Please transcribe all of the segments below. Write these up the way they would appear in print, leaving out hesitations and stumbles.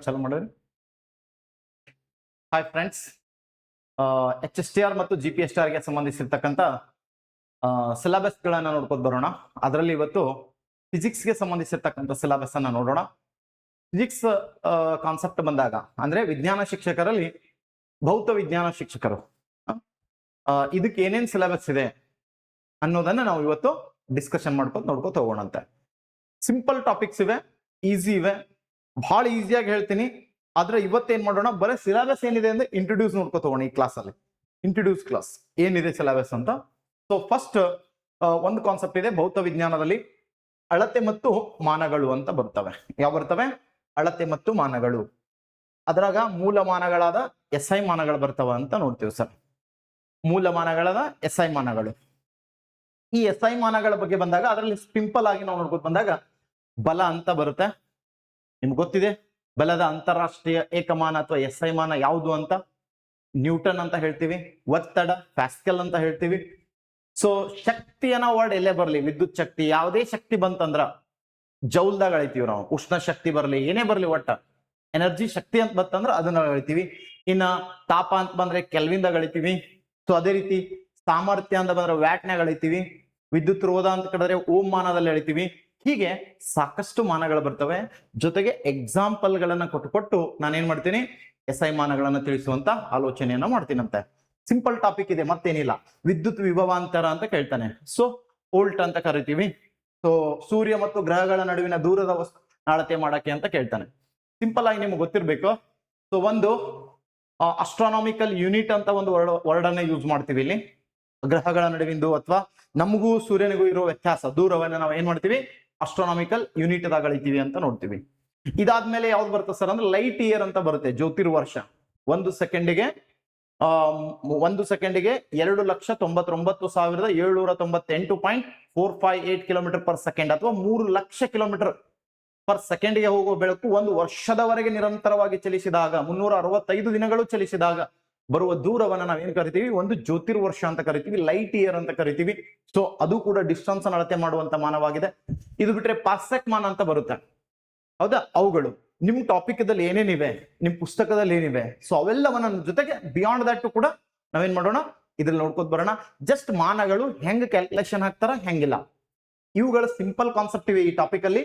ಚಾಲು ಮಾಡಿರಿ. Hi friends, HSTR ಮತ್ತು GPSTR ಗೆ ಸಂಬಂಧಿಸಿರ್ತಕ್ಕಂಥ ಸಿಲೆಬಸ್ಗಳನ್ನ ನೋಡ್ಕೊಂಡು ಬರೋಣ. ಅದರಲ್ಲಿ ಇವತ್ತು ಫಿಸಿಕ್ಸ್ಗೆ ಸಂಬಂಧಿಸಿರ್ತಕ್ಕಂಥ ಸಿಲೆಬಸ್ ಅನ್ನ ನೋಡೋಣ. ಫಿಸಿಕ್ಸ್ ಕಾನ್ಸೆಪ್ಟ್ ಬಂದಾಗ ಅಂದ್ರೆ ವಿಜ್ಞಾನ ಶಿಕ್ಷಕರಲ್ಲಿ ಭೌತ ವಿಜ್ಞಾನ ಶಿಕ್ಷಕರು ಇದಕ್ಕೆ ಏನೇನ್ ಸಿಲೆಬಸ್ ಇದೆ ಅನ್ನೋದನ್ನ ನಾವು ಇವತ್ತು ಡಿಸ್ಕಷನ್ ನೋಡ್ಕೊತ ಹೋಗೋಣಂತೆ. ಸಿಂಪಲ್ ಟಾಪಿಕ್ಸ್ ಇವೆ, ಈಸಿ ಇವೆ, ಬಹಳ ಈಸಿಯಾಗಿ ಹೇಳ್ತೀನಿ. ಆದ್ರೆ ಇವತ್ತೇನ್ ಮಾಡೋಣ, ಬರೀ ಸಿಲೆಬಸ್ ಏನಿದೆ ಅಂದ್ರೆ ಇಂಟ್ರೊಡ್ಯೂಸ್ ನೋಡ್ಕೊತ ಹೋಗೋಣ. ಈ ಕ್ಲಾಸ್ ಅಲ್ಲಿ ಇಂಟ್ರೊಡ್ಯೂಸ್ ಕ್ಲಾಸ್ ಏನಿದೆ ಸಿಲೆಬಸ್ ಅಂತ. ಸೊ ಫಸ್ಟ್ ಒಂದು ಕಾನ್ಸೆಪ್ಟ್ ಇದೆ ಭೌತ ವಿಜ್ಞಾನದಲ್ಲಿ, ಅಳತೆ ಮತ್ತು ಮಾನಗಳು ಅಂತ ಬರ್ತವೆ. ಯಾವ ಬರ್ತವೆ? ಅಳತೆ ಮತ್ತು ಮಾನಗಳು. ಅದ್ರಾಗ ಮೂಲ ಮಾನಗಳಾದ SI ಮಾನಗಳು ಬರ್ತವ ಅಂತ ನೋಡ್ತೀವಿ ಸರ್. ಮೂಲ ಮಾನಗಳಾದ SI ಮಾನಗಳು. ಈ SI ಮಾನಗಳ ಬಗ್ಗೆ ಬಂದಾಗ ಅದರಲ್ಲಿ ಸಿಂಪಲ್ ಆಗಿ ನಾವು ನೋಡ್ಕೊತ ಬಂದಾಗ ಬಲ ಅಂತ ಬರುತ್ತೆ. ನಿಮ್ಗೆ ಗೊತ್ತಿದೆ ಬಲದ ಅಂತಾರಾಷ್ಟ್ರೀಯ ಏಕಮಾನ ಅಥವಾ SI ಮಾನ ಯಾವುದು ಅಂತ? ನ್ಯೂಟನ್ ಅಂತ ಹೇಳ್ತೀವಿ. ಒತ್ತಡ ಪ್ಯಾಸ್ಕಲ್ ಅಂತ ಹೇಳ್ತೀವಿ. ಸೊ ಶಕ್ತಿಯನ್ನ ವರ್ಡ್ ಎಲ್ಲೇ ಬರ್ಲಿ, ವಿದ್ಯುತ್ ಶಕ್ತಿ ಯಾವುದೇ ಶಕ್ತಿ ಬಂತಂದ್ರ ಜೌಲ್ದಾಗ ಅಳಿತೀವಿ ನಾವು. ಉಷ್ಣ ಶಕ್ತಿ ಬರ್ಲಿ, ಏನೇ ಬರ್ಲಿ, ಒಟ್ಟ ಎನರ್ಜಿ ಶಕ್ತಿ ಅಂತ ಬಂತಂದ್ರ ಅದನ್ನ ಅಳಿತೀವಿ. ಇನ್ನ ತಾಪ ಅಂತ ಬಂದ್ರೆ ಕೆಲ್ವಿನ್ದಾಗ ಅಳಿತೀವಿ. ಸೊ ಅದೇ ರೀತಿ ಸಾಮರ್ಥ್ಯ ಅಂತ ಬಂದ್ರೆ ವ್ಯಾಟ್ನಾಗ ಅಳಿತೀವಿ. ವಿದ್ಯುತ್ ರೋಧ ಅಂತ ಕಡಿದ್ರೆ ಓಮ್ ಮಾನದಲ್ಲಿ ಅಳಿತೀವಿ. ಹೀಗೆ ಸಾಕಷ್ಟು ಮಾನಗಳು ಬರ್ತವೆ. ಜೊತೆಗೆ ಎಕ್ಸಾಂಪಲ್ ಗಳನ್ನ ಕೊಟ್ಟು ನಾನೇನ್ ಮಾಡ್ತೀನಿ, SI ಮಾನಗಳನ್ನ ತಿಳಿಸುವಂತ ಆಲೋಚನೆಯನ್ನ ಮಾಡ್ತೀನಂತೆ. ಸಿಂಪಲ್ ಟಾಪಿಕ್ ಇದೆ, ಮತ್ತೇನಿಲ್ಲ. ವಿದ್ಯುತ್ ವಿಭವಾಂತರ ಅಂತ ಕೇಳ್ತಾನೆ. ಸೊ ವೋಲ್ಟ್ ಅಂತ ಕರಿತೀವಿ. ಸೊ ಸೂರ್ಯ ಮತ್ತು ಗ್ರಹಗಳ ನಡುವಿನ ದೂರದ ಅಳತೆ ಮಾಡಕ್ಕೆ ಅಂತ ಕೇಳ್ತಾನೆ. ಸಿಂಪಲ್ ಆಗಿ ನಿಮ್ಗೆ ಗೊತ್ತಿರ್ಬೇಕು. ಸೊ ಒಂದು ಅಸ್ಟ್ರಾನಾಮಿಕಲ್ ಯೂನಿಟ್ ಅಂತ ಒಂದು ವರ್ಡ್ ಅನ್ನ ಯೂಸ್ ಮಾಡ್ತೀವಿ ಇಲ್ಲಿ. ಗ್ರಹಗಳ ನಡುವಿಂದು ಅಥವಾ ನಮಗೂ ಸೂರ್ಯನಿಗೂ ಇರೋ ವ್ಯತ್ಯಾಸ, ದೂರವನ್ನ ನಾವು ಏನ್ ಮಾಡ್ತೀವಿ, ಅಸ್ಟ್ರಾನಾಮಿಕಲ್ ಯೂನಿಟ್ ದಾಗ ಅಳಿತೀವಿ ಅಂತ ನೋಡ್ತೀವಿ. ಇದಾದ್ಮೇಲೆ ಯಾವ್ದು ಬರುತ್ತೆ ಸರ್ ಅಂದ್ರೆ ಲೈಟ್ ಇಯರ್ ಅಂತ ಬರುತ್ತೆ. ಜ್ಯೋತಿರ್ವರ್ಷ. ಒಂದು ಸೆಕೆಂಡಿಗೆ 2,99,798.458 ಕಿಲೋಮೀಟರ್ ಪರ್ ಸೆಕೆಂಡ್ ಅಥವಾ 3,00,000 ಕಿಲೋಮೀಟರ್ ಪರ್ ಸೆಕೆಂಡ್ಗೆ ಹೋಗುವ ಬೆಳಕು ಒಂದು ವರ್ಷದವರೆಗೆ ನಿರಂತರವಾಗಿ ಚಲಿಸಿದಾಗ, 365 ದಿನಗಳು ಚಲಿಸಿದಾಗ ಬರುವ ದೂರವನ್ನ ನಾವೇನ್ ಕರಿತೀವಿ, ಒಂದು ಜ್ಯೋತಿರ್ವರ್ಷ ಅಂತ ಕರಿತೀವಿ, ಲೈಟ್ ಇಯರ್ ಅಂತ ಕರಿತೀವಿ. ಸೊ ಅದು ಕೂಡ ಡಿಸ್ಟೆನ್ಸ್ ಅಳತೆ ಮಾಡುವಂತ ಮಾನವಾಗಿದೆ. ಇದು ಬಿಟ್ರೆ ಪಾರ್ಸೆಕ್ ಮಾನ ಅಂತ ಬರುತ್ತೆ. ಹೌದಾ? ಅವುಗಳು ನಿಮ್ ಟಾಪಿಕ್ ದಲ್ಲಿ ಏನೇನಿವೆ, ನಿಮ್ ಪುಸ್ತಕದಲ್ಲಿ ಏನಿವೆ, ಸೊ ಅವೆಲ್ಲವನ್ನ ಜೊತೆಗೆ ಬಿಯಾಂಡ್ ದಟ್ ಕೂಡ ನಾವೇನ್ ಮಾಡೋಣ, ಇದ್ರಲ್ಲಿ ನೋಡ್ಕೊತ ಬರೋಣ. ಜಸ್ಟ್ ಮಾನಗಳು ಹೆಂಗ್ ಕ್ಯಾಲ್ಕುಲೇಷನ್ ಹಾಕ್ತಾರ, ಹೆಂಗಿಲ್ಲ, ಇವುಗಳ ಸಿಂಪಲ್ ಕಾನ್ಸೆಪ್ಟ್ ಇವೆ ಈ ಟಾಪಿಕ್ ಅಲ್ಲಿ.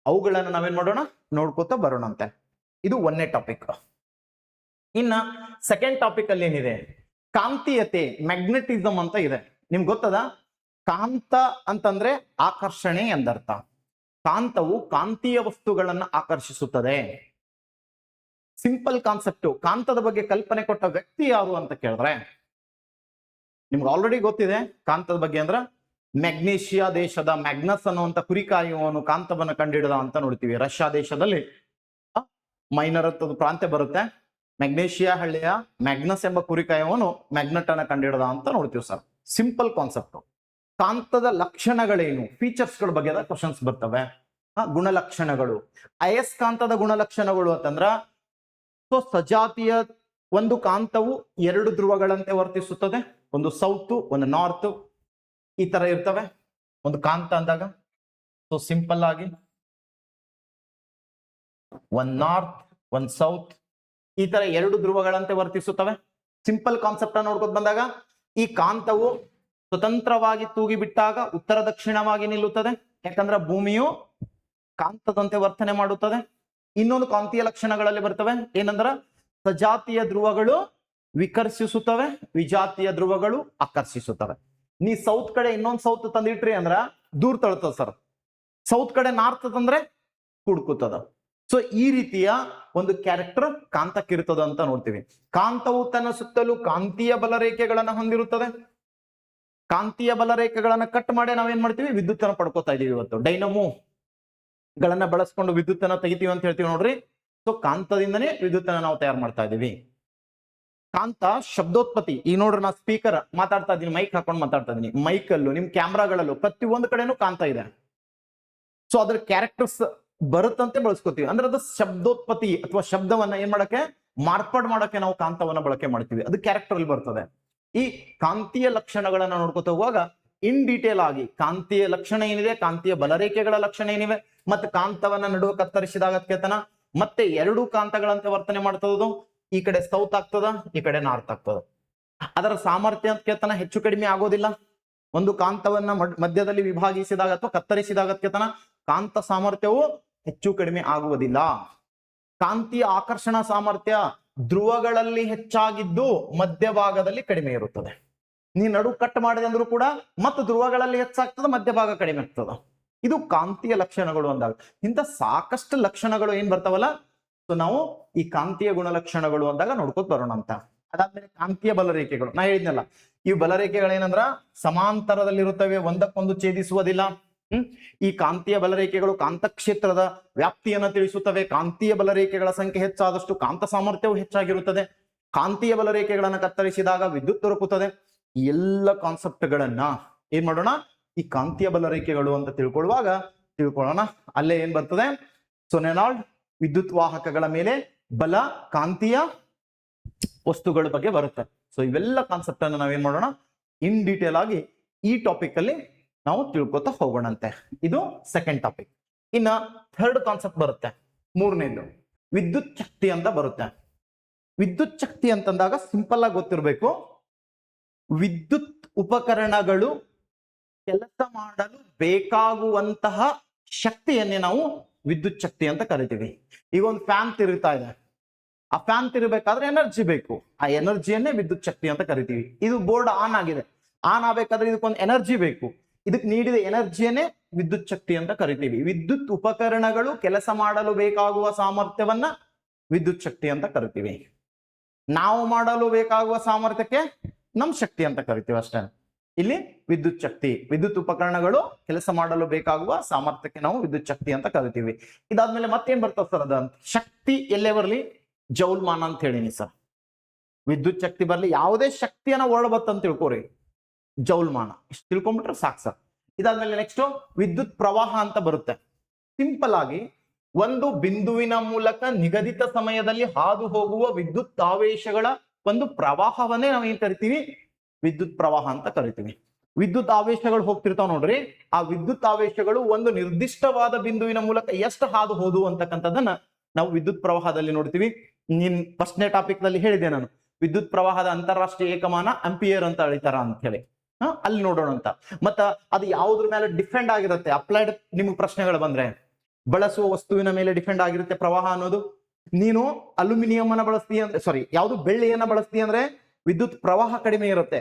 ಅವುಗಳನ್ನ ನಾವೇನ್ ಮಾಡೋಣ, ನೋಡ್ಕೋತ ಬರೋಣ ಅಂತೆ. ಇದು ಒಂದನೇ ಟಾಪಿಕ್. ಇನ್ನ ಸೆಕೆಂಡ್ ಟಾಪಿಕ್ ಅಲ್ಲಿ ಏನಿದೆ, ಕಾಂತೀಯತೆ, ಮ್ಯಾಗ್ನೆಟಿಸಮ್ ಅಂತ ಇದೆ. ನಿಮ್ಗೆ ಗೊತ್ತದ? ಕಾಂತ ಅಂತಂದ್ರೆ ಆಕರ್ಷಣೆ ಎಂದರ್ಥ. ಕಾಂತವು ಕಾಂತೀಯ ವಸ್ತುಗಳನ್ನ ಆಕರ್ಷಿಸುತ್ತದೆ. Simple concept. ಕಾಂತದ ಬಗ್ಗೆ ಕಲ್ಪನೆ ಕೊಟ್ಟ ವ್ಯಕ್ತಿ ಯಾರು ಅಂತ ಕೇಳಿದ್ರೆ ನಿಮ್ಗೆ ಆಲ್ರೆಡಿ ಗೊತ್ತಿದೆ. ಕಾಂತದ ಬಗ್ಗೆ ಅಂದ್ರ ಮ್ಯಾಗ್ನೇಷಿಯಾ ದೇಶದ ಮ್ಯಾಗ್ನಸ್ ಅನ್ನುವಂತ ಕುರಿಕಾಯುವನು ಕಾಂತವನ್ನ ಕಂಡಿಡಿದ ಅಂತ ನೋಡ್ತೀವಿ. ರಷ್ಯಾ ದೇಶದಲ್ಲಿ ಮೈನರ್ ಅಂತ ಪ್ರಾಂತ್ಯ ಬರುತ್ತೆ. ಮ್ಯಾಗ್ನೇಷಿಯಾ ಹಳ್ಳಿಯ ಮ್ಯಾಗ್ನಸ್ ಎಂಬ ಕುರಿಕಾಯುವನು ಮ್ಯಾಗ್ನೆಟ್ ಅನ್ನ ಕಂಡಿಡಿದ ಅಂತ ನೋಡ್ತೀವಿ ಸರ್. Simple concept. ಕಾಂತದ ಲಕ್ಷಣಗಳೇನು, ಫೀಚರ್ಸ್ ಗಳ ಬಗ್ಗೆ ಕ್ವಶನ್ಸ್ ಬರ್ತವೆ. ಗುಣಲಕ್ಷಣಗಳು. ಅಯಸ್ಕಾಂತದ ಗುಣಲಕ್ಷಣಗಳು ಅಂತಂದ್ರ, ಸೊ ಸಜಾತಿಯ ಒಂದು ಕಾಂತವು 2 ಧ್ರುವಗಳಂತೆ ವರ್ತಿಸುತ್ತದೆ. ಒಂದು ಸೌತ್, ಒಂದು ನಾರ್ತ್, ಈ ತರ ಇರ್ತವೆ ಒಂದು ಕಾಂತ ಅಂದಾಗ. ಸೊ ಸಿಂಪಲ್ ಆಗಿ ಒಂದ್ ನಾರ್ತ್, ಒಂದ್ ಸೌತ್, ಈ ತರ 2 ಧ್ರುವಗಳಂತೆ ವರ್ತಿಸುತ್ತವೆ. ಸಿಂಪಲ್ ಕಾನ್ಸೆಪ್ಟ್ ನೋಡ್ಕೊತ ಬಂದಾಗ, ಈ ಕಾಂತವು ಸ್ವತಂತ್ರವಾಗಿ ತೂಗಿ ಬಿಟ್ಟಾಗ ಉತ್ತರ ದಕ್ಷಿಣವಾಗಿ ನಿಲ್ಲುತ್ತದೆ. ಯಾಕಂದ್ರೆ ಭೂಮಿಯು ಕಾಂತದಂತೆ ವರ್ತನೆ ಮಾಡುತ್ತದೆ. ಇನ್ನೊಂದು ಕಾಂತೀಯ ಲಕ್ಷಣಗಳಲ್ಲಿ ಬರ್ತವೆ. ಏನಂದ್ರ ಸಜಾತಿಯ ಧ್ರುವಗಳು ವಿಕರ್ಷಿಸುತ್ತವೆ, ವಿಜಾತಿಯ ಧ್ರುವಗಳು ಆಕರ್ಷಿಸುತ್ತವೆ. ನೀ ಸೌತ್ ಕಡೆ ಇನ್ನೊಂದು ಸೌತ್ ತಂದಿಟ್ರಿ ಅಂದ್ರ ದೂರ ತಳ್ತದ ಸರ್. ಸೌತ್ ಕಡೆ ನಾರ್ತ್ ತಂದ್ರೆ ಕುಡ್ಕುತ್ತದ. ಸೊ ಈ ರೀತಿಯ ಒಂದು ಕ್ಯಾರೆಕ್ಟರ್ ಕಾಂತಕ್ಕಿರ್ತದ ಅಂತ ನೋಡ್ತೀವಿ. ಕಾಂತವು ತನ್ನ ಸುತ್ತಲೂ ಕಾಂತೀಯ ಬಲರೇಖೆಗಳನ್ನ ಹೊಂದಿರುತ್ತದೆ. ಕಾಂತೀಯ ಬಲರೇಖೆಗಳನ್ನ ಕಟ್ ಮಾಡಿ ನಾವೇನ್ ಮಾಡ್ತೀವಿ, ವಿದ್ಯುತ್ ಅನ್ನ ಪಡ್ಕೋತಾ ಇದೀವಿ. ಇವತ್ತು ಡೈನಮೋ ಗಳನ್ನ ಬಳಸ್ಕೊಂಡು ವಿದ್ಯುತ್ ಅನ್ನ ತೆಗಿತೀವಿ ಅಂತ ಹೇಳ್ತೀವಿ ನೋಡ್ರಿ. ಸೊ ಕಾಂತದಿಂದನೇ ವಿದ್ಯುತ್ ಅನ್ನ ನಾವು ತಯಾರು ಮಾಡ್ತಾ ಇದೀವಿ. ಕಾಂತ ಶಬ್ದೋತ್ಪತ್ತಿ. ಈ ನೋಡ್ರಿ, ನಾ ಸ್ಪೀಕರ್ ಮಾತಾಡ್ತಾ ಇದೀನಿ, ಮೈಕ್ ಹಾಕೊಂಡು ಮಾತಾಡ್ತಾ ಇದೀನಿ. ಮೈಕ್ ಅಲ್ಲೂ ನಿಮ್ ಕ್ಯಾಮ್ರಾಗಳಲ್ಲೂ ಪ್ರತಿಯೊಂದು ಕಡೆನೂ ಕಾಂತ ಇದೆ. ಸೊ ಅದ್ರ ಕ್ಯಾರೆಕ್ಟರ್ಸ್ ಬರುತ್ತಂತೆ ಬಳಸ್ಕೋತೀವಿ. ಅಂದ್ರೆ ಅದು ಶಬ್ದೋತ್ಪತ್ತಿ ಅಥವಾ ಶಬ್ದವನ್ನ ಏನ್ ಮಾಡಕ್ಕೆ, ಮಾರ್ಪಾಡು ಮಾಡಕ್ಕೆ ನಾವು ಕಾಂತವನ್ನ ಬಳಕೆ ಮಾಡ್ತೀವಿ. ಅದು ಕ್ಯಾರೆಕ್ಟರ್ ಅಲ್ಲಿ ಬರ್ತದೆ. ಈ ಕಾಂತೀಯ ಲಕ್ಷಣಗಳನ್ನ ನೋಡ್ಕೊತ ಹೋಗುವಾಗ ಇನ್ ಡೀಟೇಲ್ ಆಗಿ ಕಾಂತೀಯ ಲಕ್ಷಣ ಏನಿದೆ, ಕಾಂತೀಯ ಬಲರೇಖೆಗಳ ಲಕ್ಷಣ ಏನಿವೆ, ಮತ್ತೆ ಕಾಂತವನ್ನ ನಡುವೆ ಕತ್ತರಿಸಿದಾಗ ಕೇತನ ಮತ್ತೆ ಎರಡು ಕಾಂತಗಳಂತೆ ವರ್ತನೆ ಮಾಡ್ತದದು. ಈ ಕಡೆ ಸೌತ್ ಆಗ್ತದ, ಈ ಕಡೆ ನಾರ್ತ್ ಆಗ್ತದ. ಅದರ ಸಾಮರ್ಥ್ಯತನ ಹೆಚ್ಚು ಕಡಿಮೆ ಆಗೋದಿಲ್ಲ. ಒಂದು ಕಾಂತವನ್ನ ಮಧ್ಯದಲ್ಲಿ ವಿಭಾಗಿಸಿದಾಗ ಅಥವಾ ಕತ್ತರಿಸಿದಾಗತ್ಯತನ ಕಾಂತ ಸಾಮರ್ಥ್ಯವು ಹೆಚ್ಚು ಕಡಿಮೆ ಆಗುವುದಿಲ್ಲ. ಕಾಂತೀಯ ಆಕರ್ಷಣಾ ಸಾಮರ್ಥ್ಯ ಧ್ರುವಗಳಲ್ಲಿ ಹೆಚ್ಚಾಗಿದ್ದು ಮಧ್ಯಭಾಗದಲ್ಲಿ ಕಡಿಮೆ ಇರುತ್ತದೆ. ನೀ ನಡು ಕಟ್ ಮಾಡಿದೆ ಅಂದ್ರೂ ಕೂಡ ಮತ್ತು ಧ್ರುವಗಳಲ್ಲಿ ಹೆಚ್ಚಾಗ್ತದೆ, ಮಧ್ಯಭಾಗ ಕಡಿಮೆ ಆಗ್ತದ. ಇದು ಕಾಂತೀಯ ಲಕ್ಷಣಗಳು ಅಂದಾಗ. ಇಂಥ ಸಾಕಷ್ಟು ಲಕ್ಷಣಗಳು ಏನ್ ಬರ್ತಾವಲ್ಲ, ಸೊ ನಾವು ಈ ಕಾಂತೀಯ ಗುಣಲಕ್ಷಣಗಳು ಅಂದಾಗ ನೋಡ್ಕೊತ ಬರೋಣ ಅಂತ. ಅದಾದ್ಮೇಲೆ ಕಾಂತೀಯ ಬಲರೇಖೆಗಳು. ನಾ ಹೇಳಿದ್ನಲ್ಲ, ಈ ಬಲರೇಖೆಗಳೇನಂದ್ರ ಸಮಾಂತರದಲ್ಲಿರುತ್ತವೆ, ಒಂದಕ್ಕೊಂದು ಛೇದಿಸುವುದಿಲ್ಲ. ಈ ಕಾಂತೀಯ ಬಲರೇಖೆಗಳು ಕಾಂತಕ್ಷೇತ್ರದ ವ್ಯಾಪ್ತಿಯನ್ನ ತಿಳಿಸುತ್ತವೆ. ಕಾಂತೀಯ ಬಲರೇಖೆಗಳ ಸಂಖ್ಯೆ ಹೆಚ್ಚಾದಷ್ಟು ಕಾಂತ ಸಾಮರ್ಥ್ಯವು ಹೆಚ್ಚಾಗಿರುತ್ತದೆ. ಕಾಂತೀಯ ಬಲರೇಖೆಗಳನ್ನ ಕತ್ತರಿಸಿದಾಗ ವಿದ್ಯುತ್ ದೊರಕುತ್ತದೆ. ಈ ಎಲ್ಲ ಕಾನ್ಸೆಪ್ಟ್ಗಳನ್ನ ಏನ್ ಮಾಡೋಣ, ಈ ಕಾಂತೀಯ ಬಲರೇಖೆಗಳು ಅಂತ ತಿಳ್ಕೊಳ್ಳೋಣ. ಅಲ್ಲೇ ಏನ್ ಬರ್ತದೆ, ಸೊಲೆನಾಯ್ಡ್ ವಿದ್ಯುತ್ ವಾಹಕಗಳ ಮೇಲೆ ಬಲ, ಕಾಂತೀಯ ವಸ್ತುಗಳ ಬಗ್ಗೆ ಬರುತ್ತೆ. ಸೊ ಇವೆಲ್ಲ ಕಾನ್ಸೆಪ್ಟ್ ಅನ್ನು ನಾವೇನ್ ಮಾಡೋಣ, ಇನ್ ಡೀಟೇಲ್ ಆಗಿ ಈ ಟಾಪಿಕ್ ಅಲ್ಲಿ ನಾವು ತಿಳ್ಕೊತಾ ಹೋಗೋಣಂತೆ. ಇದು ಸೆಕೆಂಡ್ ಟಾಪಿಕ್. ಇನ್ನ ಥರ್ಡ್ ಕಾನ್ಸೆಪ್ಟ್ ಬರುತ್ತೆ, ಮೂರನೇದು ವಿದ್ಯುತ್ ಶಕ್ತಿ ಅಂತ ಬರುತ್ತೆ. ವಿದ್ಯುತ್ ಶಕ್ತಿ ಅಂತಂದಾಗ ಸಿಂಪಲ್ ಆಗಿ ಗೊತ್ತಿರಬೇಕು, ವಿದ್ಯುತ್ ಉಪಕರಣಗಳು ಕೆಲಸ ಮಾಡಲು ಬೇಕಾಗುವಂತಹ ಶಕ್ತಿಯನ್ನೇ ನಾವು ವಿದ್ಯುತ್ ಶಕ್ತಿ ಅಂತ ಕರಿತೀವಿ. ಈಗ ಒಂದು ಫ್ಯಾನ್ ತಿರುಗ್ತಾ ಇದೆ, ಆ ಫ್ಯಾನ್ ತಿರುಗಬೇಕಾದ್ರೆ ಎನರ್ಜಿ ಬೇಕು, ಆ ಎನರ್ಜಿಯನ್ನೇ ವಿದ್ಯುತ್ ಶಕ್ತಿ ಅಂತ ಕರಿತೀವಿ. ಇದು ಬೋರ್ಡ್ ಆನ್ ಆಗಿದೆ, ಆನ್ ಆಗ್ಬೇಕಾದ್ರೆ ಇದಕ್ಕೊಂದು ಎನರ್ಜಿ ಬೇಕು, ಇದಕ್ಕೆ ನೀಡಿದ ಎನರ್ಜಿಯನ್ನೇ ವಿದ್ಯುತ್ ಶಕ್ತಿ ಅಂತ ಕರಿತೀವಿ. ವಿದ್ಯುತ್ ಉಪಕರಣಗಳು ಕೆಲಸ ಮಾಡಲು ಬೇಕಾಗುವ ಸಾಮರ್ಥ್ಯವನ್ನ ವಿದ್ಯುತ್ ಶಕ್ತಿ ಅಂತ ಕರಿತೀವಿ. ನಾವು ಮಾಡಲು ಬೇಕಾಗುವ ಸಾಮರ್ಥ್ಯಕ್ಕೆ ನಮ್ ಶಕ್ತಿ ಅಂತ ಕರಿತೀವಿ ಅಷ್ಟೇ. ಇಲ್ಲಿ ವಿದ್ಯುತ್ ಶಕ್ತಿ, ವಿದ್ಯುತ್ ಉಪಕರಣಗಳು ಕೆಲಸ ಮಾಡಲು ಬೇಕಾಗುವ ಸಾಮರ್ಥ್ಯಕ್ಕೆ ನಾವು ವಿದ್ಯುತ್ ಶಕ್ತಿ ಅಂತ ಕರಿತೀವಿ. ಇದಾದ್ಮೇಲೆ ಮತ್ತೇನ್ ಬರ್ತದೆ ಸರ್, ಅದ ಶಕ್ತಿ ಎಲ್ಲೇ ಬರ್ಲಿ ಜೌಲ್ಮಾನ ಅಂತ ಹೇಳಿನಿ ಸರ್. ವಿದ್ಯುತ್ ಶಕ್ತಿ ಬರ್ಲಿ, ಯಾವುದೇ ಶಕ್ತಿಯನ್ನ ಹೊರಬತ್ತಂತ ತಿಳ್ಕೊರಿ, ಜೌಲ್ಮಾನ. ಇಷ್ಟು ತಿಳ್ಕೊಂಡ್ಬಿಟ್ರೆ ಸಾಕು ಸರ್. ಇದಾದ್ಮೇಲೆ ನೆಕ್ಸ್ಟ್ ವಿದ್ಯುತ್ ಪ್ರವಾಹ ಅಂತ ಬರುತ್ತೆ. ಸಿಂಪಲ್ ಆಗಿ ಒಂದು ಬಿಂದುವಿನ ಮೂಲಕ ನಿಗದಿತ ಸಮಯದಲ್ಲಿ ಹಾದು ಹೋಗುವ ವಿದ್ಯುತ್ ಆವೇಶಗಳ ಒಂದು ಪ್ರವಾಹವನ್ನೇ ನಾವು ಏನ್ ಕರಿತೀವಿ, ವಿದ್ಯುತ್ ಪ್ರವಾಹ ಅಂತ ಕರಿತೀವಿ. ವಿದ್ಯುತ್ ಆವೇಶಗಳು ಹೋಗ್ತಿರ್ತಾವ ನೋಡ್ರಿ, ಆ ವಿದ್ಯುತ್ ಆವೇಶಗಳು ಒಂದು ನಿರ್ದಿಷ್ಟವಾದ ಬಿಂದುವಿನ ಮೂಲಕ ಎಷ್ಟು ಹಾದು ಹೋದು ಅಂತಕ್ಕಂಥದ್ದನ್ನ ನಾವು ವಿದ್ಯುತ್ ಪ್ರವಾಹದಲ್ಲಿ ನೋಡ್ತೀವಿ. ನೀನ್ ಫಸ್ಟ್ನೇ ಟಾಪಿಕ್ ನಲ್ಲಿ ಹೇಳಿದೆ ನಾನು, ವಿದ್ಯುತ್ ಪ್ರವಾಹದ ಅಂತಾರಾಷ್ಟ್ರೀಯ ಏಕಮಾನ ಆಂಪಿಯರ್ ಅಂತ ಅಳಿತಾರ ಅಂತ ಹೇಳಿ. ಅಲ್ಲಿ ನೋಡೋಣ ಅಂತ. ಮತ್ತ ಅದು ಯಾವುದ್ರ ಮೇಲೆ ಡಿಪೆಂಡ್ ಆಗಿರುತ್ತೆ, ಅಪ್ಲೈಡ್ ನಿಮ್ಗೆ ಪ್ರಶ್ನೆಗಳು ಬಂದ್ರೆ ಬಳಸುವ ವಸ್ತುವಿನ ಮೇಲೆ ಡಿಪೆಂಡ್ ಆಗಿರುತ್ತೆ ಪ್ರವಾಹ ಅನ್ನೋದು. ನೀನು ಅಲ್ಯೂಮಿನಿಯಂ ಅನ್ನ ಬಳಸ್ತೀಯ ಅಂದ್ರೆ, ಸಾರಿ ಯಾವುದು ಬೆಳ್ಳಿಯನ್ನ ಬಳಸ್ತೀಯ ಅಂದ್ರೆ ವಿದ್ಯುತ್ ಪ್ರವಾಹ ಕಡಿಮೆ ಇರುತ್ತೆ,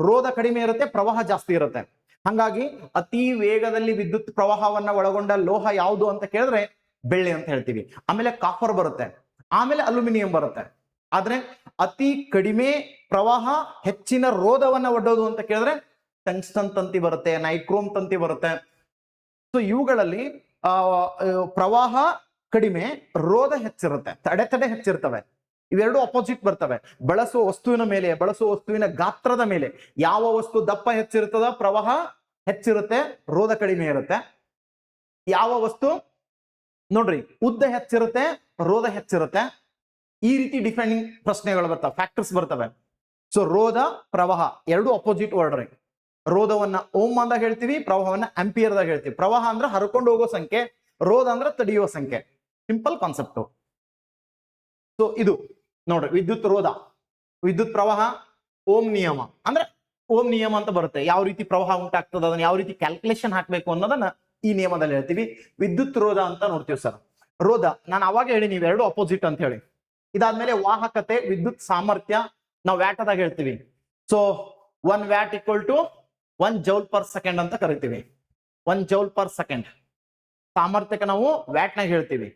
ರೋಧ ಕಡಿಮೆ ಇರುತ್ತೆ, ಪ್ರವಾಹ ಜಾಸ್ತಿ ಇರುತ್ತೆ. ಹಂಗಾಗಿ ಅತಿ ವೇಗದಲ್ಲಿ ವಿದ್ಯುತ್ ಪ್ರವಾಹವನ್ನ ಒಳಗೊಂಡ ಲೋಹ ಯಾವುದು ಅಂತ ಕೇಳಿದ್ರೆ ಬೆಳ್ಳಿ ಅಂತ ಹೇಳ್ತೀವಿ. ಆಮೇಲೆ ಕಾಪರ್ ಬರುತ್ತೆ, ಆಮೇಲೆ ಅಲ್ಯೂಮಿನಿಯಂ ಬರುತ್ತೆ. ಆದ್ರೆ ಅತಿ ಕಡಿಮೆ ಪ್ರವಾಹ ಹೆಚ್ಚಿನ ರೋಧವನ್ನ ಒಡ್ಡೋದು ಅಂತ ಕೇಳಿದ್ರೆ ಟಂಗ್ಸ್ಟನ್ ತಂತಿ ಬರುತ್ತೆ, ನೈಕ್ರೋಮ್ ತಂತಿ ಬರುತ್ತೆ. ಸೊ ಇವುಗಳಲ್ಲಿ ಪ್ರವಾಹ ಕಡಿಮೆ, ರೋಧ ಹೆಚ್ಚಿರುತ್ತೆ, ತಡೆ ಹೆಚ್ಚಿರ್ತವೆ. ಇವೆರಡು ಅಪೋಸಿಟ್ ಬರ್ತವೆ. ಬಳಸುವ ವಸ್ತುವಿನ ಮೇಲೆ, ಬಳಸುವ ವಸ್ತುವಿನ ಗಾತ್ರದ ಮೇಲೆ, ಯಾವ ವಸ್ತು ದಪ್ಪ ಹೆಚ್ಚಿರ್ತದ ಪ್ರವಾಹ ಹೆಚ್ಚಿರುತ್ತೆ, ರೋಧ ಕಡಿಮೆ ಇರುತ್ತೆ. ಯಾವ ವಸ್ತು ನೋಡ್ರಿ ಉದ್ದ ಹೆಚ್ಚಿರುತ್ತೆ, ರೋಧ ಹೆಚ್ಚಿರುತ್ತೆ. ಈ ರೀತಿ ಡಿಫೆಂಡಿಂಗ್ ಪ್ರಶ್ನೆಗಳು ಬರ್ತವೆ, ಫ್ಯಾಕ್ಟರ್ಸ್ ಬರ್ತವೆ. ಸೊ ರೋಧ ಪ್ರವಾಹ ಎರಡು ಅಪೋಸಿಟ್ ವರ್ಡ್. ರೋಧವನ್ನ ಓಮ್ ಅಂದಾಗ ಹೇಳ್ತೀವಿ, ಪ್ರವಾಹವನ್ನ ಆಂಪಿಯರ್ದಾಗ ಹೇಳ್ತೀವಿ. ಪ್ರವಾಹ ಅಂದ್ರೆ ಹರ್ಕೊಂಡು ಹೋಗೋ ಸಂಖ್ಯೆ, ರೋಧ ಅಂದ್ರೆ ತಡೆಯುವ ಸಂಖ್ಯೆ. Simple concept. ಸೊ ಇದು ನೋಡ್ರಿ, ವಿದ್ಯುತ್ ರೋಧ, ವಿದ್ಯುತ್ ಪ್ರವಾಹ, ಓಮ್ ನಿಯಮ ಅಂದ್ರೆ ಓಮ್ ನಿಯಮ ಅಂತ ಬರುತ್ತೆ. ಯಾವ ರೀತಿ ಪ್ರವಾಹ ಉಂಟಾಗ್ತದೆ, ಅದನ್ನ ಯಾವ ರೀತಿ ಕ್ಯಾಲ್ಕುಲೇಷನ್ ಹಾಕ್ಬೇಕು ಅನ್ನೋದನ್ನ ಈ ನಿಯಮದಲ್ಲಿ ಹೇಳ್ತೀವಿ. ವಿದ್ಯುತ್ ರೋಧ ಅಂತ ನೋಡ್ತೀವಿ ಸರ್. ರೋಧ ನಾನು ಅವಾಗ ಹೇಳಿ, ನೀವೆರಡು ಅಪೋಸಿಟ್ ಅಂತ ಹೇಳಿ. ಇದಾದ್ಮೇಲೆ ವಾಹಕತೆ, ವಿದ್ಯುತ್ ಸಾಮರ್ಥ್ಯ ನಾವು ವ್ಯಾಟದಾಗ ಹೇಳ್ತೀವಿ. So 1 watt equal to 1 joule per second ಅಂತ ಕರಿತೀವಿ. 1 ಜೌಲ್ ಪರ್ ಸೆಕೆಂಡ್ ಸಾಮರ್ಥ್ಯಕ್ಕೆ ನಾವು ವ್ಯಾಟ್ನಾಗ ಹೇಳ್ತೀವಿ.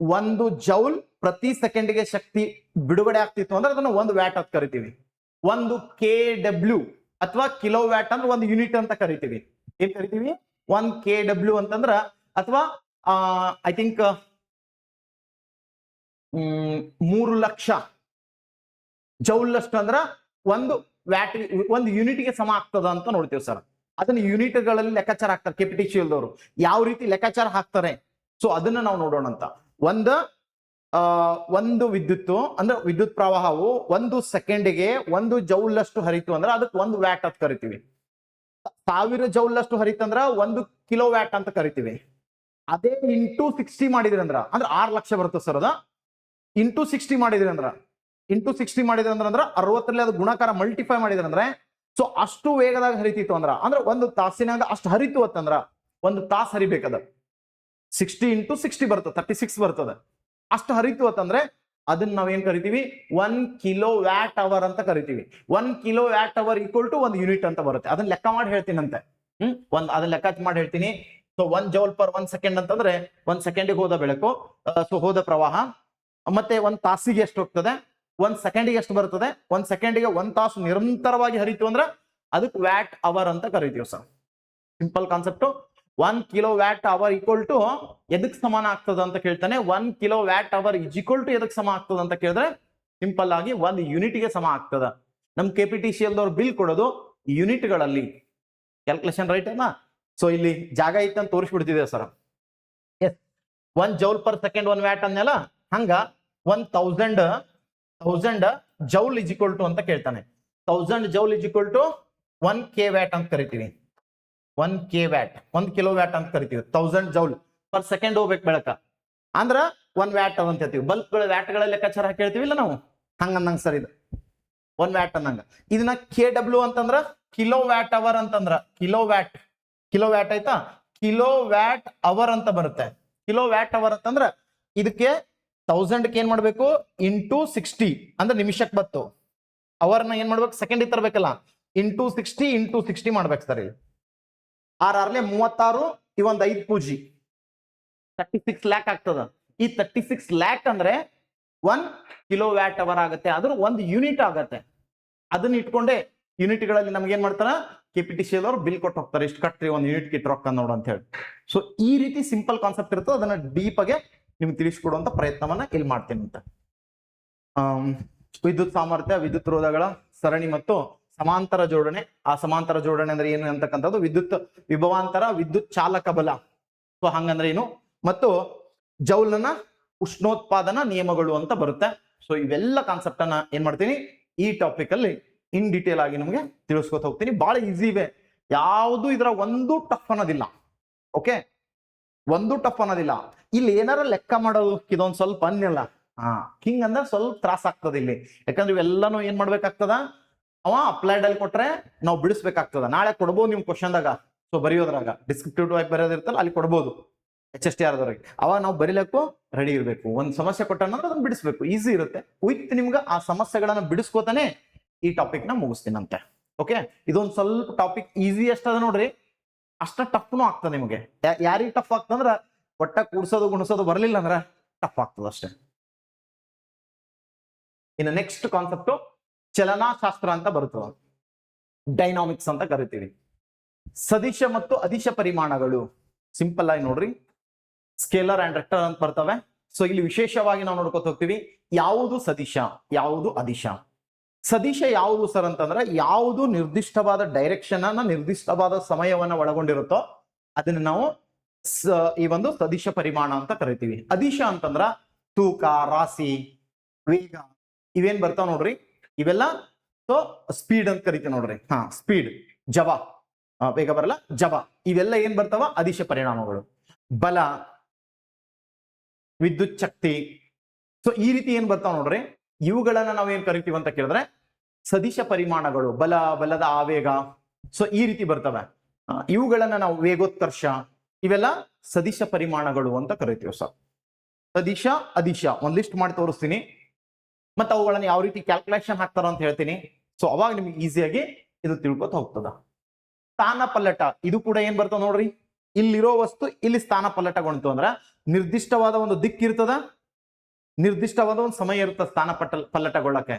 1 ಜೌಲ್ ಪ್ರತಿ ಸೆಕೆಂಡ್ಗೆ ಶಕ್ತಿ ಬಿಡುಗಡೆ ಆಗ್ತಿತ್ತು ಅಂದ್ರೆ ಅದನ್ನ 1 ವ್ಯಾಟ್ ಅಂತ ಕರಿತೀವಿ. 1 KW ಅಥವಾ ಕಿಲೋ ವ್ಯಾಟ್ ಅಂದ್ರೆ 1 ಯೂನಿಟ್ ಅಂತ ಕರಿತೀವಿ. ಏನ್ ಕರಿತೀವಿ? 1 KW ಅಂತಂದ್ರ, ಅಥವಾ ಐ ಥಿಂಕ್ 3 ಲಕ್ಷ ಜೌಲ್ ಅಷ್ಟು ಅಂದ್ರ 1 ವ್ಯಾಟ್ 1 ಯೂನಿಟ್ಗೆ ಸಮ ಆಗ್ತದ ಅಂತ ನೋಡ್ತೀವಿ ಸರ್. ಅದನ್ನ ಯೂನಿಟ್ಗಳಲ್ಲಿ ಲೆಕ್ಕಾಚಾರ ಹಾಕ್ತಾರೆ ಕೆಪಿಟಿಸಿಎಲ್ದವರು. ಯಾವ ರೀತಿ ಲೆಕ್ಕಾಚಾರ ಹಾಕ್ತಾರೆ, ಸೊ ಅದನ್ನ ನಾವು ನೋಡೋಣ ಅಂತ. ಒಂದು ವಿದ್ಯುತ್ ಅಂದ್ರೆ ವಿದ್ಯುತ್ ಪ್ರವಾಹವು 1 ಸೆಕೆಂಡ್ಗೆ 1 ಜೌಲ್ ಅಷ್ಟು ಹರಿತು ಅಂದ್ರೆ ಅದಕ್ಕೆ 1 ವ್ಯಾಟ್ ಅಂತ ಕರಿತೀವಿ. 1000 ಜೌಲ್ ಅಷ್ಟು ಹರಿತಂದ್ರ 1 ಕಿಲೋ ವ್ಯಾಟ್ ಅಂತ ಕರಿತೀವಿ. ಅದೇ ಇಂಟು 60 ಮಾಡಿದ್ರಿ ಅಂದ್ರೆ 6 ಲಕ್ಷ ಬರುತ್ತೆ ಸರ್. ಅದ ಇಂಟು 60 ಮಾಡಿದ್ರಿ ಅಂದ್ರೆ 60ರಲ್ಲಿ ಅದು ಗುಣಾಕಾರ ಮಲ್ಟಿಫೈ ಮಾಡಿದ್ರಿ ಅಂದ್ರೆ ಸೊ ಅಷ್ಟು ವೇಗದಾಗ ಹರಿತಿತ್ತು ಅಂದ್ರೆ ಒಂದು ತಾಸಿನಾಗ ಅಷ್ಟು ಹರಿತು ಅಂತಂದ್ರ ಒಂದು ತಾಸು ಹರಿಬೇಕದ 60 ಇಂಟು 60 ಬರ್ತದೆ 36 ಬರ್ತದೆ. ಅಷ್ಟು ಹರಿತು ಅಂತಂದ್ರೆ ಅದನ್ನ ನಾವೇನ್ ಕರಿತೀವಿ 1 ಕಿಲೋ ವ್ಯಾಟ್ ಅವರ್ ಅಂತ ಕರಿತೀವಿ. 1 kilo watt hour equal to 1 unit ಅಂತ ಬರುತ್ತೆ. ಅದನ್ನ ಲೆಕ್ಕ ಮಾಡಿ ಹೇಳ್ತೀನಂತೆ. ಅದನ್ನ ಲೆಕ್ಕ ಮಾಡಿ ಹೇಳ್ತೀನಿ. ಸೊ 1 ಜೌಲ್ ಪರ್ 1 ಸೆಕೆಂಡ್ ಅಂತಂದ್ರೆ 1 ಸೆಕೆಂಡಿಗೆ ಹೋದ ಬೆಳಕು, ಸೊ ಹೋದ ಪ್ರವಾಹ, ಮತ್ತೆ 1 ತಾಸಿಗೆ ಎಷ್ಟು ಹೋಗ್ತದೆ, 1 ಸೆಕೆಂಡಿಗೆ ಎಷ್ಟು ಬರ್ತದೆ, 1 ಸೆಕೆಂಡಿಗೆ 1 ತಾಸು ನಿರಂತರವಾಗಿ ಹರಿತು ಅಂದ್ರೆ ಅದಕ್ಕೆ ವ್ಯಾಟ್ ಅವರ್ ಅಂತ ಕರಿತೀವಿ sir. Simple concept. 1 kilo watt hour equal to ಎದಕ್ ಸಮಾನ ಆಗ್ತದ ಅಂತ ಕೇಳ್ತಾನೆ. 1 kilo watt hour is equal to ಎದಕ್ ಸಮ ಆಗ್ತದ ಅಂತ ಕೇಳಿದ್ರೆ ಸಿಂಪಲ್ ಆಗಿ 1 ಯೂನಿಟ್ಗೆ ಸಮ ಆಗ್ತದ. ನಮ್ KPTCL ದವ್ರು ಬಿಲ್ ಕೊಡೋದು ಯೂನಿಟ್ ಗಳಲ್ಲಿ. ಕ್ಯಾಲ್ಕುಲೇಷನ್ ರೈಟ್ ಅಲ್ಲ? ಸೊ ಇಲ್ಲಿ ಜಾಗ ಐತೆ ಅಂತ ತೋರಿಸ್ಬಿಡ್ತಿದೆ sir. Yes, 1 joule per second 1 watt ಅನ್ನೆಲ್ಲ ಹಂಗ 1000 ಜೌಲ್ ಇಸ್ ಈಕ್ವಲ್ ಟು ಅಂತ ಕೇಳ್ತಾನೆ. 1000 joule is equal to 1 K watt ಅಂತ ಕರಿತೀವಿ. 1 ಕೆ ವ್ಯಾಟ್ 1 ಕಿಲೋ ವ್ಯಾಟ್ ಅಂತ ಕರಿತೀವಿ. 1000 ಜೌಲ್ ಪರ್ ಸೆಕೆಂಡ್ ಹೋಗ್ಬೇಕು ಬೆಳಕ ಅಂದ್ರ 1 ವ್ಯಾಟ್ ಅಂತ ಹೇಳ್ತೀವಿ. ಬಲ್ಬ್ಗಳ ವ್ಯಾಟ್ಗಳ ಲೆಕ್ಕಾಚಾರ ಕೇಳ್ತೀವಿಲ್ಲ ನಾವು, ಹಂಗಂದಂಗ ಸರ್ ಇದು 1 ವ್ಯಾಟ್ ಅನ್ನಂಗ. ಇದನ್ನ KW ಅಂತಂದ್ರ ಕಿಲೋ ವ್ಯಾಟ್ ಅವರ್ ಅಂತಂದ್ರ ಕಿಲೋ ವ್ಯಾಟ್ ಆಯ್ತಾ, ಕಿಲೋ ವ್ಯಾಟ್ ಅವರ್ ಅಂತ ಬರುತ್ತೆ. ಕಿಲೋ ವ್ಯಾಟ್ ಅವರ್ ಅಂತಂದ್ರ ಇದಕ್ಕೆ 1000 ಏನ್ ಮಾಡ್ಬೇಕು ಇಂಟು 60 ಅಂದ್ರೆ ನಿಮಿಷಕ್ಕೆ ಬತ್ತು. ಅವರ್ನ ಏನ್ ಮಾಡ್ಬೇಕು ಸೆಕೆಂಡ್ ತರಬೇಕಲ್ಲ, ಇಂಟು 60 ಮಾಡ್ಬೇಕು ಸರ್. ಇಲ್ಲಿ 6 ಇವೊಂದು 5 ಪೂಜಿ 36 ಲ್ಯಾಕ್ ಆಗ್ತದ. ಈ 36 ಲ್ಯಾಕ್ ಅಂದ್ರೆ 1 ಕಿಲೋ ವ್ಯಾಟ್ ಅವರ್ ಆಗುತ್ತೆ. ಆದ್ರೂ 1 ಯೂನಿಟ್ ಆಗತ್ತೆ. ಅದನ್ನ ಇಟ್ಕೊಂಡೆ ಯೂನಿಟ್ಗಳಲ್ಲಿ ನಮ್ಗೆ ಏನ್ ಮಾಡ್ತಾರ KPTCL ಅವರು ಬಿಲ್ ಕೊಟ್ಟು ಹೋಗ್ತಾರೆ, ಇಷ್ಟು ಕಟ್ರಿ 1 ಯೂನಿಟ್ ಕಿಟ್ ರೊಕ್ಕ ನೋಡು ಅಂತ ಹೇಳಿ. ಸೊ ಈ ರೀತಿ ಸಿಂಪಲ್ ಕಾನ್ಸೆಪ್ಟ್ ಇರ್ತದೆ. ಅದನ್ನ ಡೀಪ್ ಆಗಿ ನಿಮ್ಗೆ ತಿಳಿಸ್ಕೊಡುವಂತ ಪ್ರಯತ್ನವನ್ನ ಇಲ್ಲಿ ಮಾಡ್ತೀನಿ ಅಂತ. ವಿದ್ಯುತ್ ಸಾಮರ್ಥ್ಯ, ವಿದ್ಯುತ್ ರೋಧಗಳ ಸರಣಿ ಮತ್ತು ಸಮಾಂತರ ಜೋಡಣೆ. ಆ ಸಮಾಂತರ ಜೋಡಣೆ ಅಂದ್ರೆ ಏನು ಅಂತಕ್ಕಂಥದ್ದು ವಿದ್ಯುತ್ ವಿಭವಾಂತರ, ವಿದ್ಯುತ್ ಚಾಲಕ ಬಲ, ಸೊ ಹಂಗಂದ್ರೆ ಏನು, ಮತ್ತು ಜೌಲ್ನ ಉಷ್ಣೋತ್ಪಾದನಾ ನಿಯಮಗಳು ಅಂತ ಬರುತ್ತೆ. ಸೊ ಇವೆಲ್ಲ ಕಾನ್ಸೆಪ್ಟ್ ಅನ್ನ ಏನ್ ಮಾಡ್ತೀನಿ ಈ ಟಾಪಿಕ್ ಅಲ್ಲಿ ಇನ್ ಡಿಟೇಲ್ ಆಗಿ ನಿಮಗೆ ತಿಳಿಸ್ಕೊತ ಹೋಗ್ತೀನಿ. ಬಹಳ ಈಸಿ ಇವೆ, ಯಾವುದು ಇದರ ಒಂದು ಟಫ್ ಅನ್ನೋದಿಲ್ಲ. ಓಕೆ, ಒಂದು ಟಫ್ ಅನ್ನೋದಿಲ್ಲ. ಇಲ್ಲಿ ಏನಾರ ಲೆಕ್ಕ ಮಾಡೋದು ಇದೊಂದು ಸ್ವಲ್ಪ ಅನ್ನಲ್ಲ, ಹಿಂಗ್ ಅಂದ್ರೆ ಸ್ವಲ್ಪ ತ್ರಾಸ ಆಗ್ತದೆ ಇಲ್ಲಿ. ಯಾಕಂದ್ರೆ ಇವೆಲ್ಲಾನು ಏನ್ ಮಾಡ್ಬೇಕಾಗ್ತದ, ಅವ ಅಪ್ಲೈಡ್ ಅಲ್ಲಿ ಕೊಟ್ರೆ ನಾವು ಬಿಡಿಸ್ಬೇಕಾಗ್ತದ. ನಾಳೆ ಕೊಡ್ಬೋದು ನಿಮ್ ಕ್ವಶನ್ದಾಗ, ಸೊ ಬರೆಯೋದ್ರಾಗ ಡಿಸ್ಕ್ರಿಪ್ಟಿವ್ ಆಗಿ ಬರೆಯೋದಿರ್ತಲ್ಲ ಅಲ್ಲಿ ಕೊಡ್ಬೋದು HSTR ದವರಿಗೆ. ಅವಾಗ ನಾವು ಬರೀಲಕ್ಕೂ ರೆಡಿ ಇರಬೇಕು. ಒಂದು ಸಮಸ್ಯೆ ಕೊಟ್ಟ ನಂತರ ಅದನ್ನ ಬಿಡಿಸ್ಬೇಕು, ಈಸಿ ಇರುತ್ತೆ. ವಿತ್ ನಿಮ್ಗೆ ಆ ಸಮಸ್ಯೆಗಳನ್ನ ಬಿಡಿಸ್ಕೋತಾನೆ ಈ ಟಾಪಿಕ್ ನ ಮುಗಿಸ್ತೀನಂತೆ. ಓಕೆ, ಇದೊಂದು ಸ್ವಲ್ಪ ಟಾಪಿಕ್ ಈಸಿ ಅಷ್ಟದ ನೋಡ್ರಿ, ಅಷ್ಟ ಟಫ್ನು ಆಗ್ತದೆ ನಿಮಗೆ. ಯಾರಿಗೆ ಟಫ್ ಆಗ್ತಂದ್ರ ಒಟ್ಟ ಕೂಡ್ಸೋದು ಗುಣಿಸೋದು ಬರಲಿಲ್ಲ ಅಂದ್ರೆ ಟಫ್ ಆಗ್ತದ ಅಷ್ಟೇ. ಇನ್ನು ನೆಕ್ಸ್ಟ್ ಕಾನ್ಸೆಪ್ಟ್ ಚಲನಾಶಾಸ್ತ್ರ ಅಂತ ಬರುತ್ತದ, ಡೈನಾಮಿಕ್ಸ್ ಅಂತ ಕರಿತೀವಿ. ಸದಿಶ ಮತ್ತು ಅದಿಶ ಪರಿಮಾಣಗಳು ಸಿಂಪಲ್ ಆಗಿ ನೋಡ್ರಿ, ಸ್ಕೇಲರ್ ಅಂಡ್ ವೆಕ್ಟರ್ ಅಂತ ಬರ್ತವೆ. ಸೊ ಇಲ್ಲಿ ವಿಶೇಷವಾಗಿ ನಾವು ನೋಡ್ಕೊತ ಹೋಗ್ತೀವಿ ಯಾವುದು ಸದಿಶ ಯಾವುದು ಅದಿಶ. ಸದಿಶ ಯಾವುದು ಸರ್ ಅಂತಂದ್ರೆ ಯಾವುದು ನಿರ್ದಿಷ್ಟವಾದ ಡೈರೆಕ್ಷನ್ ಅನ್ನ ನಿರ್ದಿಷ್ಟವಾದ ಸಮಯವನ್ನ ಒಳಗೊಂಡಿರುತ್ತೋ ಅದನ್ನ ನಾವು ಈ ಒಂದು ಸದಿಶ ಪರಿಮಾಣ ಅಂತ ಕರಿತೀವಿ. ಅದಿಶ ಅಂತಂದ್ರ ತೂಕ, ರಾಶಿ, ವೇಗ ಇವೇನ್ ಬರ್ತಾವ ನೋಡ್ರಿ, ಇವೆಲ್ಲ ಸೊ ಸ್ಪೀಡ್ ಅಂತ ಕರಿತೀವಿ ನೋಡ್ರಿ. ಸ್ಪೀಡ್, ಜವ, ವೇಗ ಬರಲ್ಲ ಜವ, ಇವೆಲ್ಲ ಏನ್ ಬರ್ತಾವ ಅದಿಶ ಪರಿಣಾಮಗಳು. ಬಲ, ವಿದ್ಯುತ್ ಶಕ್ತಿ, ಸೊ ಈ ರೀತಿ ಏನ್ ಬರ್ತಾವ ನೋಡ್ರಿ, ಇವುಗಳನ್ನ ನಾವ್ ಏನ್ ಕರಿತೀವಿ ಅಂತ ಕೇಳಿದ್ರೆ ಸದಿಶ ಪರಿಮಾಣಗಳು. ಬಲ, ಬಲದ ಆವೇಗ, ಸೊ ಈ ರೀತಿ ಬರ್ತವೆ. ಇವುಗಳನ್ನ ನಾವು ವೇಗೋತ್ಕರ್ಷ, ಇವೆಲ್ಲ ಸದಿಶ ಪರಿಮಾಣಗಳು ಅಂತ ಕರಿತೀವಿ ಸರ್. ಸದಿಶ ಅದಿಶ ಒಂದ್ ಲಿಸ್ಟ್ ಮಾಡಿ ತೋರಿಸ್ತೀನಿ, ಮತ್ತೆ ಅವುಗಳನ್ನ ಯಾವ ರೀತಿ ಕ್ಯಾಲ್ಕುಲೇಷನ್ ಹಾಕ್ತಾರ ಅಂತ ಹೇಳ್ತೀನಿ. ಸೊ ಅವಾಗ ನಿಮ್ಗೆ ಈಸಿಯಾಗಿ ಇದು ತಿಳ್ಕೊತ ಹೋಗ್ತದ. ಸ್ಥಾನ ಪಲ್ಲಟ, ಇದು ಕೂಡ ಏನ್ ಬರ್ತಾವ ನೋಡ್ರಿ, ಇಲ್ಲಿರೋ ವಸ್ತು ಇಲ್ಲಿ ಸ್ಥಾನ ಪಲ್ಲಟಗೊಂಡು ಅಂದ್ರ ನಿರ್ದಿಷ್ಟವಾದ ಒಂದು ದಿಕ್ಕಿರ್ತದ, ನಿರ್ದಿಷ್ಟವಾದ ಒಂದು ಸಮಯ ಇರುತ್ತೆ ಸ್ಥಾನ ಪಲ್ಲಟಗೊಳ್ಳಕ್ಕೆ.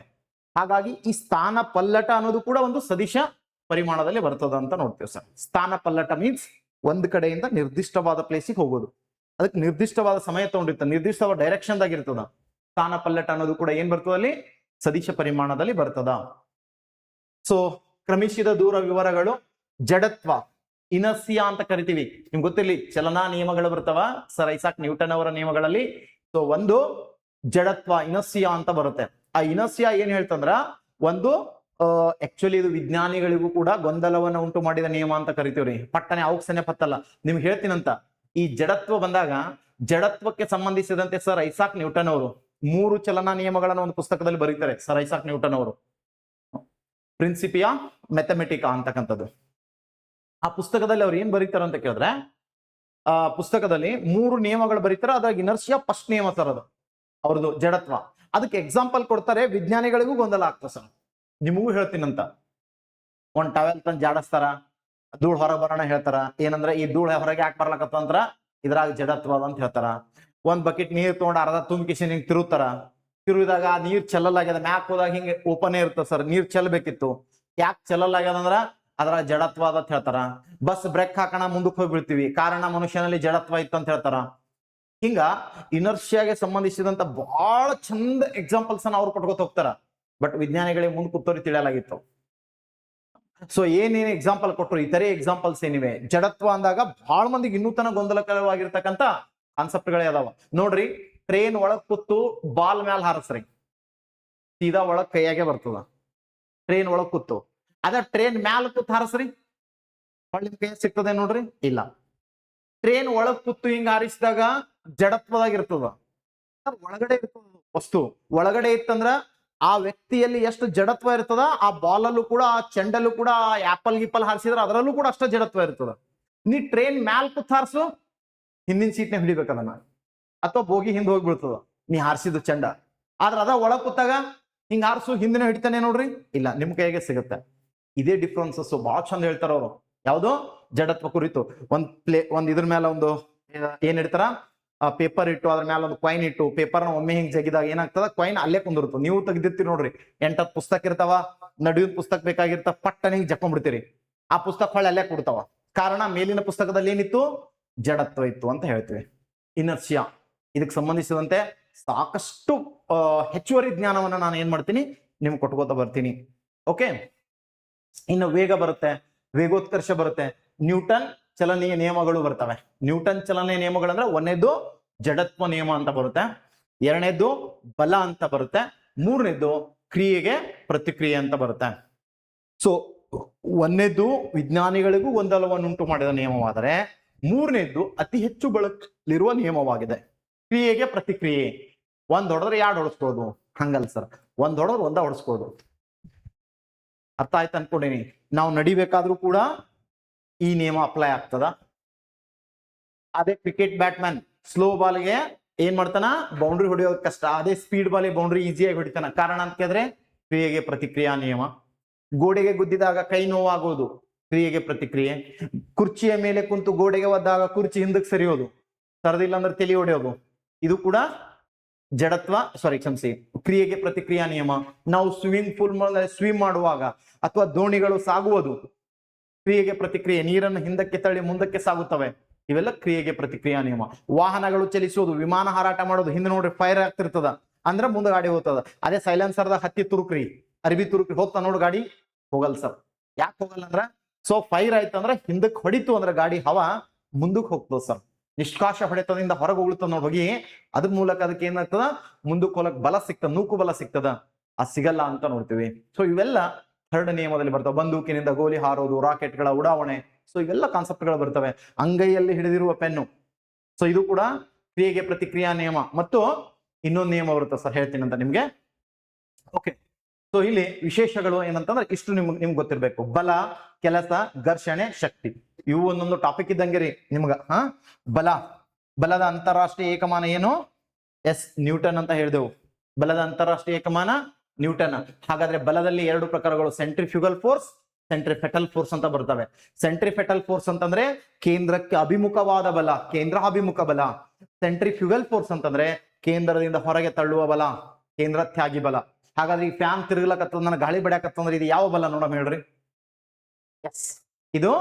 ಹಾಗಾಗಿ ಈ ಸ್ಥಾನ ಪಲ್ಲಟ ಅನ್ನೋದು ಕೂಡ ಒಂದು ಸದಿಶ ಪರಿಮಾಣದಲ್ಲಿ ಬರ್ತದ ಅಂತ ನೋಡ್ತೀವಿ ಸರ್. ಸ್ಥಾನ ಪಲ್ಲಟ ಮೀನ್ಸ್ ಒಂದ್ ಕಡೆಯಿಂದ ನಿರ್ದಿಷ್ಟವಾದ ಪ್ಲೇಸಿಗೆ ಹೋಗೋದು, ಅದಕ್ಕೆ ನಿರ್ದಿಷ್ಟವಾದ ಸಮಯ ತಗೊಂಡಿರ್ತದೆ, ನಿರ್ದಿಷ್ಟವಾದ ಡೈರೆಕ್ಷನ್ ದಾಗ ಇರ್ತದ. ಸ್ಥಾನ ಪಲ್ಲಟ ಅನ್ನೋದು ಕೂಡ ಏನ್ ಬರ್ತದ ಅಲ್ಲಿ ಸದಿಶ ಪರಿಮಾಣದಲ್ಲಿ ಬರ್ತದ. ಸೊ ಕ್ರಮಿಸಿದ ದೂರ ವಿವರಗಳು, ಜಡತ್ವ, ಇನರ್ಸಿಯಾ ಅಂತ ಕರಿತೀವಿ. ನಿಮ್ಗೆ ಗೊತ್ತಿರ್ಲಿ ಚಲನಾ ನಿಯಮಗಳು ಬರ್ತಾವ ಸರ್ ಐಸಾಕ್ ನ್ಯೂಟನ್ ಅವರ ನಿಯಮಗಳಲ್ಲಿ. ಸೊ ಒಂದು ಜಡತ್ವ ಇನರ್ಸಿಯಾ ಅಂತ ಬರುತ್ತೆ. ಆ ಇನರ್ಸಿಯಾ ಏನ್ ಹೇಳ್ತಂದ್ರ ಒಂದು ಆಕ್ಚುಲಿ ಇದು ವಿಜ್ಞಾನಿಗಳಿಗೂ ಕೂಡ ಗೊಂದಲವನ್ನ ಉಂಟು ಮಾಡಿದ ನಿಯಮ ಅಂತ ಕರಿತೀವ್ರಿ. ಪಟ್ಟನೆ ಅವಕ್ಸನೆ ಪತ್ತಲ್ಲ ನಿಮ್ಗೆ ಹೇಳ್ತೀನಂತ, ಈ ಜಡತ್ವ ಬಂದಾಗ ಜಡತ್ವಕ್ಕೆ ಸಂಬಂಧಿಸಿದಂತೆ ಸರ್ ಐಸಾಕ್ ನ್ಯೂಟನ್ ಅವರು 3 ಚಲನಾ ನಿಯಮಗಳನ್ನು ಒಂದು ಪುಸ್ತಕದಲ್ಲಿ ಬರೀತಾರೆ ಸರ್ ಐಸಾಕ್ ನ್ಯೂಟನ್ ಅವರು, ಪ್ರಿನ್ಸಿಪಿಯಾ ಮ್ಯಾಥಮೆಟಿಕಾ ಅಂತಕ್ಕಂಥದ್ದು. ಆ ಪುಸ್ತಕದಲ್ಲಿ ಅವ್ರು ಏನ್ ಬರೀತಾರೆ ಅಂತ ಕೇಳಿದ್ರೆ, ಆ ಪುಸ್ತಕದಲ್ಲಿ 3 ನಿಯಮಗಳು ಬರೀತಾರೆ. ಅದ್ರಾಗ ಇನರ್ಷಿಯಾ ಫಸ್ಟ್ ನಿಯಮ ಸರ್, ಅದು ಅವ್ರದ್ದು ಜಡತ್ವ. ಅದಕ್ಕೆ ಎಕ್ಸಾಂಪಲ್ ಕೊಡ್ತಾರೆ, ವಿಜ್ಞಾನಿಗಳಿಗೂ ಗೊಂದಲ ಆಗ್ತದೆ ಸರ್, ನಿಮಗೂ ಹೇಳ್ತೀನಂತ. ಒಂದ್ ಟವೆಲ್ ತಂದು ಜಾಡಿಸ್ತಾರ, ಧೂಳ್ ಹೊರಗೆ ಬರೋಣ ಹೇಳ್ತಾರ. ಏನಂದ್ರೆ ಈ ಧೂಳ್ ಹೊರಗೆ ಯಾಕೆ ಬರ್ಲಕತ್ತಂದ್ರ ಇದ್ರಾಗ ಜಡತ್ವ ಅಂತ ಹೇಳ್ತಾರ. ಒಂದ್ ಬಕೆಟ್ ನೀರ್ ತಗೊಂಡ್ ಅರ್ಧ ತುಂಬಿಸಿ ಹಿಂಗ್ ತಿರುತ್ತಾರ, ತಿರುವಿದಾಗ ಆ ನೀರ್ ಚೆಲ್ಲಲಾಗ್ಯದ, ಮ್ಯಾಕ್ ಹೋದಾಗ ಹಿಂಗೆ ಓಪನ್ ಇರ್ತದೆ ಸರ್, ನೀರ್ ಚೆಲ್ಲಬೇಕಿತ್ತು, ಯಾಕೆ ಚೆಲ್ಲಲಾಗ್ಯದ ಅಂದ್ರ ಅದ್ರ ಜಡತ್ವ ಅಂತ ಹೇಳ್ತಾರ. ಬಸ್ ಬ್ರೇಕ್ ಹಾಕೋಣ ಮುಂದಕ್ಕೆ ಹೋಗಿ ಬೀಳ್ತೀವಿ, ಕಾರಣ ಮನುಷ್ಯನಲ್ಲಿ ಜಡತ್ವ ಇತ್ತು ಅಂತ ಹೇಳ್ತಾರ. ಹಿಂಗ ಇನರ್ಷಿಯಾಗೆ ಸಂಬಂಧಿಸಿದಂತ ಬಹಳ ಚಂದ ಎಕ್ಸಾಂಪಲ್ಸ್ ಅನ್ನ ಅವ್ರು ಕೊಟ್ಕೋತ ಹೋಗ್ತಾರ. ಬಟ್ ವಿಜ್ಞಾನಿಗಳಿಗೆ ಮುಂದೆ ಕೂತವ್ರಿಗೆ ತಿಳಿಯಲಾಗಿತ್ತು. ಸೊ ಏನೇನು ಎಕ್ಸಾಂಪಲ್ ಕೊಟ್ಟರು, ಇತರೆ ಎಕ್ಸಾಂಪಲ್ಸ್ ಏನಿವೆ. ಜಡತ್ವ ಅಂದಾಗ ಬಹಳ ಮಂದಿಗೆ ಇನ್ನೂ ತನ ಗೊಂದಲಕರವಾಗಿರ್ತಕ್ಕಂಥ ಕಾನ್ಸೆಪ್ಟ್ಗಳೇ ಅದಾವ ನೋಡ್ರಿ. ಟ್ರೈನ್ ಒಳಗ್ ಕೂತು ಬಾಲ್ ಮ್ಯಾಲ ಹಾರಸ್ರಿ, ಸೀದಾ ಒಳಗ್ ಕೈಯಾಗೆ ಬರ್ತದ. ಟ್ರೈನ್ ಒಳಗ್ ಕೂತು ಅದ ಟ್ರೈನ್ ಮ್ಯಾಲ ಕೂತ್ ಹಾರಸ್ರಿ, ನಿಮ್ ಕೈ ಸಿಗ್ತದೆ ನೋಡ್ರಿ, ಇಲ್ಲ. ಟ್ರೈನ್ ಒಳಗ್ ಕೂತು ಹಿಂಗ ಹಾರಿಸಿದಾಗ ಜಡತ್ವದಾಗ ಇರ್ತದ, ಒಳಗಡೆ ಇರ್ತದ ವಸ್ತು. ಒಳಗಡೆ ಇತ್ತಂದ್ರ ಆ ವ್ಯಕ್ತಿಯಲ್ಲಿ ಎಷ್ಟು ಜಡತ್ವ ಇರ್ತದ, ಆ ಬಾಲಲ್ಲೂ ಕೂಡ, ಆ ಚೆಂಡಲ್ಲೂ ಕೂಡ, ಆ ಆಪಲ್ ಗಿಪ್ಪಲ್ ಹಾರಿಸಿದ್ರೆ ಅದರಲ್ಲೂ ಕೂಡ ಅಷ್ಟ ಜಡತ್ವ ಇರ್ತದ. ನೀ ಟ್ರೈನ್ ಮ್ಯಾಲ್ ಕೂತ್ ಹಾರಿಸು, ಹಿಂದಿನ ಸೀಟ್ನೆ ಹಿಡಿಬೇಕು ಅದನ್ನ, ಅಥವಾ ಬೋಗಿ ಹಿಂದ್ ಹೋಗಿ ಬೀಳ್ತದ ನೀ ಹಾರಿಸಿದ ಚೆಂಡ. ಆದ್ರ ಅದ ಒಳಗ್ ಕೂತಾಗ ಹಿಂಗ ಹಾರಿಸು, ಹಿಂದಿನ ಹಿಡಿತಾನೆ ನೋಡ್ರಿ, ಇಲ್ಲ, ನಿಮ್ ಕೈಗೆ ಸಿಗುತ್ತೆ. ಇದೇ ಡಿಫ್ರೆನ್ಸಸ್ ಬಹಳ ಚಂದ ಹೇಳ್ತಾರ ಅವರು. ಯಾವ್ದು ಜಡತ್ವ ಕುರಿತು ಒಂದ್ ಇದ್ರ ಮೇಲೆ ಒಂದು ಏನ್ ಇಡ್ತಾರ, ಪೇಪರ್ ಇಟ್ಟು ಅದ್ರ ಮೇಲೆ ಒಂದು ಕಾಯಿನ್ ಇಟ್ಟು ಪೇಪರ್ನ ಒಮ್ಮೆ ಹಿಂಗ್ ಜಗಿದಾಗ ಏನಾಗ್ತದ, ಕಾಯಿನ್ ಅಲ್ಲೇ ಕುಂದಿರ್ತದೆ. ನೀವು ತೆಗ್ದಿರ್ತೀರಿ ನೋಡ್ರಿ, 8 ಪುಸ್ತಕ ಇರ್ತಾವ, ನಡುವಿನ ಪುಸ್ತಕ ಬೇಕಾಗಿರ್ತಾವ, ಪಟ್ಟನ ಹಿಂಗ್ ಜಕ್ಕೊಂಡ್ಬಿಡ್ತೀರಿ, ಆ ಪುಸ್ತಕ ಹೊಳ್ಳಿ ಅಲ್ಲೇ ಕೊಡ್ತಾವ. ಕಾರಣ ಮೇಲಿನ ಪುಸ್ತಕದಲ್ಲಿ ಏನಿತ್ತು, ಜಡತ್ವ ಇತ್ತು ಅಂತ ಹೇಳ್ತೀವಿ. ಇನರ್ಷಿಯಾ ಇದಕ್ಕೆ ಸಂಬಂಧಿಸಿದಂತೆ ಸಾಕಷ್ಟು ಹೆಚ್ಚುವರಿ ಜ್ಞಾನವನ್ನ ನಾನು ಏನ್ ಮಾಡ್ತೀನಿ, ನಿಮ್ಗೆ ಕೊಟ್ಕೋತ ಬರ್ತೀನಿ. ಓಕೆ, ಇನ್ನು ವೇಗ ಬರುತ್ತೆ, ವೇಗೋತ್ಕರ್ಷ ಬರುತ್ತೆ, ನ್ಯೂಟನ್ ಚಲನೆಯ ನಿಯಮಗಳು ಬರ್ತವೆ. ನ್ಯೂಟನ್ ಚಲನೆಯ ನಿಯಮಗಳಂದ್ರೆ ಒಂದನೇದು ಜಡತ್ವ ನಿಯಮ ಅಂತ ಬರುತ್ತೆ, ಎರಡನೇದು ಬಲ ಅಂತ ಬರುತ್ತೆ, ಮೂರನೇದು ಕ್ರಿಯೆಗೆ ಪ್ರತಿಕ್ರಿಯೆ ಅಂತ ಬರುತ್ತೆ. ಸೊ ಒಂದನೇದು ವಿಜ್ಞಾನಿಗಳಿಗೂ ಗೊಂದಲವನ್ನುಂಟು ಮಾಡಿದ ನಿಯಮವಾದರೆ, ಮೂರನೇದು ಅತಿ ಹೆಚ್ಚು ಬಳಕೆಯಲ್ಲಿರುವ ನಿಯಮವಾಗಿದೆ, ಕ್ರಿಯೆಗೆ ಪ್ರತಿಕ್ರಿಯೆ. ಒಂದ್ ಹೊಡೆದ್ರೆ 2 ಹೊಡಿಸ್ಬೋದು, ಹಂಗಲ್ಲ ಸರ್, ಒಂದ್ ಹೊಡೆದ್ರೆ ಒಂದ ಹೊಡಿಸ್ಬೋದು. ಅರ್ಥ ಆಯ್ತು ಅನ್ಕೊಂಡೇನಿ. ನಾವು ನಡಿಬೇಕಾದ್ರೂ ಕೂಡ ಈ ನಿಯಮ ಅಪ್ಲೈ ಆಗ್ತದ. ಅದೇ ಕ್ರಿಕೆಟ್ ಬ್ಯಾಟ್ಮನ್ ಸ್ಲೋ ಬಾಲ್ಗೆ ಏನ್ ಮಾಡ್ತಾನ, ಬೌಂಡ್ರಿ ಹೊಡೆಯೋದು ಕಷ್ಟ, ಅದೇ ಸ್ಪೀಡ್ ಬಾಲ್ ಬೌಂಡ್ರಿ ಈಸಿಯಾಗಿ ಹೊಡಿತಾನ. ಕಾರಣ ಅಂತ ಕೇಳಿದ್ರೆ ಕ್ರಿಯೆಗೆ ಪ್ರತಿಕ್ರಿಯಾ ನಿಯಮ. ಗೋಡೆಗೆ ಗುದ್ದಿದಾಗ ಕೈ ನೋವಾಗೋದು, ಕ್ರಿಯೆಗೆ ಪ್ರತಿಕ್ರಿಯೆ. ಕುರ್ಚಿಯ ಮೇಲೆ ಕುಂತು ಗೋಡೆಗೆ ಒದ್ದಾಗ ಕುರ್ಚಿ ಹಿಂದಕ್ಕೆ ಸರಿಯೋದು, ಸರದಿಲ್ಲ ಅಂದ್ರೆ ತಲೆ ಹೊಡೆಯೋದು, ಇದು ಕೂಡ ಜಡತ್ವ, ಕ್ಷಮಿಸಿ, ಕ್ರಿಯೆಗೆ ಪ್ರತಿಕ್ರಿಯಾ ನಿಯಮ. ನಾವು ಸ್ವಿಮ್ಮಿಂಗ್ ಪೂಲ್ ಸ್ವಿಮ್ ಮಾಡುವಾಗ ಅಥವಾ ದೋಣಿಗಳು ಸಾಗುವುದು, ಕ್ರಿಯೆಗೆ ಪ್ರತಿಕ್ರಿಯೆ. ನೀರನ್ನು ಹಿಂದಕ್ಕೆ ತಳ್ಳಿ ಮುಂದಕ್ಕೆ ಸಾಗುತ್ತವೆ, ಇವೆಲ್ಲ ಕ್ರಿಯೆಗೆ ಪ್ರತಿಕ್ರಿಯಾ ನಿಯಮ. ವಾಹನಗಳು ಚಲಿಸೋದು, ವಿಮಾನ ಹಾರಾಟ ಮಾಡೋದು, ಹಿಂದೆ ನೋಡ್ರಿ ಫೈರ್ ಆಗ್ತಿರ್ತದ ಅಂದ್ರೆ ಮುಂದೆ ಗಾಡಿ ಹೋಗ್ತದ. ಅದೇ ಸೈಲೆನ್ಸರ್ದಾಗ ಹತ್ತಿ ತುರುಕ್ರಿ, ಅರ್ಬಿ ತುರುಕ್ರಿ, ಹೋಗ್ತಾ ನೋಡು ಗಾಡಿ ಹೋಗಲ್ ಸರ್. ಯಾಕೆ ಹೋಗಲ್ಲ ಅಂದ್ರ, ಸೊ ಫೈರ್ ಆಯ್ತಂದ್ರ ಹಿಂದಕ್ಕೆ ಹೊಡಿತು ಅಂದ್ರೆ ಗಾಡಿ ಹವಾ ಮುಂದಕ್ಕೆ ಹೋಗ್ತದ ಸರ್. ನಿಷ್ಕಾಶ ಹೊಡೆತದಿಂದ ಹೊರಗೆ ಹೋಗ್ತದ ನೋಡಿ ಹೋಗಿ, ಅದ್ರ ಮೂಲಕ ಅದಕ್ಕೆ ಏನಾಗ್ತದ, ಮುಂದಕ್ಕೆ ಹೋಗಕ್ ಬಲ ಸಿಗ್ತದ, ನೂಕು ಬಲ ಸಿಗ್ತದ, ಅದು ಸಿಗಲ್ಲ ಅಂತ ನೋಡ್ತೀವಿ. ಸೊ ಇವೆಲ್ಲ ಥರ್ಡ್ ನಿಯಮದಲ್ಲಿ ಬರ್ತವೆ. ಬಂದೂಕಿನಿಂದ ಗೋಲಿ ಹಾರೋದು, ರಾಕೆಟ್ಗಳ ಉಡಾವಣೆ, ಸೊ ಇವೆಲ್ಲ ಕಾನ್ಸೆಪ್ಟ್ಗಳು ಬರ್ತವೆ. ಅಂಗೈಯಲ್ಲಿ ಹಿಡಿದಿರುವ ಪೆನ್ನು, ಸೊ ಇದು ಕೂಡ ಕ್ರಿಯೆಗೆ ಪ್ರತಿಕ್ರಿಯಾ ನಿಯಮ. ಮತ್ತು ಇನ್ನೊಂದು ನಿಯಮ ಬರುತ್ತೆ ಸರ್, ಹೇಳ್ತೀನಿ ಅಂತ ನಿಮ್ಗೆ. ಓಕೆ, ಸೊ ಇಲ್ಲಿ ವಿಶೇಷಗಳು ಏನಂತಂದ್ರೆ ಇಷ್ಟು ನಿಮ್ಗೆ ಗೊತ್ತಿರ್ಬೇಕು. ಬಲ, ಕೆಲಸ, ಘರ್ಷಣೆ, ಶಕ್ತಿ, ಇವು ಒಂದೊಂದು ಟಾಪಿಕ್ ಇದ್ದಂಗೆ ರೀ ನಿಮ್ಗ. ಬಲದ ಅಂತಾರಾಷ್ಟ್ರೀಯ ಏಕಮಾನ ಏನು, ಎಸ್ ನ್ಯೂಟನ್ ಅಂತ ಹೇಳಿದೆವು. ಬಲದ ಅಂತಾರಾಷ್ಟ್ರೀಯ ಏಕಮಾನ ನ್ಯೂಟನ್. ಹಾಗಾದ್ರೆ ಬಲದಲ್ಲಿ 2 ಪ್ರಕಾರಗಳು, ಸೆಂಟ್ರಿಫ್ಯೂಗಲ್ ಫೋರ್ಸ್, ಸೆಂಟ್ರಿಫೆಟಲ್ ಫೋರ್ಸ್ ಅಂತ ಬರ್ತವೆ. ಸೆಂಟ್ರಿಫೆಟಲ್ ಫೋರ್ಸ್ ಅಂತಂದ್ರೆ ಕೇಂದ್ರಕ್ಕೆ ಅಭಿಮುಖವಾದ ಬಲ, ಕೇಂದ್ರಾಭಿಮುಖ ಬಲ. ಸೆಂಟ್ರಿಫ್ಯೂಗಲ್ ಫೋರ್ಸ್ ಅಂತಂದ್ರೆ ಕೇಂದ್ರದಿಂದ ಹೊರಗೆ ತಳ್ಳುವ ಬಲ, ಕೇಂದ್ರ ತ್ಯಾಗಿ ಬಲ. ಹಾಗಾದ್ರೆ ಈ ಫ್ಯಾನ್ ತಿರುಗ್ಲಕತ್ತದ, ನನಗೆ ಗಾಳಿ ಬಡಿಯಾಕತ್ತಂದ್ರೆ ಇದು ಯಾವ ಬಲ ನೋಡಮ್ ಹೇಳ್ರಿ? ಎಸ್, ಇದು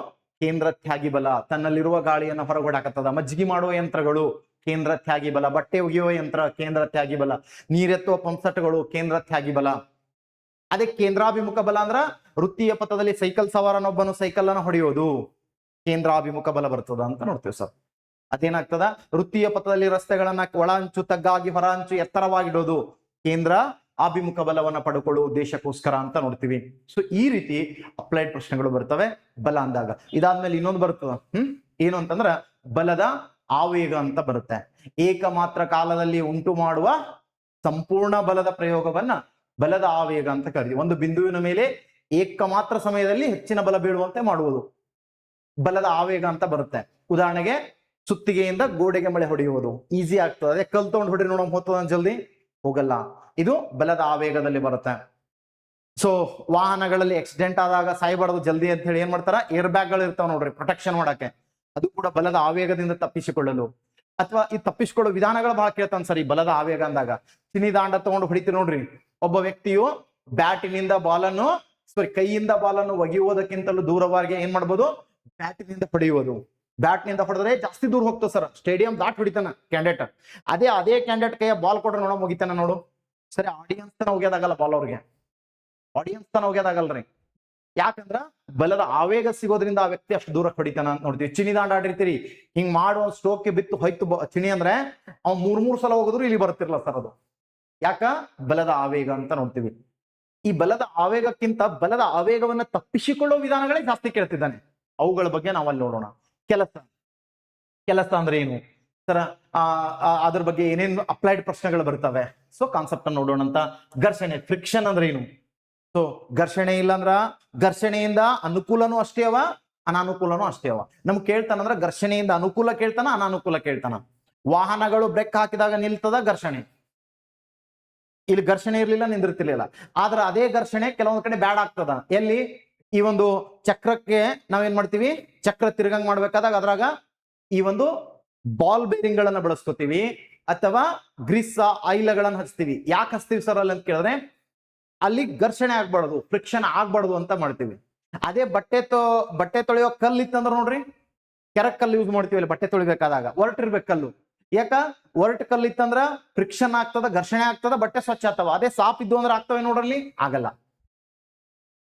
ಕೇಂದ್ರ ತ್ಯಾಗಿ ಬಲ. ತನ್ನಲ್ಲಿರುವ ಗಾಳಿಯನ್ನು ಹೊರಗಡಾಕತ್ತದ. ಮಜ್ಜಿಗೆ ಮಾಡುವ ಯಂತ್ರಗಳು ಕೇಂದ್ರ ತ್ಯಾಗಿ ಬಲ, ಬಟ್ಟೆ ಒಗೆಯುವ ಯಂತ್ರ ಕೇಂದ್ರ ತ್ಯಾಗಿ ಬಲ, ನೀರೆತ್ತುವ ಪಂಪ್ಸೆಟ್ಗಳು ಕೇಂದ್ರ ತ್ಯಾಗಿ ಬಲ. ಅದೇ ಕೇಂದ್ರಾಭಿಮುಖ ಬಲ ಅಂದ್ರ ವೃತ್ತಿಯ ಪಥದಲ್ಲಿ ಸೈಕಲ್ ಸವಾರನೊಬ್ಬನು ಸೈಕಲ್ ಅನ್ನು ಹೊಡೆಯೋದು, ಕೇಂದ್ರಾಭಿಮುಖ ಬಲ ಬರ್ತದ ಅಂತ ನೋಡ್ತೇವೆ ಸರ್. ಅದೇನಾಗ್ತದ, ವೃತ್ತಿಯ ಪಥದಲ್ಲಿ ರಸ್ತೆಗಳನ್ನ ಒಳ ಅಂಚು ತಗ್ಗಾಗಿ ಹೊರ ಅಂಚು ಎತ್ತರವಾಗಿಡೋದು, ಕೇಂದ್ರ ಅಭಿಮುಖ ಬಲವನ್ನ ಪಡ್ಕೊಳ್ಳುವ ಉದ್ದೇಶಕ್ಕೋಸ್ಕರ ಅಂತ ನೋಡ್ತೀವಿ. ಸೊ ಈ ರೀತಿ ಅಪ್ಲೈಡ್ ಪ್ರಶ್ನೆಗಳು ಬರ್ತವೆ ಬಲ ಅಂದಾಗ. ಇದಾದ್ಮೇಲೆ ಇನ್ನೊಂದು ಬರ್ತದ, ಏನು ಅಂತಂದ್ರ ಬಲದ ಆವೇಗ ಅಂತ ಬರುತ್ತೆ. ಏಕಮಾತ್ರ ಕಾಲದಲ್ಲಿ ಉಂಟು ಮಾಡುವ ಸಂಪೂರ್ಣ ಬಲದ ಪ್ರಯೋಗವನ್ನ ಬಲದ ಆವೇಗ ಅಂತ ಕರೀತೀವಿ. ಒಂದು ಬಿಂದುವಿನ ಮೇಲೆ ಏಕಮಾತ್ರ ಸಮಯದಲ್ಲಿ ಹೆಚ್ಚಿನ ಬಲ ಬೀಳುವಂತೆ ಮಾಡುವುದು ಬಲದ ಆವೇಗ ಅಂತ ಬರುತ್ತೆ. ಉದಾಹರಣೆಗೆ ಸುತ್ತಿಗೆಯಿಂದ ಗೋಡೆಗೆ ಮಳೆ ಹೊಡೆಯುವುದು ಈಸಿ ಆಗ್ತದೆ. ಅದೇ ಕಲ್ ತಗೊಂಡು ಹೊಡಿ ನೋಡೋ ಹೋಗ್ತದ ಜಲ್ದಿ ಹೋಗಲ್ಲ. ಇದು ಬಲದ ಆವೇಗದಲ್ಲಿ ಬರುತ್ತೆ. ಸೊ ವಾಹನಗಳಲ್ಲಿ ಆಕ್ಸಿಡೆಂಟ್ ಆದಾಗ ಸಾಯ್ಬಾರ್ದು ಜಲ್ದಿ ಅಂತ ಹೇಳಿ ಏನ್ ಮಾಡ್ತಾರ, ಏರ್ ಬ್ಯಾಗ್ ಗಳು ಇರ್ತಾವ ನೋಡ್ರಿ ಪ್ರೊಟೆಕ್ಷನ್ ಮಾಡಕ್ಕೆ. ಅದು ಕೂಡ ಬಲದ ಆವೇಗದಿಂದ ತಪ್ಪಿಸಿಕೊಳ್ಳಲು. ಅಥವಾ ಈ ತಪ್ಪಿಸಿಕೊಳ್ಳೋ ವಿಧಾನಗಳು ಬಹಳ ಕೇಳ್ತಾನೆ ಸರ್ ಈ ಬಲದ ಆವೇಗ ಅಂದಾಗ. ಚಿನಿ ದಾಂಡ ತಗೊಂಡು ಹೊಡಿತೀವಿ ನೋಡ್ರಿ. ಒಬ್ಬ ವ್ಯಕ್ತಿಯು ಬ್ಯಾಟಿನಿಂದ ಬಾಲನ್ನು ಕೈಯಿಂದ ಬಾಲನ್ನು ಒಗೆಯುವುದಕ್ಕಿಂತಲೂ ದೂರವಾಗಿ ಏನ್ ಮಾಡ್ಬೋದು, ಬ್ಯಾಟಿನಿಂದ ಹೊಡೆಯುವುದು. ಬ್ಯಾಟ್ನಿಂದ ಹೊಡೆದ್ರೆ ಜಾಸ್ತಿ ದೂರ ಹೋಗ್ತದೆ ಸರ್, ಸ್ಟೇಡಿಯಂ ದಾಟ್ ಹೊಡಿತಾನ ಕ್ಯಾಂಡಿಡೇಟ್. ಅದೇ ಕ್ಯಾಂಡಿಡೇಟ್ ಕೈಯ ಬಾಲ್ ಕೊಟ್ರೆ ನೋಡೋ ಮುಗಿತಾನ ನೋಡು. ಸರಿ, ಆಡಿಯನ್ಸ್ ತನ ಒಗ್ಯೋದಾಗಲ್ಲ ಬಾಲ್ ಅವ್ರಿಗೆ, ಆಡಿಯನ್ಸ್ ತನ ಒಗ್ಯೋದಾಗಲ್ರಿ. ಯಾಕಂದ್ರ ಬಲದ ಆವೇಗ ಸಿಗೋದ್ರಿಂದ ಆ ವ್ಯಕ್ತಿ ಅಷ್ಟು ದೂರ ಹೊಡಿತಾನ ಅಂತ ನೋಡ್ತೀವಿ. ಚಿನಿ ದಾಂಡ ಆಡಿರ್ತೀರಿ, ಹಿಂಗ್ ಮಾಡುವ ಸ್ಟ್ರೋಕ್ಗೆ ಬಿತ್ತು ಹೋಯ್ತು ಚಿನಿ ಅಂದ್ರೆ ಅವ್ ಮೂರ್ ಸಲ ಹೋಗಿದ್ರು ಇಲ್ಲಿ ಬರ್ತಿರ್ಲ ಸರ್. ಅದು ಯಾಕ, ಬಲದ ಆವೇಗ ಅಂತ ನೋಡ್ತೀವಿ. ಈ ಬಲದ ಆವೇಗಕ್ಕಿಂತ ಬಲದ ಆವೇಗವನ್ನ ತಪ್ಪಿಸಿಕೊಳ್ಳುವ ವಿಧಾನಗಳೇ ಜಾಸ್ತಿ ಕೇಳ್ತಿದ್ದಾನೆ. ಅವುಗಳ ಬಗ್ಗೆ ನಾವಲ್ಲಿ ನೋಡೋಣ. ಕೆಲಸ ಅಂದ್ರೆ ಏನು ಸರ, ಅದ್ರ ಬಗ್ಗೆ ಏನೇನು ಅಪ್ಲೈಡ್ ಪ್ರಶ್ನೆಗಳು ಬರ್ತವೆ. ಸೊ ಕಾನ್ಸೆಪ್ಟ್ ಅನ್ನು ನೋಡೋಣ ಅಂತ. ಘರ್ಷಣೆ, ಫ್ರಿಕ್ಷನ್ ಅಂದ್ರೆ ಏನು? ಸೊ ಘರ್ಷಣೆ ಇಲ್ಲ ಅಂದ್ರ ಘರ್ಷಣೆಯಿಂದ ಅನುಕೂಲನೂ ಅಷ್ಟೇ ಅವ, ಅನಾನುಕೂಲನೂ ಅಷ್ಟೇ ಅವ. ನಮ್ಗೆ ಕೇಳ್ತಾನಂದ್ರ ಘರ್ಷಣೆಯಿಂದ ಅನುಕೂಲ ಕೇಳ್ತಾನ, ಅನಾನುಕೂಲ ಕೇಳ್ತಾನ. ವಾಹನಗಳು ಬ್ರೇಕ್ ಹಾಕಿದಾಗ ನಿಲ್ತದ ಘರ್ಷಣೆ, ಇಲ್ಲಿ ಘರ್ಷಣೆ ಇರ್ಲಿಲ್ಲ ನಿಂದಿರ್ತಿರ್ಲಿಲ್ಲ. ಆದ್ರೆ ಅದೇ ಘರ್ಷಣೆ ಕೆಲವೊಂದ್ ಕಡೆ ಬ್ಯಾಡ್ ಆಗ್ತದ. ಎಲ್ಲಿ, ಈ ಒಂದು ಚಕ್ರಕ್ಕೆ ನಾವೇನ್ ಮಾಡ್ತೀವಿ, ಚಕ್ರ ತಿರ್ಗಂಗ್ ಮಾಡ್ಬೇಕಾದಾಗ ಅದ್ರಾಗ ಈ ಒಂದು ಬಾಲ್ ಬೇರಿಂಗ್ ಗಳನ್ನ ಬಳಸ್ಕೊತೀವಿ ಅಥವಾ ಗ್ರೀಸ್ ಆಯಿಲ್ಗಳನ್ನ ಹಚ್ತೀವಿ. ಯಾಕೆ ಹಚ್ತೀವಿ ಸರ್ ಅಲ್ಲಿ ಅಂತ ಕೇಳಿದ್ರೆ, ಅಲ್ಲಿ ಘರ್ಷಣೆ ಆಗ್ಬಾರ್ದು, ಫ್ರಿಕ್ಷನ್ ಆಗ್ಬಾರ್ದು ಅಂತ ಮಾಡ್ತೀವಿ. ಅದೇ ಬಟ್ಟೆ ತೊಳೆಯೋ ಕಲ್ಲು ಇತ್ತಂದ್ರೆ ನೋಡ್ರಿ, ಕೆರಕ್ ಕಲ್ಲು ಯೂಸ್ ಮಾಡ್ತೀವಿ ಅಲ್ಲಿ ಬಟ್ಟೆ ತೊಳಿಬೇಕಾದಾಗ. ಒರಟಿರ್ಬೇಕು ಕಲ್ಲು. ಯಾಕ, ಒರಟ್ ಕಲ್ಲು ಇತ್ತಂದ್ರ ಫ್ರಿಕ್ಷನ್ ಆಗ್ತದ, ಘರ್ಷಣೆ ಆಗ್ತದ, ಬಟ್ಟೆ ಸ್ವಚ್ಛ ಆಗ್ತಾವ. ಅದೇ ಸಾಪ್ ಇದ್ದು ಅಂದ್ರೆ ಆಗ್ತವೆ ನೋಡ್ರಲ್ಲಿ, ಆಗಲ್ಲ.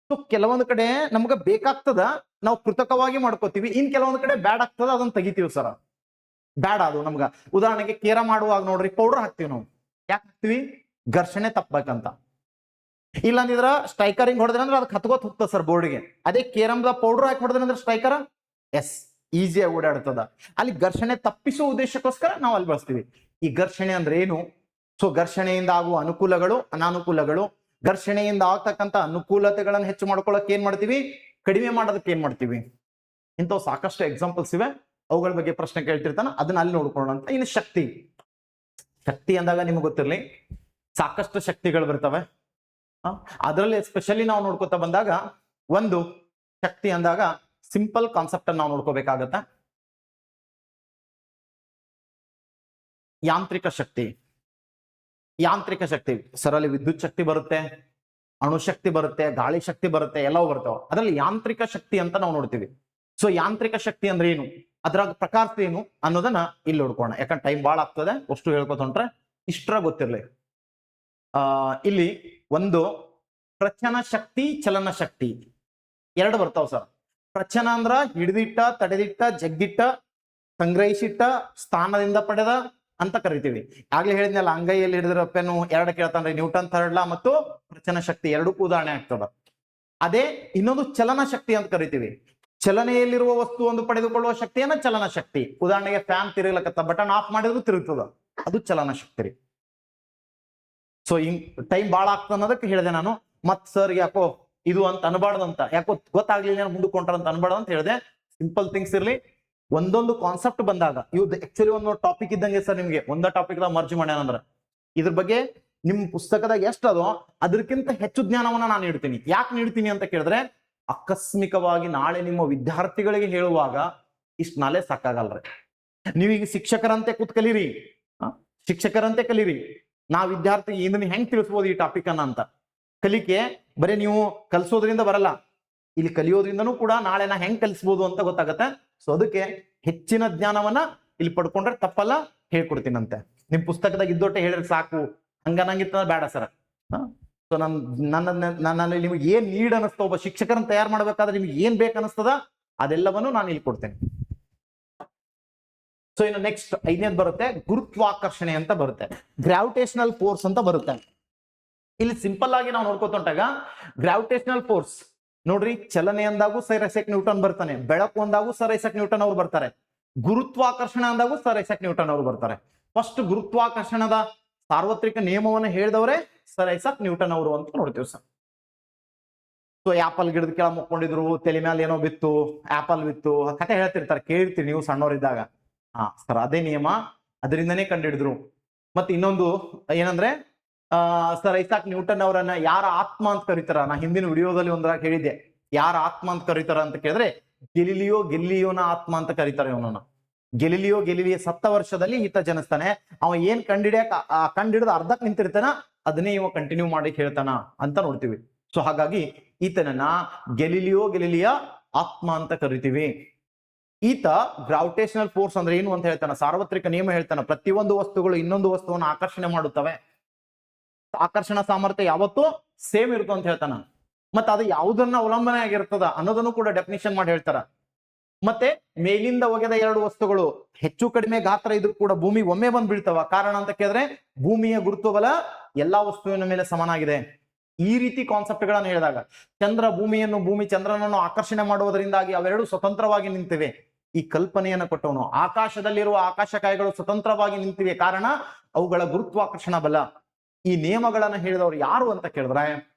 ಸೊ ಕೆಲವೊಂದು ಕಡೆ ನಮ್ಗೆ ಬೇಕಾಗ್ತದ, ನಾವು ಕೃತಕವಾಗಿ ಮಾಡ್ಕೋತೀವಿ. ಇನ್ ಕೆಲವೊಂದು ಕಡೆ ಬ್ಯಾಡ್ ಆಗ್ತದ, ಅದನ್ನ ತೆಗಿತೀವಿ ಸರ. ಬ್ಯಾಡ್ ಅದು ನಮ್ಗ. ಉದಾಹರಣೆಗೆ ಕೇರ ಮಾಡುವಾಗ ನೋಡ್ರಿ, ಪೌಡರ್ ಹಾಕ್ತಿವಿ ನಾವು. ಯಾಕೆ ಹಾಕ್ತಿವಿ, ಘರ್ಷಣೆ ತಪ್ಪಬೇಕಂತ. ಇಲ್ಲಂದಿದ್ರ ಸ್ಟ್ರೈಕರಿಂಗ್ ಹೊಡೆದ್ರೆ ಅಂದ್ರೆ ಅದಕ್ಕೆ ಹತ್ಕೋತ್ ಹೋಗ್ತದ ಸರ್ ಬೋರ್ಡ್ಗೆ. ಅದೇ ಕೇರಮ್ದ ಪೌಡರ್ ಹಾಕಿ ಹೊಡೆದ್ರೆ ಅಂದ್ರೆ ಸ್ಟ್ರೈಕರ್ ಈಸಿಯಾಗಿ ಓಡಾಡ್ತದ. ಅಲ್ಲಿ ಘರ್ಷಣೆ ತಪ್ಪಿಸುವ ಉದ್ದೇಶಕ್ಕೋಸ್ಕರ ನಾವು ಅಲ್ಲಿ ಬಳಸ್ತೀವಿ. ಈ ಘರ್ಷಣೆ ಅಂದ್ರೆ ಏನು? ಸೊ ಘರ್ಷಣೆಯಿಂದ ಆಗುವ ಅನುಕೂಲಗಳು, ಅನಾನುಕೂಲಗಳು. ಘರ್ಷಣೆಯಿಂದ ಆಗ್ತಕ್ಕಂಥ ಅನುಕೂಲತೆಗಳನ್ನು ಹೆಚ್ಚು ಮಾಡ್ಕೊಳ್ಳೋಕೆ ಏನ್ ಮಾಡ್ತೀವಿ, ಕಡಿಮೆ ಮಾಡೋದಕ್ಕೆ ಏನ್ ಮಾಡ್ತೀವಿ. ಇಂಥವು ಸಾಕಷ್ಟು ಎಕ್ಸಾಂಪಲ್ಸ್ ಇವೆ, ಅವುಗಳ ಬಗ್ಗೆ ಪ್ರಶ್ನೆ ಕೇಳ್ತಿರ್ತಾನ, ಅದನ್ನ ಅಲ್ಲಿ ನೋಡ್ಕೊಳ್ಳೋಣ ಅಂತ. ಇನ್ನು ಶಕ್ತಿ ಅಂದಾಗ ನಿಮ್ಗೆ ಗೊತ್ತಿರ್ಲಿ, ಸಾಕಷ್ಟು ಶಕ್ತಿಗಳು ಬರ್ತವೆ. ಅದರಲ್ಲಿ ಎಸ್ಪೆಷಲಿ ನಾವು ನೋಡ್ಕೊತಾ ಬಂದಾಗ, ಒಂದು ಶಕ್ತಿ ಅಂದಾಗ ಸಿಂಪಲ್ ಕಾನ್ಸೆಪ್ಟ್ ಅನ್ನು ನಾವು ನೋಡ್ಕೋಬೇಕಾಗತ್ತೆ. ಯಾಂತ್ರಿಕ ಶಕ್ತಿ ಸರ್, ಅಲ್ಲಿ ವಿದ್ಯುತ್ ಶಕ್ತಿ ಬರುತ್ತೆ, ಅಣುಶಕ್ತಿ ಬರುತ್ತೆ, ಗಾಳಿ ಶಕ್ತಿ ಬರುತ್ತೆ, ಎಲ್ಲವೂ ಬರ್ತಾವ. ಅದರಲ್ಲಿ ಯಾಂತ್ರಿಕ ಶಕ್ತಿ ಅಂತ ನಾವು ನೋಡ್ತೀವಿ. ಸೊ ಯಾಂತ್ರಿಕ ಶಕ್ತಿ ಅಂದ್ರೆ ಏನು, ಅದರ ಪ್ರಕಾರ ಏನು ಅನ್ನೋದನ್ನ ಇಲ್ಲಿ ನೋಡ್ಕೋಣ. ಯಾಕಂದ್ರೆ ಟೈಮ್ ಭಾಳ ಆಗ್ತದೆ, ಅಷ್ಟು ಹೇಳ್ಕೊತ ಹೊಂಟ್ರೆ ಇಷ್ಟರ ಗೊತ್ತಿರ್ಲಿ. ಇಲ್ಲಿ ಒಂದು ಪ್ರಚನ ಶಕ್ತಿ, ಚಲನ ಶಕ್ತಿ ಎರಡು ಬರ್ತಾವ ಸರ್. ಪ್ರಚನ ಅಂದ್ರ ಹಿಡಿದಿಟ್ಟ, ತಡೆದಿಟ್ಟ, ಜಗ್ಗಿಟ್ಟ, ಸಂಗ್ರಹಿಸಿಟ್ಟ, ಸ್ಥಾನದಿಂದ ಪಡೆದ ಅಂತ ಕರಿತೀವಿ. ಆಗ್ಲೇ ಹೇಳಿದ್ನಲ್ಲ, ಅಂಗೈಯಲ್ಲಿ ಹಿಡಿದಿರೋ ಪೆನ್ನು ಎರಡು ಕೇಳ್ತಾನ್ರಿ, ನ್ಯೂಟನ್ ಥರ್ಡ್ ಲಾ ಮತ್ತು ಪ್ರಚನ ಶಕ್ತಿ ಎರಡಕ್ಕೂ ಉದಾಹರಣೆ ಆಗ್ತದ. ಅದೇ ಇನ್ನೊಂದು ಚಲನ ಶಕ್ತಿ ಅಂತ ಕರಿತೀವಿ. ಚಲನೆಯಲ್ಲಿರುವ ವಸ್ತು ಒಂದು ಪಡೆದುಕೊಳ್ಳುವ ಶಕ್ತಿಯನ್ನ ಚಲನ ಶಕ್ತಿ. ಉದಾಹರಣೆಗೆ ಫ್ಯಾನ್ ತಿರುಗಲಕತ್ತ, ಬಟನ್ ಆಫ್ ಮಾಡಿದ್ರು ತಿರುಗ್ತದ, ಅದು ಚಲನ ಶಕ್ತಿ ರೀ. ಸೊ ಹಿಂಗ್ ಟೈಮ್ ಭಾಳ ಆಗ್ತದ ಅನ್ನೋದಕ್ಕೆ ಹೇಳಿದೆ ನಾನು. ಮತ್ ಸರ್ ಯಾಕೋ ಇದು ಅಂತ ಅನ್ಬಾರ್ದಂತ, ಯಾಕೋ ಗೊತ್ತಾಗ್ಲಿಲ್ಲ ಮುಂದಕ್ಕೊಂಡ್ರ ಅಂತ ಅನ್ಬಾರ್ದು ಅಂತ ಹೇಳಿದೆ. ಸಿಂಪಲ್ ಥಿಂಗ್ಸ್ ಇರ್ಲಿ. ಒಂದೊಂದು ಕಾನ್ಸೆಪ್ಟ್ ಬಂದಾಗ ಇವ್ ಆಕ್ಚುಲಿ ಒಂದು ಟಾಪಿಕ್ ಇದ್ದಂಗೆ ಸರ್, ನಿಮ್ಗೆ ಒಂದ ಟಾಪಿಕ್ ಮರ್ಜಿ ಮಾಡ್ಯಾನಂದ್ರ ಇದ್ರ ಬಗ್ಗೆ ನಿಮ್ ಪುಸ್ತಕದಾಗ ಎಷ್ಟದೋ ಅದಕ್ಕಿಂತ ಹೆಚ್ಚು ಜ್ಞಾನವನ್ನ ನಾನು ನೀಡ್ತೀನಿ. ಯಾಕೆ ನೀಡ್ತೀನಿ ಅಂತ ಕೇಳಿದ್ರೆ, ಆಕಸ್ಮಿಕವಾಗಿ ನಾಳೆ ನಿಮ್ಮ ವಿದ್ಯಾರ್ಥಿಗಳಿಗೆ ಹೇಳುವಾಗ ಇಷ್ಟು ನಾಳೆ ಸಾಕಾಗಲ್ರಿ. ನೀವೀಗ ಶಿಕ್ಷಕರಂತೆ ಕಲೀರಿ, ಶಿಕ್ಷಕರಂತೆ ಕಲೀರಿ. ನಾ ವಿದ್ಯಾರ್ಥಿ ಇದನ್ನ ಹೆಂಗ್ ತಿಳಿಸ್ಬೋದು ಈ ಟಾಪಿಕ್ ಅನ್ನ ಅಂತ. ಕಲಿಕೆ ಬರೀ ನೀವು ಕಲಿಸೋದ್ರಿಂದ ಬರಲ್ಲ, ಇಲ್ಲಿ ಕಲಿಯೋದ್ರಿಂದನೂ ಕೂಡ ನಾಳೆ ನಾ ಹೆಂಗ್ ಕಲಿಸ್ಬೋದು ಅಂತ ಗೊತ್ತಾಗತ್ತೆ. ಸೊ ಅದಕ್ಕೆ ಹೆಚ್ಚಿನ ಜ್ಞಾನವನ್ನ ಇಲ್ಲಿ ಪಡ್ಕೊಂಡ್ರೆ ತಪ್ಪಲ್ಲ, ಹೇಳ್ಕೊಡ್ತೀನಂತೆ. ನಿಮ್ ಪುಸ್ತಕದಾಗ ಇದ್ದೊಟ್ಟೆ ಹೇಳಿದ್ರೆ ಸಾಕು ಹಂಗನ್ನಂಗಿತ್ತ ಬೇಡ ಸರ್. ಸೊ ನನ್ನ ನಿಮ್ಗೆ ಏನ್ ನೀಡ್ ಅನಿಸ್ತೋ, ಒಬ್ಬ ಶಿಕ್ಷಕರನ್ನ ತಯಾರು ಮಾಡ್ಬೇಕಾದ್ರೆ ನಿಮ್ಗೆ ಏನ್ ಬೇಕು ಅನಿಸ್ತದ ಅದೆಲ್ಲವನ್ನು ನಾನು ಇಲ್ಲಿ ಕೊಡ್ತೇನೆ. ಸೊ ಇನ್ನು ನೆಕ್ಸ್ಟ್ 5ನೇದು ಬರುತ್ತೆ, ಗುರುತ್ವಾಕರ್ಷಣೆ ಅಂತ ಬರುತ್ತೆ. ಗ್ರಾವಿಟೇಷನಲ್ ಫೋರ್ಸ್ ಅಂತ ಬರುತ್ತೆ. ಇಲ್ಲಿ ಸಿಂಪಲ್ ಆಗಿ ನಾವು ನೋಡ್ಕೊತೊಂಟಾಗ ಗ್ರಾವಿಟೇಷನಲ್ ಫೋರ್ಸ್ ನೋಡ್ರಿ, ಚಲನೆ ಅಂದಾಗೂ ಸರ್ ಐಸಕ್ ನ್ಯೂಟನ್ ಬರ್ತಾನೆ, ಬೆಳಕು ಅಂದಾಗೂ ಸರ್ ಐಸಕ್ ನ್ಯೂಟನ್ ಅವ್ರು ಬರ್ತಾರೆ. ಗುರುತ್ವಾಕರ್ಷಣ ಅಂದಾಗೂ ಸರ್ ಐಸಾಕ್ ನ್ಯೂಟನ್ ಅವರು ಬರ್ತಾರೆ. ಫಸ್ಟ್ ಗುರುತ್ವಾಕರ್ಷಣದ ಸಾರ್ವತ್ರಿಕ ನಿಯಮವನ್ನು ಹೇಳಿದವರೇ ಸರ್ ಐಸಾಕ್ ನ್ಯೂಟನ್ ಅವರು ಅಂತ ನೋಡ್ತೀವಿ ಸರ್. ಸೊ ಆಪಲ್ ಗಿಡದ ಕೆಳ ಮುಕ್ಕೊಂಡಿದ್ರು, ತಲೆ ಮೇಲೆ ಏನೋ ಬಿತ್ತು, ಆಪಲ್ ಬಿತ್ತು, ಕತೆ ಹೇಳ್ತಿರ್ತಾರೆ, ಕೇಳ್ತೀರಿ ನೀವು ಸಣ್ಣವರಿದ್ದಾಗ. ಸರ್ ಅದೇ ನಿಯಮ, ಅದರಿಂದನೇ ಕಂಡುಹಿಡಿದ್ರು. ಮತ್ತೆ ಇನ್ನೊಂದು ಏನಂದ್ರೆ ಸರ್ ಐಸಾಕ್ ನ್ಯೂಟನ್ ಅವರನ್ನ ಯಾರ ಆತ್ಮ ಅಂತ ಕರೀತಾರ, ನಾ ಹಿಂದಿನ ವಿಡಿಯೋದಲ್ಲಿ ಒಂದ್ರಾಗ ಹೇಳಿದ್ದೆ, ಯಾರ ಆತ್ಮ ಅಂತ ಕರೀತಾರ ಅಂತ ಕೇಳಿದ್ರೆ ಗೆಲಿಲಿಯೋನ ಆತ್ಮ ಅಂತ ಕರೀತಾರೆ ಇವನನ್ನ. ಗೆಲಿಲಿಯ ಸತ್ತ ವರ್ಷದಲ್ಲಿ ಈತ ಜನಿಸ್ತಾನೆ. ಅವ ಏನ್ ಕಂಡಿಡಿದ ಅರ್ಧಕ್ ನಿಂತಿರ್ತಾನ, ಅದನ್ನೇ ಇವ ಕಂಟಿನ್ಯೂ ಮಾಡಿ ಹೇಳ್ತಾನ ಅಂತ ನೋಡ್ತೀವಿ. ಸೊ ಹಾಗಾಗಿ ಈತನನ್ನ ಗೆಲಿಲಿಯ ಆತ್ಮ ಅಂತ ಕರಿತೀವಿ. ಈತ ಗ್ರಾವಿಟೇಷನಲ್ ಫೋರ್ಸ್ ಅಂದ್ರೆ ಏನು ಅಂತ ಹೇಳ್ತಾನ, ಸಾರ್ವತ್ರಿಕ ನಿಯಮ ಹೇಳ್ತಾನ, ಪ್ರತಿಯೊಂದು ವಸ್ತುಗಳು ಇನ್ನೊಂದು ವಸ್ತುವನ್ನು ಆಕರ್ಷಣೆ ಮಾಡುತ್ತವೆ, ಆಕರ್ಷಣಾ ಸಾಮರ್ಥ್ಯ ಯಾವತ್ತೂ ಸೇಮ್ ಇರುತ್ತೆ ಅಂತ ಹೇಳ್ತಾನ. ಮತ್ತೆ ಅದು ಯಾವುದನ್ನ ಅವಲಂಬನೆ ಆಗಿರ್ತದ ಅನ್ನೋದನ್ನು ಕೂಡ ಡೆಫಿನಿಷನ್ ಮಾಡಿ ಹೇಳ್ತಾರ. ಮತ್ತೆ ಮೇಲಿಂದ ಒಗೆದ ಎರಡು ವಸ್ತುಗಳು ಹೆಚ್ಚು ಕಡಿಮೆ ಗಾತ್ರ ಇದ್ರೂ ಕೂಡ ಭೂಮಿ ಒಮ್ಮೆ ಬಂದ್ ಬೀಳ್ತಾವ. ಕಾರಣ ಅಂತ ಕೇಳಿದ್ರೆ ಭೂಮಿಯ ಗುರುತ್ವಬಲ ಎಲ್ಲಾ ವಸ್ತುವಿನ ಮೇಲೆ ಸಮನಾಗಿದೆ. ಈ ರೀತಿ ಕಾನ್ಸೆಪ್ಟ್ ಗಳನ್ನ ಹೇಳಿದಾಗ ಭೂಮಿ ಚಂದ್ರನನ್ನು ಆಕರ್ಷಣೆ ಮಾಡುವುದರಿಂದಾಗಿ ಅವೆರಡು ಸ್ವತಂತ್ರವಾಗಿ ನಿಂತಿವೆ. ಈ ಕಲ್ಪನೆಯನ್ನು ಕೊಟ್ಟವನು. ಆಕಾಶದಲ್ಲಿರುವ ಆಕಾಶಕಾಯಿಗಳು ಸ್ವತಂತ್ರವಾಗಿ ನಿಂತಿವೆ, ಕಾರಣ ಅವುಗಳ ಗುರುತ್ವಾಕರ್ಷಣ ಬಲ. ಈ ನಿಯಮಗಳನ್ನ ಹೇಳಿದವರು ಯಾರು ಅಂತ ಕೇಳಿದ್ರೆ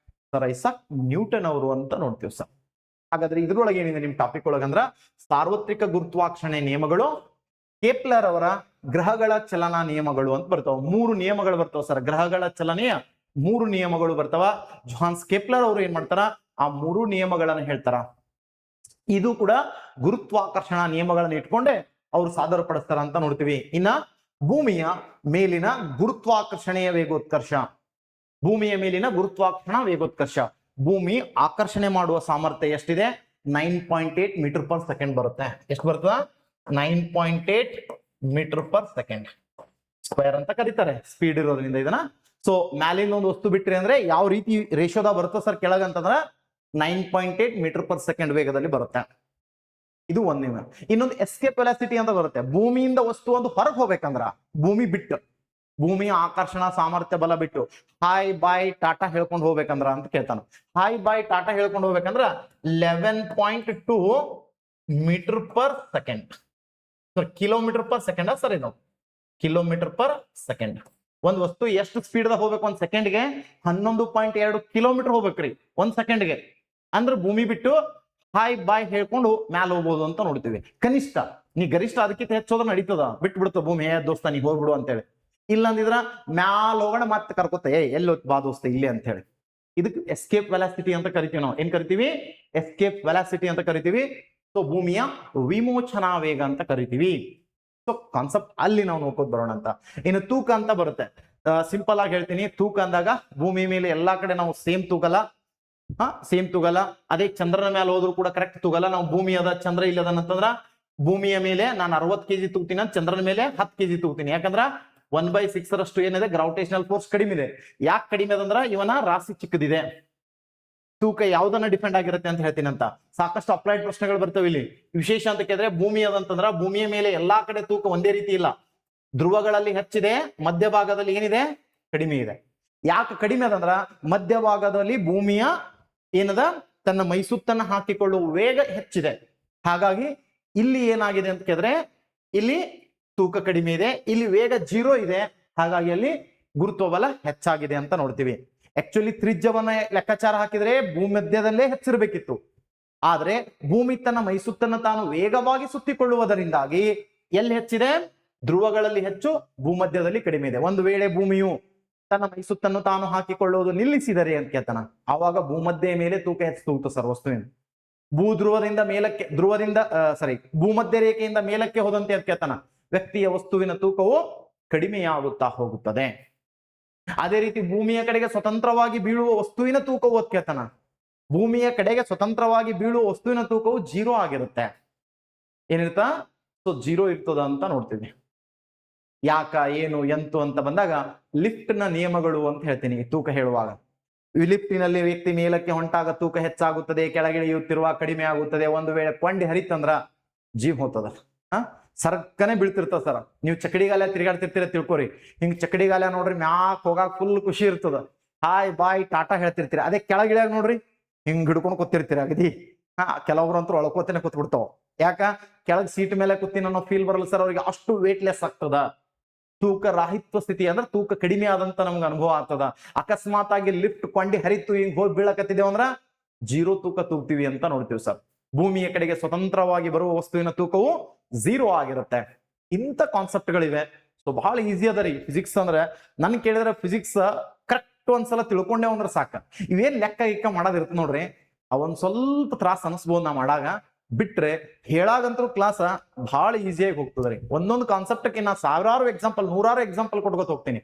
ಸರ್ ಐಸಾಕ್ ನ್ಯೂಟನ್ ಅವರು ಅಂತ ನೋಡ್ತೀವಿ ಸರ್. ಹಾಗಾದ್ರೆ ಇದ್ರೊಳಗೆ ಏನಿದೆ ನಿಮ್ ಟಾಪಿಕ್ ಒಳಗಂದ್ರ ಸಾರ್ವತ್ರಿಕ ಗುರುತ್ವಾಕರ್ಷಣೆ ನಿಯಮಗಳು, ಕೆಪ್ಲರ್ ಅವರ ಗ್ರಹಗಳ ಚಲನಾ ನಿಯಮಗಳು ಅಂತ ಬರ್ತಾವ. 3 ನಿಯಮಗಳು ಬರ್ತಾವ ಸರ್. ಗ್ರಹಗಳ ಚಲನೆಯ 3 ನಿಯಮಗಳು ಬರ್ತಾವ. ಜಾನ್ಸ್ ಕೆಪ್ಲರ್ ಅವರು ಏನ್ ಮಾಡ್ತಾರ, ಆ 3 ನಿಯಮಗಳನ್ನ ಹೇಳ್ತಾರ. ಇದು ಕೂಡ ಗುರುತ್ವಾಕರ್ಷಣಾ ನಿಯಮಗಳನ್ನ ಇಟ್ಕೊಂಡೆ ಅವ್ರು ಸಾದರ ಪಡಿಸ್ತಾರ ಅಂತ ನೋಡ್ತೀವಿ. ಇನ್ನ ಭೂಮಿಯ ಮೇಲಿನ ಗುರುತ್ವಾಕರ್ಷಣೆಯ ವೇಗೋತ್ಕರ್ಷ, ಭೂಮಿಯ ಮೇಲಿನ ಗುರುತ್ವಾಕರ್ಷಣಾ ವೇಗೋತ್ಕರ್ಷ. ಭೂಮಿ ಆಕರ್ಷಣೆ ಮಾಡುವ ಸಾಮರ್ಥ್ಯ ಎಷ್ಟಿದೆ? 9.8 ಮೀಟರ್ ಪರ್ ಸೆಕೆಂಡ್ ಬರುತ್ತೆ. ಎಷ್ಟು ಬರ್ತದ? 9.8 ಮೀಟರ್ ಪರ್ ಸೆಕೆಂಡ್ ಸ್ಕ್ವೇರ್ ಅಂತ ಕರೀತಾರೆ, ಸ್ಪೀಡ್ ಇರೋದ್ರಿಂದ ಇದನ್ನ. ಸೊ ಮ್ಯಾಲಿನ ಒಂದು ವಸ್ತು ಬಿಟ್ರಿ ಅಂದ್ರೆ ಯಾವ ರೀತಿ ರೇಷೋದ ಬರುತ್ತೆ ಸರ್ ಕೆಳಗಂತಂದ್ರೆ 9.8 ಮೀಟರ್ ಪರ್ ಸೆಕೆಂಡ್ ವೇಗದಲ್ಲಿ ಬರುತ್ತೆ. ಇದು ಒಂದ್ ನಿಯಮ. ಇನ್ನೊಂದು ಎಸ್ಕೇಪ್ ವೆಲಾಸಿಟಿ ಅಂತ ಬರುತ್ತೆ. ಭೂಮಿಯಿಂದ ವಸ್ತು ಒಂದು ಹೊರಗೆ ಹೋಗ್ಬೇಕಂದ್ರ, ಭೂಮಿ ಬಿಟ್ಟು, ಭೂಮಿಯ ಆಕರ್ಷಣಾ ಸಾಮರ್ಥ್ಯ ಬಲ ಬಿಟ್ಟು ಹಾಯ್ ಬಾಯ್ ಟಾಟಾ ಹೇಳ್ಕೊಂಡು ಹೋಗ್ಬೇಕಂದ್ರ ಅಂತ ಕೇಳ್ತಾನ. ಹಾಯ್ ಬಾಯ್ ಟಾಟಾ ಹೇಳ್ಕೊಂಡು ಹೋಗ್ಬೇಕಂದ್ರ 11.2 meter per second. Kilometer per second sir, ಇದು ಕಿಲೋಮೀಟರ್ ಪರ್ ಸೆಕೆಂಡ್. ಒಂದ್ ವಸ್ತು ಎಷ್ಟು ಸ್ಪೀಡ್ ದಾಗ ಹೋಗ್ಬೇಕು ಒಂದ್ ಸೆಕೆಂಡ್ಗೆ? 11.2 ಕಿಲೋಮೀಟರ್ ಹೋಗ್ಬೇಕ್ರಿ ಒಂದ್ ಸೆಕೆಂಡ್ಗೆ. ಅಂದ್ರೆ ಭೂಮಿ ಬಿಟ್ಟು ಹಾಯ್ ಬಾಯ್ ಹೇಳ್ಕೊಂಡು ಮ್ಯಾಲ ಹೋಗ್ಬೋದು ಅಂತ ನೋಡ್ತೀವಿ. ಕನಿಷ್ಠ. ನೀ ಗರಿಷ್ಠ ಅದಕ್ಕಿಂತ ಹೆಚ್ಚೋದ್ರ ನಡೀತದ, ಬಿಟ್ಟು ಬಿಡ್ತದ ಭೂಮಿ, ದೋಸ್ತ ನೀ ಹೋಗ್ಬಿಡು ಅಂತೇಳಿ. ಇಲ್ಲ ಅಂದಿದ್ರ ಮ್ಯಾಲ ಹೋಗೋಣ ಮತ್ತೆ ಕರ್ಕೋತ ಎಲ್ಲೋ ಬಾ ದೋಸ್ತ ಇಲ್ಲೇ ಅಂತ ಹೇಳಿ. ಇದಕ್ಕೆ ಎಸ್ಕೇಪ್ ವೆಲಾಸಿಟಿ ಅಂತ ಕರಿತೀವಿ ನಾವು. ಏನ್ ಕರಿತೀವಿ? ಎಸ್ಕೇಪ್ ವೆಲಾಸಿಟಿ ಅಂತ ಕರಿತೀವಿ. ಸೊ ಭೂಮಿಯ ವಿಮೋಚನಾ ವೇಗ ಅಂತ ಕರಿತೀವಿ. ಸೊ ಕಾನ್ಸೆಪ್ಟ್ ಅಲ್ಲಿ ನಾವು ನೋಡ್ಕೋತ ಬರೋಣ ಅಂತ. ಇನ್ನು ತೂಕ ಅಂತ ಬರುತ್ತೆ. ಸಿಂಪಲ್ ಆಗಿ ಹೇಳ್ತೀನಿ. ತೂಕ ಅಂದಾಗ ಭೂಮಿ ಮೇಲೆ ಎಲ್ಲಾ ಕಡೆ ನಾವು ಸೇಮ್ ತೂಗಲ್ಲ. ಸೇಮ್ ತೂಗಲ್ಲ. ಅದೇ ಚಂದ್ರನ ಮೇಲೆ ಹೋದ್ರು ಕೂಡ ಕರೆಕ್ಟ್ ತೂಗಲ್ಲ. ನಾವು ಭೂಮಿ ಅದ ಚಂದ್ರ ಇಲ್ಲದನ್ನಂತಂದ್ರ ಭೂಮಿಯ ಮೇಲೆ ನಾನು 60 kg ತೂಗ್ತೀನಿ ಅಂತ ಚಂದ್ರನ ಮೇಲೆ 10 kg ತೂಗ್ತೀನಿ. ಯಾಕಂದ್ರ 1/6 ರಷ್ಟು ಏನಿದೆ ಗ್ರಾವಿಟೇಷನಲ್ ಫೋರ್ಸ್ ಕಡಿಮೆ ಇದೆ. ಯಾಕೆ ಕಡಿಮೆ ಅದಂದ್ರ ಇವನ ರಾಶಿ ಚಿಕ್ಕದಿದೆ. ತೂಕ ಯಾವ್ದನ್ನ ಡಿಪೆಂಡ್ ಆಗಿರುತ್ತೆ ಅಂತ ಹೇಳ್ತೀನಿ ಅಂತ. ಸಾಕಷ್ಟು ಅಪ್ಲೈಡ್ ಪ್ರಶ್ನೆಗಳು ಬರ್ತವೆ ಇಲ್ಲಿ. ವಿಶೇಷ ಅಂತ ಕೇಳಿದ್ರೆ ಭೂಮಿ ಅದಂತಂದ್ರ ಭೂಮಿಯ ಮೇಲೆ ಎಲ್ಲಾ ಕಡೆ ತೂಕ ಒಂದೇ ರೀತಿ ಇಲ್ಲ. ಧ್ರುವಗಳಲ್ಲಿ ಹೆಚ್ಚಿದೆ, ಮಧ್ಯಭಾಗದಲ್ಲಿ ಏನಿದೆ? ಕಡಿಮೆ ಇದೆ. ಯಾಕೆ ಕಡಿಮೆ ಅದಂದ್ರ ಮಧ್ಯಭಾಗದಲ್ಲಿ ಭೂಮಿಯ ಏನದ ತನ್ನ ಮೈಸುತ್ತನ್ನ ಹಾಕಿಕೊಳ್ಳುವ ವೇಗ ಹೆಚ್ಚಿದೆ. ಹಾಗಾಗಿ ಇಲ್ಲಿ ಏನಾಗಿದೆ ಅಂತ ಕೇಳಿದ್ರೆ ಇಲ್ಲಿ ತೂಕ ಕಡಿಮೆ ಇದೆ, ಇಲ್ಲಿ ವೇಗ 0 ಇದೆ. ಹಾಗಾಗಿ ಅಲ್ಲಿ ಗುರುತ್ವಬಲ ಹೆಚ್ಚಾಗಿದೆ ಅಂತ ನೋಡ್ತೀವಿ. ಆಕ್ಚುಲಿ ತ್ರಿಜ್ಯವನ್ನ ಲೆಕ್ಕಾಚಾರ ಹಾಕಿದ್ರೆ ಭೂಮಧ್ಯದಲ್ಲೇ ಹೆಚ್ಚಿರಬೇಕಿತ್ತು. ಆದ್ರೆ ಭೂಮಿ ತನ್ನ ಮೈಸುತ್ತನ್ನ ತಾನು ವೇಗವಾಗಿ ಸುತ್ತಿಕೊಳ್ಳುವುದರಿಂದಾಗಿ ಎಲ್ಲಿ ಹೆಚ್ಚಿದೆ? ಧ್ರುವಗಳಲ್ಲಿ ಹೆಚ್ಚು, ಭೂಮಧ್ಯದಲ್ಲಿ ಕಡಿಮೆ ಇದೆ. ಒಂದು ವೇಳೆ ಭೂಮಿಯು ತನ್ನ ಮೈಸುತ್ತನ್ನು ತಾನು ಹಾಕಿಕೊಳ್ಳುವುದು ನಿಲ್ಲಿಸಿದರೆ ಅಂತ ಕೇಳ್ತಾನ, ಆವಾಗ ಭೂಮಧ್ಯ ಮೇಲೆ ತೂಕ ಹೆಚ್ಚು ತೂಗುತ್ತೆ ಸರ್ ವಸ್ತುವಿನ. ಭೂಧ್ರುವದಿಂದ ಮೇಲಕ್ಕೆ ಭೂಮಧ್ಯ ರೇಖೆಯಿಂದ ಮೇಲಕ್ಕೆ ಹೋದಂತೆ ಅಂತ ಕೇಳ್ತಾನ, ವ್ಯಕ್ತಿಯ ವಸ್ತುವಿನ ತೂಕವು ಕಡಿಮೆಯಾಗುತ್ತಾ ಹೋಗುತ್ತದೆ. ಅದೇ ರೀತಿ ಭೂಮಿಯ ಕಡೆಗೆ ಸ್ವತಂತ್ರವಾಗಿ ಬೀಳುವ ವಸ್ತುವಿನ ತೂಕವು ಅಂತ ಕೇಳ್ತಾನ, ಭೂಮಿಯ ಕಡೆಗೆ ಸ್ವತಂತ್ರವಾಗಿ ಬೀಳುವ ವಸ್ತುವಿನ ತೂಕವು 0 ಆಗಿರುತ್ತೆ. ಏನಿರ್ತ? ಸೊ 0 ಇರ್ತದ ಅಂತ ನೋಡ್ತೀವಿ. ಯಾಕ, ಏನು, ಎಂತು ಅಂತ ಬಂದಾಗ ಲಿಫ್ಟ್ ನ ನಿಯಮಗಳು ಅಂತ ಹೇಳ್ತೀನಿ ತೂಕ ಹೇಳುವಾಗ. ಲಿಫ್ಟಿನಲ್ಲಿ ವ್ಯಕ್ತಿ ಮೇಲಕ್ಕೆ ಹೊಂಟಾಗ ತೂಕ ಹೆಚ್ಚಾಗುತ್ತದೆ, ಕೆಳಗಿಳಿಯುತ್ತಿರುವಾಗ ಕಡಿಮೆ ಆಗುತ್ತದೆ. ಒಂದು ವೇಳೆ ಕೊಂಡಿ ಹರಿತಂದ್ರ ಜೀವ ಹೋಗ್ತದ. ಸರ್ಕನೆ ಬೀಳ್ತಿರ್ತದ ಸರ್. ನೀವು ಚಕಡಿಗಾಲ ತಿರ್ಗಾಡ್ತಿರ್ತೀರ ತಿಳ್ಕೊರಿ. ಹಿಂಗ್ ಚಕಡಿಗಾಲ ನೋಡ್ರಿ ಮ್ಯಾಕ್ ಹೋಗಾಕ ಫುಲ್ ಖುಷಿ ಇರ್ತದ, ಹಾಯ್ ಬಾಯ್ ಟಾಟಾ ಹೇಳ್ತಿರ್ತೀರಿ. ಅದೇ ಕೆಳಗಿಳಿಯಾಗ ನೋಡ್ರಿ ಹಿಂಗ್ ಹಿಡ್ಕೊಂಡು ಕೂತಿರ್ತೀರಿ ಅಗದಿ. ಕೆಲವ್ರು ಅಂತೂ ಒಳಕೋತೇನೆ ಕೂತ್ ಬಿಡ್ತಾವ. ಯಾಕ ಕೆಳಗ್ ಸೀಟ್ ಮೇಲೆ ಕೂತೀನಿ ಅನ್ನೋ ಫೀಲ್ ಬರಲ್ಲ ಸರ್ ಅವ್ರಿಗೆ, ಅಷ್ಟು ವೇಟ್ಲೆಸ್ ಆಗ್ತದ. ತೂಕ ರಾಹಿತ್ವ ಸ್ಥಿತಿ ಅಂದ್ರೆ ತೂಕ ಕಡಿಮೆ ಆದಂತ ನಮ್ಗೆ ಅನುಭವ ಆಗ್ತದ. ಅಕಸ್ಮಾತ್ ಆಗಿ ಲಿಫ್ಟ್ ಕೊಂಡಿ ಹರಿತು ಹಿಂಗ್ ಹೋಗಿ ಬೀಳಕತ್ತಿದ್ದೇವ ಅಂದ್ರ 0 ತೂಕ ತೂಗ್ತೀವಿ ಅಂತ ನೋಡ್ತೀವಿ ಸರ್. ಭೂಮಿಯ ಕಡೆಗೆ ಸ್ವತಂತ್ರವಾಗಿ ಬರುವ ವಸ್ತುವಿನ ತೂಕವು 0 ಆಗಿರುತ್ತೆ. ಇಂಥ ಕಾನ್ಸೆಪ್ಟ್ಗಳಿವೆ. ಸೊ ಬಹಳ ಈಸಿ ಅದ ರೀ ಫಿಸಿಕ್ಸ್ ಅಂದ್ರೆ. ನನ್ ಕೇಳಿದ್ರೆ ಫಿಸಿಕ್ಸ್ ಕರೆಕ್ಟ್ ಒಂದ್ಸಲ ತಿಳ್ಕೊಂಡೇವ್ ಅಂದ್ರೆ ಸಾಕ. ಇವೇನ್ ಲೆಕ್ಕ ಗಿಕ್ಕ ಮಾಡೋದಿರುತ್ತೆ ನೋಡ್ರಿ, ಅವನ್ ಸ್ವಲ್ಪ ತ್ರಾಸ ಅನಿಸ್ಬೋದು ನಾ ಮಾಡಾಗ. ಬಿಟ್ರೆ ಹೇಳಾಗಂತೂ ಕ್ಲಾಸ್ ಬಹಳ ಈಸಿಯಾಗಿ ಹೋಗ್ತದ್ರಿ. ಒಂದೊಂದು ಕಾನ್ಸೆಪ್ಟ್ಗೆ ನಾ ಸಾವಿರಾರು ಎಕ್ಸಾಂಪಲ್, 100 ಎಕ್ಸಾಂಪಲ್ ಕೊಟ್ಕೋತ ಹೋಗ್ತೀನಿ.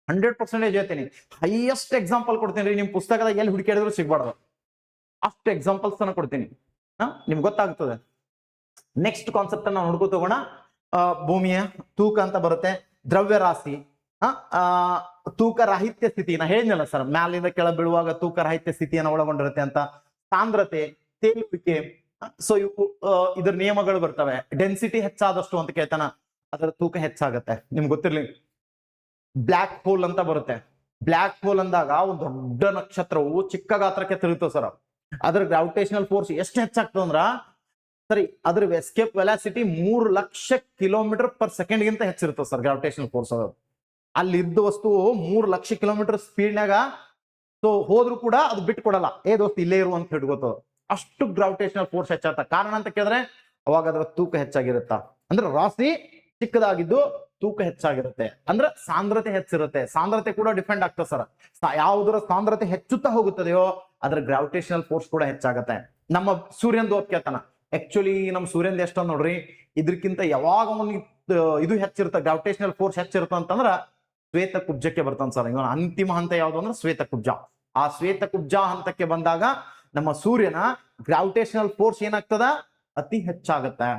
100% ಹೇಳ್ತೀನಿ. ಹೈಯೆಸ್ಟ್ ಎಕ್ಸಾಂಪಲ್ ಕೊಡ್ತೀನಿ ರೀ, ನಿಮ್ ಪುಸ್ತಕದಾಗ ಎಲ್ಲಿ ಹುಡುಕಿಡಿದ್ರು ಸಿಗ್ಬಾರ್ದು, ಅಷ್ಟು ಎಕ್ಸಾಂಪಲ್ಸ್ ಅನ್ನ ಕೊಡ್ತೀನಿ. ನಿಮ್ಗೆ ಗೊತ್ತಾಗ್ತದೆ. ನೆಕ್ಸ್ಟ್ ಕಾನ್ಸೆಪ್ಟ್ ನಾವು ನೋಡ್ಕೋ ತಗೋಣ. ಭೂಮಿಯ ತೂಕ ಅಂತ ಬರುತ್ತೆ. ದ್ರವ್ಯ ರಾಶಿ, ತೂಕ ರಾಹಿತ್ಯ ಸ್ಥಿತಿ, ನಾ ಹೇಳಿದ್ನಲ್ಲ ಸರ್, ಮ್ಯಾಲಿಂದ ಕೆಳ ಬೀಳುವಾಗ ತೂಕ ರಾಹಿತ್ಯ ಸ್ಥಿತಿಯನ್ನು ಒಳಗೊಂಡಿರುತ್ತೆ ಅಂತ. ಸಾಂದ್ರತೆ, ತೇಲುವಿಕೆ, ಸೊ ಇವು ಇದ್ರ ನಿಯಮಗಳು ಬರ್ತವೆ. ಡೆನ್ಸಿಟಿ ಹೆಚ್ಚಾದಷ್ಟು ಅಂತ ಕೇಳ್ತಾನ, ಅದರ ತೂಕ ಹೆಚ್ಚಾಗತ್ತೆ. ನಿಮ್ಗೆ ಗೊತ್ತಿರ್ಲಿ. ಬ್ಲ್ಯಾಕ್ ಹೋಲ್ ಅಂತ ಬರುತ್ತೆ. ಬ್ಲ್ಯಾಕ್ ಹೋಲ್ ಅಂದಾಗ ಒಂದು ದೊಡ್ಡ ನಕ್ಷತ್ರವು ಚಿಕ್ಕ ಗಾತ್ರಕ್ಕೆ ತಿರುಗ್ತದೆ ಸರ್. ಅದ್ರ ಗ್ರಾವಿಟೇಷನಲ್ ಫೋರ್ಸ್ ಎಷ್ಟು ಹೆಚ್ಚಾಗ್ತದೆ ಅಂದ್ರ, ಸರಿ, ಅದ್ರ escape velocity 3 lakh kilometre per second ಗಿಂತ ಹೆಚ್ಚಿರ್ತದೆ ಸರ್ ಗ್ರಾವಿಟೇಷನಲ್ ಫೋರ್ಸ್. ಅದು ಅಲ್ಲಿದ್ದ ವಸ್ತು 3 ಲಕ್ಷ ಕಿಲೋಮೀಟರ್ ಸ್ಪೀಡ್ನಾಗ ಸೊ ಹೋದ್ರು ಕೂಡ ಅದು ಬಿಟ್ಟು ಕೊಡಲ್ಲ, ಏ ದೋಸ್ತ್ ಇಲ್ಲೇ ಇರು ಅಂತ ಹಿಡ್ಕೋತದ. ಅಷ್ಟು ಗ್ರಾವಿಟೇಷನಲ್ ಫೋರ್ಸ್ ಹೆಚ್ಚಾಗ್ತ. ಕಾರಣ ಅಂತ ಕೇಳಿದ್ರೆ ಅವಾಗ ಅದರ ತೂಕ ಹೆಚ್ಚಾಗಿರುತ್ತ. ಅಂದ್ರೆ ರಾಶಿ ಚಿಕ್ಕದಾಗಿದ್ದು ತೂಕ ಹೆಚ್ಚಾಗಿರುತ್ತೆ, ಅಂದ್ರೆ ಸಾಂದ್ರತೆ ಹೆಚ್ಚಿರುತ್ತೆ. ಸಾಂದ್ರತೆ ಕೂಡ ಡಿಪೆಂಡ್ ಆಗ್ತದೆ ಸರ್. ಯಾವುದರ ಸಾಂದ್ರತೆ ಹೆಚ್ಚುತ್ತಾ ಹೋಗುತ್ತದೆಯೋ ಅದರ ಗ್ರಾವಿಟೇಷನಲ್ ಫೋರ್ಸ್ ಕೂಡ ಹೆಚ್ಚಾಗತ್ತೆ. ನಮ್ಮ ಸೂರ್ಯಂದು ಕೇಳ್ತಾನ, ಆಕ್ಚುಲಿ ನಮ್ಮ ಸೂರ್ಯಂದ ಎಷ್ಟ ನೋಡ್ರಿ, ಇದಕ್ಕಿಂತ ಯಾವಾಗ ಇದು ಹೆಚ್ಚಿರುತ್ತೆ, ಗ್ರಾವಿಟೇಷನಲ್ ಫೋರ್ಸ್ ಹೆಚ್ಚಿರುತ್ತೆ ಅಂತಂದ್ರ ಶ್ವೇತ ಕುಬ್ಜಕ್ಕೆ ಬರ್ತಾನೆ ಸರ್. ಇವನ ಅಂತಿಮ ಹಂತ ಯಾವುದು ಅಂದ್ರೆ ಶ್ವೇತ ಕುಬ್ಜ. ಆ ಶ್ವೇತ ಕುಬ್ಜ ಹಂತಕ್ಕೆ ಬಂದಾಗ ನಮ್ಮ ಸೂರ್ಯನ ಗ್ರಾವಿಟೇಷನಲ್ ಫೋರ್ಸ್ ಏನಾಗ್ತದ, ಅತಿ ಹೆಚ್ಚಾಗತ್ತೆ.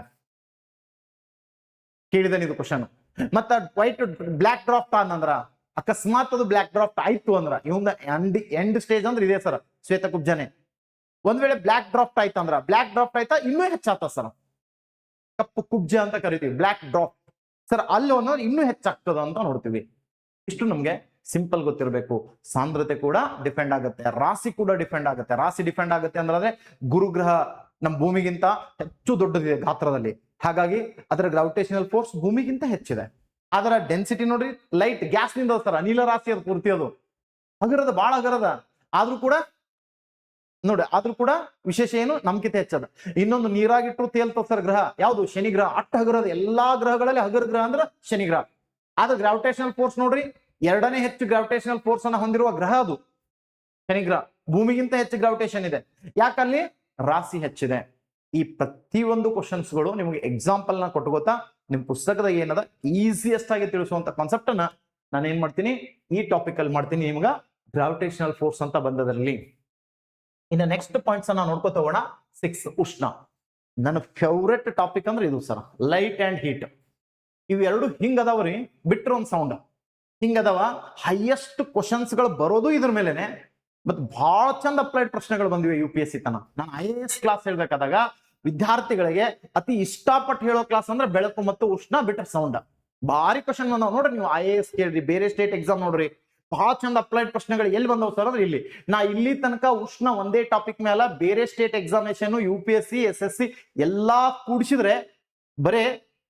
ಕೇಳಿದನ್ ಇದು ಕ್ವಶನ್. ಮತ್ತ ವೈಟ್ ಬ್ಲಾಕ್ ಡ್ರಾಫ್ಟ್ ಅಂದ್ರ, ಅಕಸ್ಮಾತ್ ಅದು ಬ್ಲಾಕ್ ಡ್ರಾಫ್ಟ್ ಆಯ್ತು ಅಂದ್ರ ಇವಂದ ಎಂಡ್ ಸ್ಟೇಜ್ ಅಂದ್ರೆ ಇದೆ ಸರ್ ಶ್ವೇತ ಕುಬ್ಜನೆ. ಒಂದ್ ವೇಳೆ ಬ್ಲಾಕ್ ಡ್ರಾಫ್ಟ್ ಆಯ್ತಂದ್ರ, ಬ್ಲಾಕ್ ಡ್ರಾಫ್ಟ್ ಆಯ್ತಾ ಇನ್ನೂ ಹೆಚ್ಚಾಗ್ತದ ಸರ್. ಕಪ್ಪು ಕುಬ್ಜ ಅಂತ ಕರಿತೀವಿ, ಬ್ಲಾಕ್ ಡ್ರಾಫ್ಟ್ ಸರ್. ಅಲ್ಲಿ ಒಂದು ಇನ್ನೂ ಹೆಚ್ಚಾಗ್ತದ ಅಂತ ನೋಡ್ತೀವಿ. ಇಷ್ಟು ನಮ್ಗೆ ಸಿಂಪಲ್ ಗೊತ್ತಿರಬೇಕು. ಸಾಂದ್ರತೆ ಕೂಡ ಡಿಪೆಂಡ್ ಆಗುತ್ತೆ, ರಾಶಿ ಕೂಡ ಡಿಪೆಂಡ್ ಆಗುತ್ತೆ. ರಾಶಿ ಡಿಪೆಂಡ್ ಆಗುತ್ತೆ ಅಂದ್ರೆ ಗುರುಗ್ರಹ ನಮ್ಮ ಭೂಮಿಗಿಂತ ಹೆಚ್ಚು ದೊಡ್ಡದಿದೆ ಗಾತ್ರದಲ್ಲಿ, ಹಾಗಾಗಿ ಅದರ ಗ್ರಾವಿಟೇಷನಲ್ ಫೋರ್ಸ್ ಭೂಮಿಗಿಂತ ಹೆಚ್ಚಿದೆ. ಅದರ ಡೆನ್ಸಿಟಿ ನೋಡ್ರಿ, ಲೈಟ್ ಗ್ಯಾಸ್ ನಿಂದ ಸರ್, ಅನಿಲ ರಾಶಿ ಅದು ಪೂರ್ತಿ, ಅದು ಹಗರದ, ಬಹಳ ಹಗರದ. ಆದ್ರೂ ಕೂಡ ವಿಶೇಷ ಏನು, ನಮ್ಕಿಂತ ಹೆಚ್ಚದ. ಇನ್ನೊಂದು ನೀರಾಗಿಟ್ಟು ತೇಲ್ತದ ಸರ್ ಗ್ರಹ, ಯಾವುದು, ಶನಿ ಗ್ರಹ. ಅಟ್ಟು ಹಗರದ, ಎಲ್ಲಾ ಗ್ರಹಗಳಲ್ಲಿ ಹಗರ ಗ್ರಹ ಅಂದ್ರೆ ಶನಿ ಗ್ರಹ. ಆದ್ರೆ ಗ್ರಾವಿಟೇಷನಲ್ ಫೋರ್ಸ್ ನೋಡ್ರಿ, 2ನೇ ಹೆಚ್ಚು ಗ್ರಾವಿಟೇಷನಲ್ ಫೋರ್ಸ್ ಅನ್ನ ಹೊಂದಿರುವ ಗ್ರಹ ಅದು ಶನಿ ಗ್ರಹ. ಭೂಮಿಗಿಂತ ಹೆಚ್ಚು ಗ್ರಾವಿಟೇಷನ್ ಇದೆ, ಯಾಕಲ್ಲಿ ರಾಶಿ ಹೆಚ್ಚಿದೆ. ಈ ಪ್ರತಿಯೊಂದು ಕ್ವಶನ್ಸ್ಗಳು ನಿಮಗೆ ಎಕ್ಸಾಂಪಲ್ ನ ಕೊಟ್ಕೋತಾ ನಿಮ್ ಪುಸ್ತಕದಾಗ ಏನದ ಈಸಿಯೆಸ್ಟ್ ಆಗಿ ತಿಳಿಸುವಂತ ಕಾನ್ಸೆಪ್ಟ್ ಅನ್ನ ನಾನು ಏನ್ ಮಾಡ್ತೀನಿ, ಈ ಟಾಪಿಕ್ ಅಲ್ಲಿ ಮಾಡ್ತೀನಿ ನಿಮ್ಗ ಗ್ರಾವಿಟೇಷನಲ್ ಫೋರ್ಸ್ ಅಂತ ಬಂದದ್ರಲ್ಲಿ. ಇನ್ನು ನೆಕ್ಸ್ಟ್ ಪಾಯಿಂಟ್ಸ್ ಅನ್ನ ನೋಡ್ಕೋತ ಹೋಗೋಣ. 6 ಉಷ್ಣ. ನನ್ನ ಫೇವ್ರೆಟ್ ಟಾಪಿಕ್ ಅಂದ್ರೆ ಇದು ಸರ್, ಲೈಟ್ ಅಂಡ್ ಹೀಟ್. ಇವೆರಡು ಹಿಂಗ ಅದಾವ್ರಿ, ಬಿಟ್ರ ಒಂದ್ ಸೌಂಡ್ ಹಿಂಗದವ. ಹೈಯೆಸ್ಟ್ ಕ್ವಶನ್ಸ್ ಗಳು ಬರೋದು ಇದ್ರ ಮೇಲೆನೆ. ಮತ್ ಬಹಳ ಚಂದ ಅಪ್ಲೈಡ್ ಪ್ರಶ್ನೆಗಳು ಬಂದಿವೆ UPSC ತನ. ನಾನು IAS ಕ್ಲಾಸ್ ಹೇಳ್ಬೇಕಾದಾಗ ವಿದ್ಯಾರ್ಥಿಗಳಿಗೆ ಅತಿ ಇಷ್ಟಪಟ್ಟು ಹೇಳೋ ಕ್ಲಾಸ್ ಅಂದ್ರೆ ಬೆಳಕು ಮತ್ತು ಉಷ್ಣ ಬಿಟ್ರ ಸೌಂಡ್. ಭಾರಿ ಕ್ವಶನ್ ಬಂದಾವ್ ನೋಡ್ರಿ. ನೀವು IAS ಕೇಳ್ರಿ, ಬೇರೆ ಸ್ಟೇಟ್ ಎಕ್ಸಾಮ್ ನೋಡ್ರಿ, ಬಹಳ ಚಂದ ಅಪ್ಲೈಡ್ ಪ್ರಶ್ನೆಗಳು ಎಲ್ಲಿ ಬಂದವ್ ಸರ್ ಅಂದ್ರೆ ಇಲ್ಲಿ. ನಾ ಇಲ್ಲಿ ತನಕ ಉಷ್ಣ ಒಂದೇ ಟಾಪಿಕ್ ಮೇಲೆ ಬೇರೆ ಸ್ಟೇಟ್ ಎಕ್ಸಾಮಿನೇಷನ್, UPSC, SSC ಎಲ್ಲಾ ಕೂಡಿಸಿದ್ರೆ ಬರೇ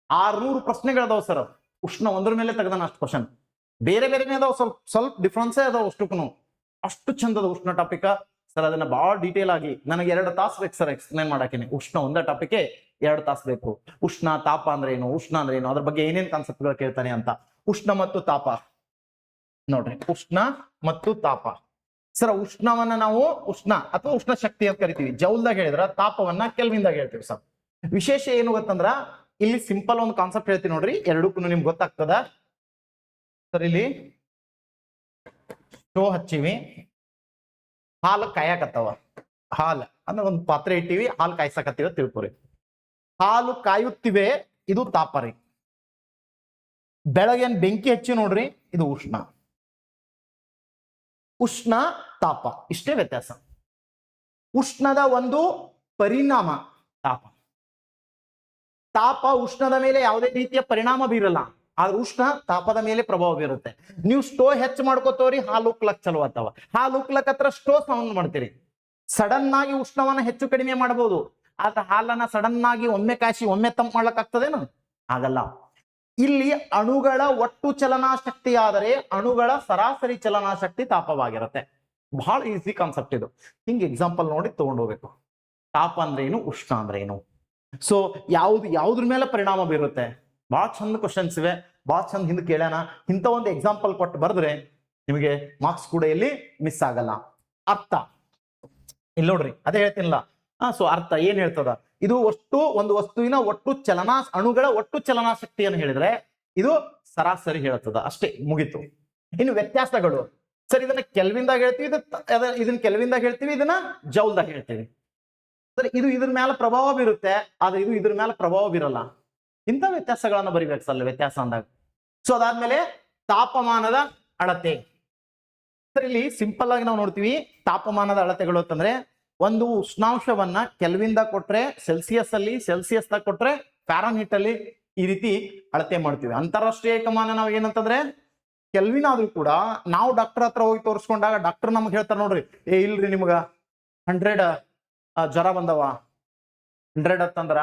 600 ಪ್ರಶ್ನೆಗಳದಾವ್ ಸರ್. ಉಷ್ಣ ಒಂದ್ರ ಮೇಲೆ ತೆಗೆದಾನ ಅಷ್ಟು ಕ್ವಶನ್. ಬೇರೆ ಬೇರೆನೇ ಅದಾವ, ಸ್ವಲ್ಪ ಡಿಫ್ರೆನ್ಸೇ ಅದಾವ ಅಷ್ಟಕ್ಕೂ. ಅಷ್ಟು ಚಂದದ ಉಷ್ಣ ಟಾಪಿಕ್ ಸರ್. ಅದನ್ನ ಬಹಳ ಡೀಟೇಲ್ ಆಗಿ ನನಗೆ 2 ತಾಸು ಬೇಕು ಸರ್ ಎಕ್ಸ್ಪ್ಲೇನ್ ಮಾಡಾಕಿನಿ. ಉಷ್ಣ ಒಂದೇ ಟಾಪಿಕ್ 2 ತಾಸು ಬೇಕು. ಉಷ್ಣ, ತಾಪ ಅಂದ್ರೆ ಏನು, ಉಷ್ಣ ಅಂದ್ರೆ ಏನು, ಅದ್ರ ಬಗ್ಗೆ ಏನೇನ್ ಕಾನ್ಸೆಪ್ಟ್ಗಳು ಕೇಳ್ತಾನೆ ಅಂತ. ಉಷ್ಣ ಮತ್ತು ತಾಪ ನೋಡ್ರಿ, ಉಷ್ಣ ಮತ್ತು ತಾಪ ಸರ್. ಉಷ್ಣವನ್ನ ನಾವು ಉಷ್ಣ ಅಥವಾ ಉಷ್ಣ ಶಕ್ತಿ ಅಂತ ಕರಿತೀವಿ. ಜೌಲ್ದಾಗ ಹೇಳಿದ್ರ, ತಾಪವನ್ನ ಕೆಲ್ವಿನ್ದಾಗ ಹೇಳ್ತೀವಿ ಸರ್. ವಿಶೇಷ ಏನು ಗೊತ್ತಂದ್ರ, ಇಲ್ಲಿ ಸಿಂಪಲ್ ಒಂದು ಕಾನ್ಸೆಪ್ಟ್ ಹೇಳ್ತೀನಿ ನೋಡ್ರಿ, ಎರಡಕ್ಕೂ ನಿಮ್ಗೆ ಗೊತ್ತಾಗ್ತದ ಸರ್. ಇಲ್ಲಿ ಸ್ಟೋವ್ ಹಚ್ಚಿವಿ, ಹಾಲು ಕಾಯಕತ್ತವ. ಹಾಲು ಅಂದ್ರೆ ಒಂದು ಪಾತ್ರೆ ಇಟ್ಟಿವಿ, ಹಾಲು ಕಾಯ್ಸಕತ್ತೀವಿ ತಿಳ್ಕೊರಿ. ಹಾಲು ಕಾಯುತ್ತಿವೆ, ಇದು ತಾಪ ರೀ. ಬೆಳಗೇನ್ ಬೆಂಕಿ ಹಚ್ಚಿ ನೋಡ್ರಿ, ಇದು ಉಷ್ಣ. ಉಷ್ಣ, ತಾಪ, ಇಷ್ಟೇ ವ್ಯತ್ಯಾಸ. ಉಷ್ಣದ ಒಂದು ಪರಿಣಾಮ ತಾಪ. ತಾಪ ಉಷ್ಣದ ಮೇಲೆ ಯಾವುದೇ ರೀತಿಯ ಪರಿಣಾಮ ಬೀರಲ್ಲ, ಆದ್ರೆ ಉಷ್ಣ ತಾಪದ ಮೇಲೆ ಪ್ರಭಾವ ಬೀರುತ್ತೆ. ನೀವು ಸ್ಟೋವ್ ಹೆಚ್ಚು ಮಾಡ್ಕೋತವ್ರಿ, ಹಾಲು ಉಕ್ಲಕ್ ಚಲೋ ಆತವ. ಹಾಲು ಉಕ್ಲಕ್ ಹತ್ರ ಸ್ಟೋವ್ ಸೌಂಡ್ ಮಾಡ್ತೀರಿ. ಸಡನ್ ಆಗಿ ಉಷ್ಣವನ್ನ ಹೆಚ್ಚು ಕಡಿಮೆ ಮಾಡಬಹುದು, ಆದ್ರೆ ಹಾಲನ್ನ ಸಡನ್ ಆಗಿ ಒಮ್ಮೆ ಕಾಯಿಸಿ ಒಮ್ಮೆ ತಂಪು ಮಾಡ್ಲಕ್ ಆಗ್ತದೇನು? ಆಗಲ್ಲ. ಇಲ್ಲಿ ಅಣುಗಳ ಒಟ್ಟು ಚಲನಾಶಕ್ತಿ ಆದರೆ ಅಣುಗಳ ಸರಾಸರಿ ಚಲನಾಶಕ್ತಿ ತಾಪವಾಗಿರುತ್ತೆ. ಬಹಳ ಈಸಿ ಕಾನ್ಸೆಪ್ಟ್ ಇದು. ಹಿಂಗೆ ಎಕ್ಸಾಂಪಲ್ ನೋಡಿ ತಗೊಂಡು ಹೋಗ್ಬೇಕು. ತಾಪ ಅಂದ್ರೆ ಏನು, ಉಷ್ಣ ಅಂದ್ರೆ ಏನು, ಸೊ ಯಾವ್ದ್ರ ಮೇಲೆ ಪರಿಣಾಮ ಬೀರುತ್ತೆ. ಬಹಳ ಚಂದ ಕ್ವಶನ್ಸ್ ಇವೆ, ಬಹಳ ಚಂದ ಹಿಂದೆ ಕೇಳ್ಯಾನ. ಇಂಥ ಒಂದು ಎಕ್ಸಾಂಪಲ್ ಕೊಟ್ಟು ಬರೆದ್ರೆ ನಿಮಗೆ ಮಾರ್ಕ್ಸ್ ಕೂಡ ಇಲ್ಲಿ ಮಿಸ್ ಆಗಲ್ಲ. ಅರ್ಥ ಇಲ್ಲಿ ನೋಡ್ರಿ, ಅದೇ ಹೇಳ್ತೀನಿಲ್ಲ. ಸೊ ಅರ್ಥ ಏನ್ ಹೇಳ್ತದ, ಇದು ಒಂದು ವಸ್ತುವಿನ ಒಟ್ಟು ಅಣುಗಳ ಒಟ್ಟು ಚಲನಾಶಕ್ತಿಯನ್ನು ಹೇಳಿದ್ರೆ ಇದು ಸರಾಸರಿ ಹೇಳ್ತದ, ಅಷ್ಟೇ, ಮುಗೀತು. ಇನ್ನು ವ್ಯತ್ಯಾಸಗಳು, ಸರ್ ಇದನ್ನ ಕೆಲ್ವಿನ್ದಾಗ ಹೇಳ್ತೀವಿ, ಇದನ್ನ ಕೆಲ್ವಿನ್ದಾಗ ಹೇಳ್ತೀವಿ, ಇದನ್ನ ಜೌಲ್ದಾಗ ಹೇಳ್ತೀವಿ. ಸರ್ ಇದು ಇದ್ರ ಮೇಲೆ ಪ್ರಭಾವ ಬೀರುತ್ತೆ, ಆದ್ರೆ ಇದು ಇದ್ರ ಮೇಲೆ ಪ್ರಭಾವ ಬೀರಲ್ಲ. ಇಂಥ ವ್ಯತ್ಯಾಸಗಳನ್ನ ಬರಿಬೇಕು ಸರ್ ವ್ಯತ್ಯಾಸ ಅಂದಾಗ. ಸೊ ಅದಾದ್ಮೇಲೆ ತಾಪಮಾನದ ಅಳತೆ. ಸರ್ ಇಲ್ಲಿ ಸಿಂಪಲ್ ಆಗಿ ನಾವು ನೋಡ್ತೀವಿ ತಾಪಮಾನದ ಅಳತೆಗಳು ಅಂತಂದ್ರೆ ಒಂದು ಉಷ್ಣಾಂಶವನ್ನ ಕೆಲ್ವಿನ್ದಾಗ ಕೊಟ್ರೆ ಸೆಲ್ಸಿಯಸ್ ದಾಗ ಕೊಟ್ರೆ ಫ್ಯಾರನ್ಹೀಟ್ ಅಲ್ಲಿ ಈ ರೀತಿ ಅಳತೆ ಮಾಡ್ತೀವಿ. ಅಂತಾರಾಷ್ಟ್ರೀಯ ಏಕಮಾನ ನಾವು ಏನಂತಂದ್ರೆ ಕೆಲ್ವಿನ್ ಆದ್ರೂ ಕೂಡ ನಾವು ಡಾಕ್ಟರ್ ಹತ್ರ ಹೋಗಿ ತೋರಿಸ್ಕೊಂಡಾಗ ಡಾಕ್ಟರ್ ನಮ್ಗೆ ಹೇಳ್ತಾರೆ, ನೋಡ್ರಿ ಇಲ್ರಿ ನಿಮ್ಗ 100 ಜ್ವರ ಬಂದವ, 100 ಅಂತಂದ್ರ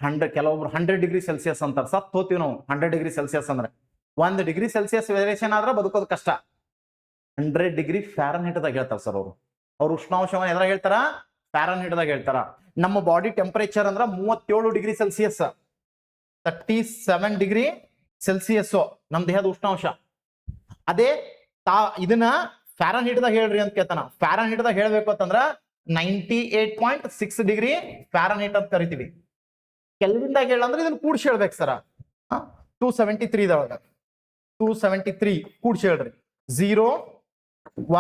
100, ಕೆಲವೊಬ್ರು 100 ಡಿಗ್ರಿ ಸೆಲ್ಸಿಯಸ್ ಅಂತಾರೆ, ಸತ್ ಹೋಗ್ತೀವಿ ನಾವು. 100 ಡಿಗ್ರಿ ಸೆಲ್ಸಿಯಸ್ ಅಂದ್ರೆ 1 ಡಿಗ್ರಿ ಸೆಲ್ಸಿಯಸ್ ವೇರಿಯೇಷನ್ ಆದ್ರೆ ಬದುಕೋದು ಕಷ್ಟ. 100 ಡಿಗ್ರಿ ಫ್ಯಾರನ್ಹೀಟ್ ದಾಗ ಹೇಳ್ತಾರೆ ಸರ್ ಅವ್ರು ಉಷ್ಣಾಂಶವನ್ನ ಎದ್ರಾಗ ಹೇಳ್ತಾರ, ಫ್ಯಾರನ್ಹೀಟ್ ದಾಗ ಹೇಳ್ತಾರ. ನಮ್ಮ ಬಾಡಿ ಟೆಂಪರೇಚರ್ ಅಂದ್ರ 37 ಡಿಗ್ರಿ ಸೆಲ್ಸಿಯಸ್, 37 ಡಿಗ್ರಿ ಸೆಲ್ಸಿಯಸ್ ನಮ್ ದೇಹದ ಉಷ್ಣಾಂಶ. ಅದೇ ಇದನ್ನ ಫ್ಯಾರನ್ಹೀಟ್ ದಾಗ ಹೇಳ್ರಿ ಅಂತ ಕೇಳ್ತಾನ. ಫ್ಯಾರನ್ಹೀಟ್ ದಾಗ ಹೇಳ್ಬೇಕು ಅಂತಂದ್ರ 98.6 ಡಿಗ್ರಿ ಫ್ಯಾರನ್ಹೀಟ್ ಅಂತ ಕರಿತೀವಿ. ಕೆಲ್ವಿನ್ದಾಗ ಹೇಳಂದ್ರೆ ಇದನ್ನ ಕೂಡ್ಸಿ ಹೇಳ್ಬೇಕು ಸರ. 273 ದೊಳಗ 273 ಕೂಡ್ಸಿ ಹೇಳ್ರಿ. 0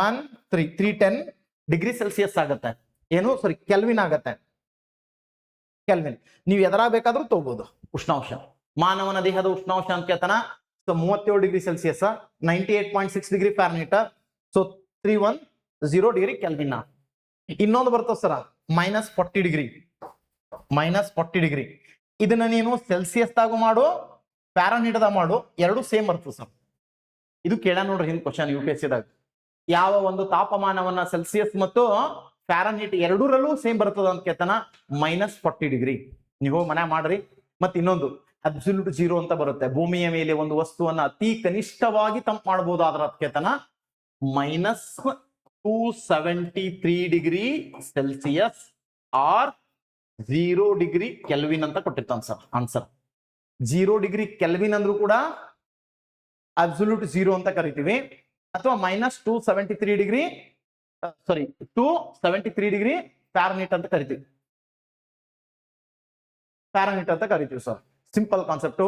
1 3 310 ಡಿಗ್ರಿ ಸೆಲ್ಸಿಯಸ್ ಆಗತ್ತೆ. ಏನು ಸಾರಿ ಕೆಲ್ವಿನ್ ಆಗತ್ತೆ. ಕೆಲ್ವಿನ್ ನೀವು ಎದರ ಬೇಕಾದ್ರೂ ತಗೋಬಹುದು ಉಷ್ಣಾಂಶ. ಮಾನವನ ದೇಹದ ಉಷ್ಣಾಂಶ ಅಂತ ಕೇಳ್ತಾನ. So 37 degree Celsius, 98.6 degree Fahrenheit, so 310 degree Kelvin. ಇನ್ನೊಂದು ಬರ್ತದ ಸರ -40 ಡಿಗ್ರಿ. -40 ಡಿಗ್ರಿ ಇದನ್ನ ನೀನು ಸೆಲ್ಸಿಯಸ್ ದಾಗೂ ಮಾಡು, ಫ್ಯಾರನ್ಹೀಟ್ ದಾಗ ಮಾಡು, ಎರಡು ಸೇಮ್ ಬರ್ತದೆ ಸರ್. ಇದು ಕೇಳ ನೋಡ್ರಿ ಹಿಂದ್ ಕ್ವಶನ್ UPSC ದಾಗ. ಯಾವ ಒಂದು ತಾಪಮಾನವನ್ನ ಸೆಲ್ಸಿಯಸ್ ಮತ್ತು ಫ್ಯಾರನ್ಹೀಟ್ ಎರಡರಲ್ಲೂ ಸೇಮ್ ಬರ್ತದ ಅಂತ ಕೇಳ್ತಾನ. -40 ಡಿಗ್ರಿ ನೀವು ಮನೆ ಮಾಡ್ರಿ. ಮತ್ತೆ ಇನ್ನೊಂದು ಅಬ್ಸಲ್ಯೂಟ್ 0 ಅಂತ ಬರುತ್ತೆ. ಭೂಮಿಯ ಮೇಲೆ ಒಂದು ವಸ್ತುವನ್ನ ಅತಿ ಕನಿಷ್ಠವಾಗಿ ತಂಪು ಮಾಡಬಹುದಾದ್ರ ಅಂತ ಕೇಳ್ತಾನ. -273 degree Celsius or 0 degree Kelvin ಅಂತ ಕೊಟ್ಟಿರ್ತಾನ ಸರ್ ಆನ್ಸರ್. 0 ಡಿಗ್ರಿ ಕೆಲ್ವಿನ್ ಅಂದ್ರೂ ಕೂಡ ಅಬ್ಸಲ್ಯೂಟ್ 0 ಅಂತ ಕರಿತೀವಿ, ಅಥವಾ -273 ಡಿಗ್ರಿ ಸಾರಿ 273 ಡಿಗ್ರಿ ಫ್ಯಾರನ್ಹೀಟ್ ಅಂತ ಕರಿತೀವಿ. ಸರ್ ಸಿಂಪಲ್ ಕಾನ್ಸೆಪ್ಟ್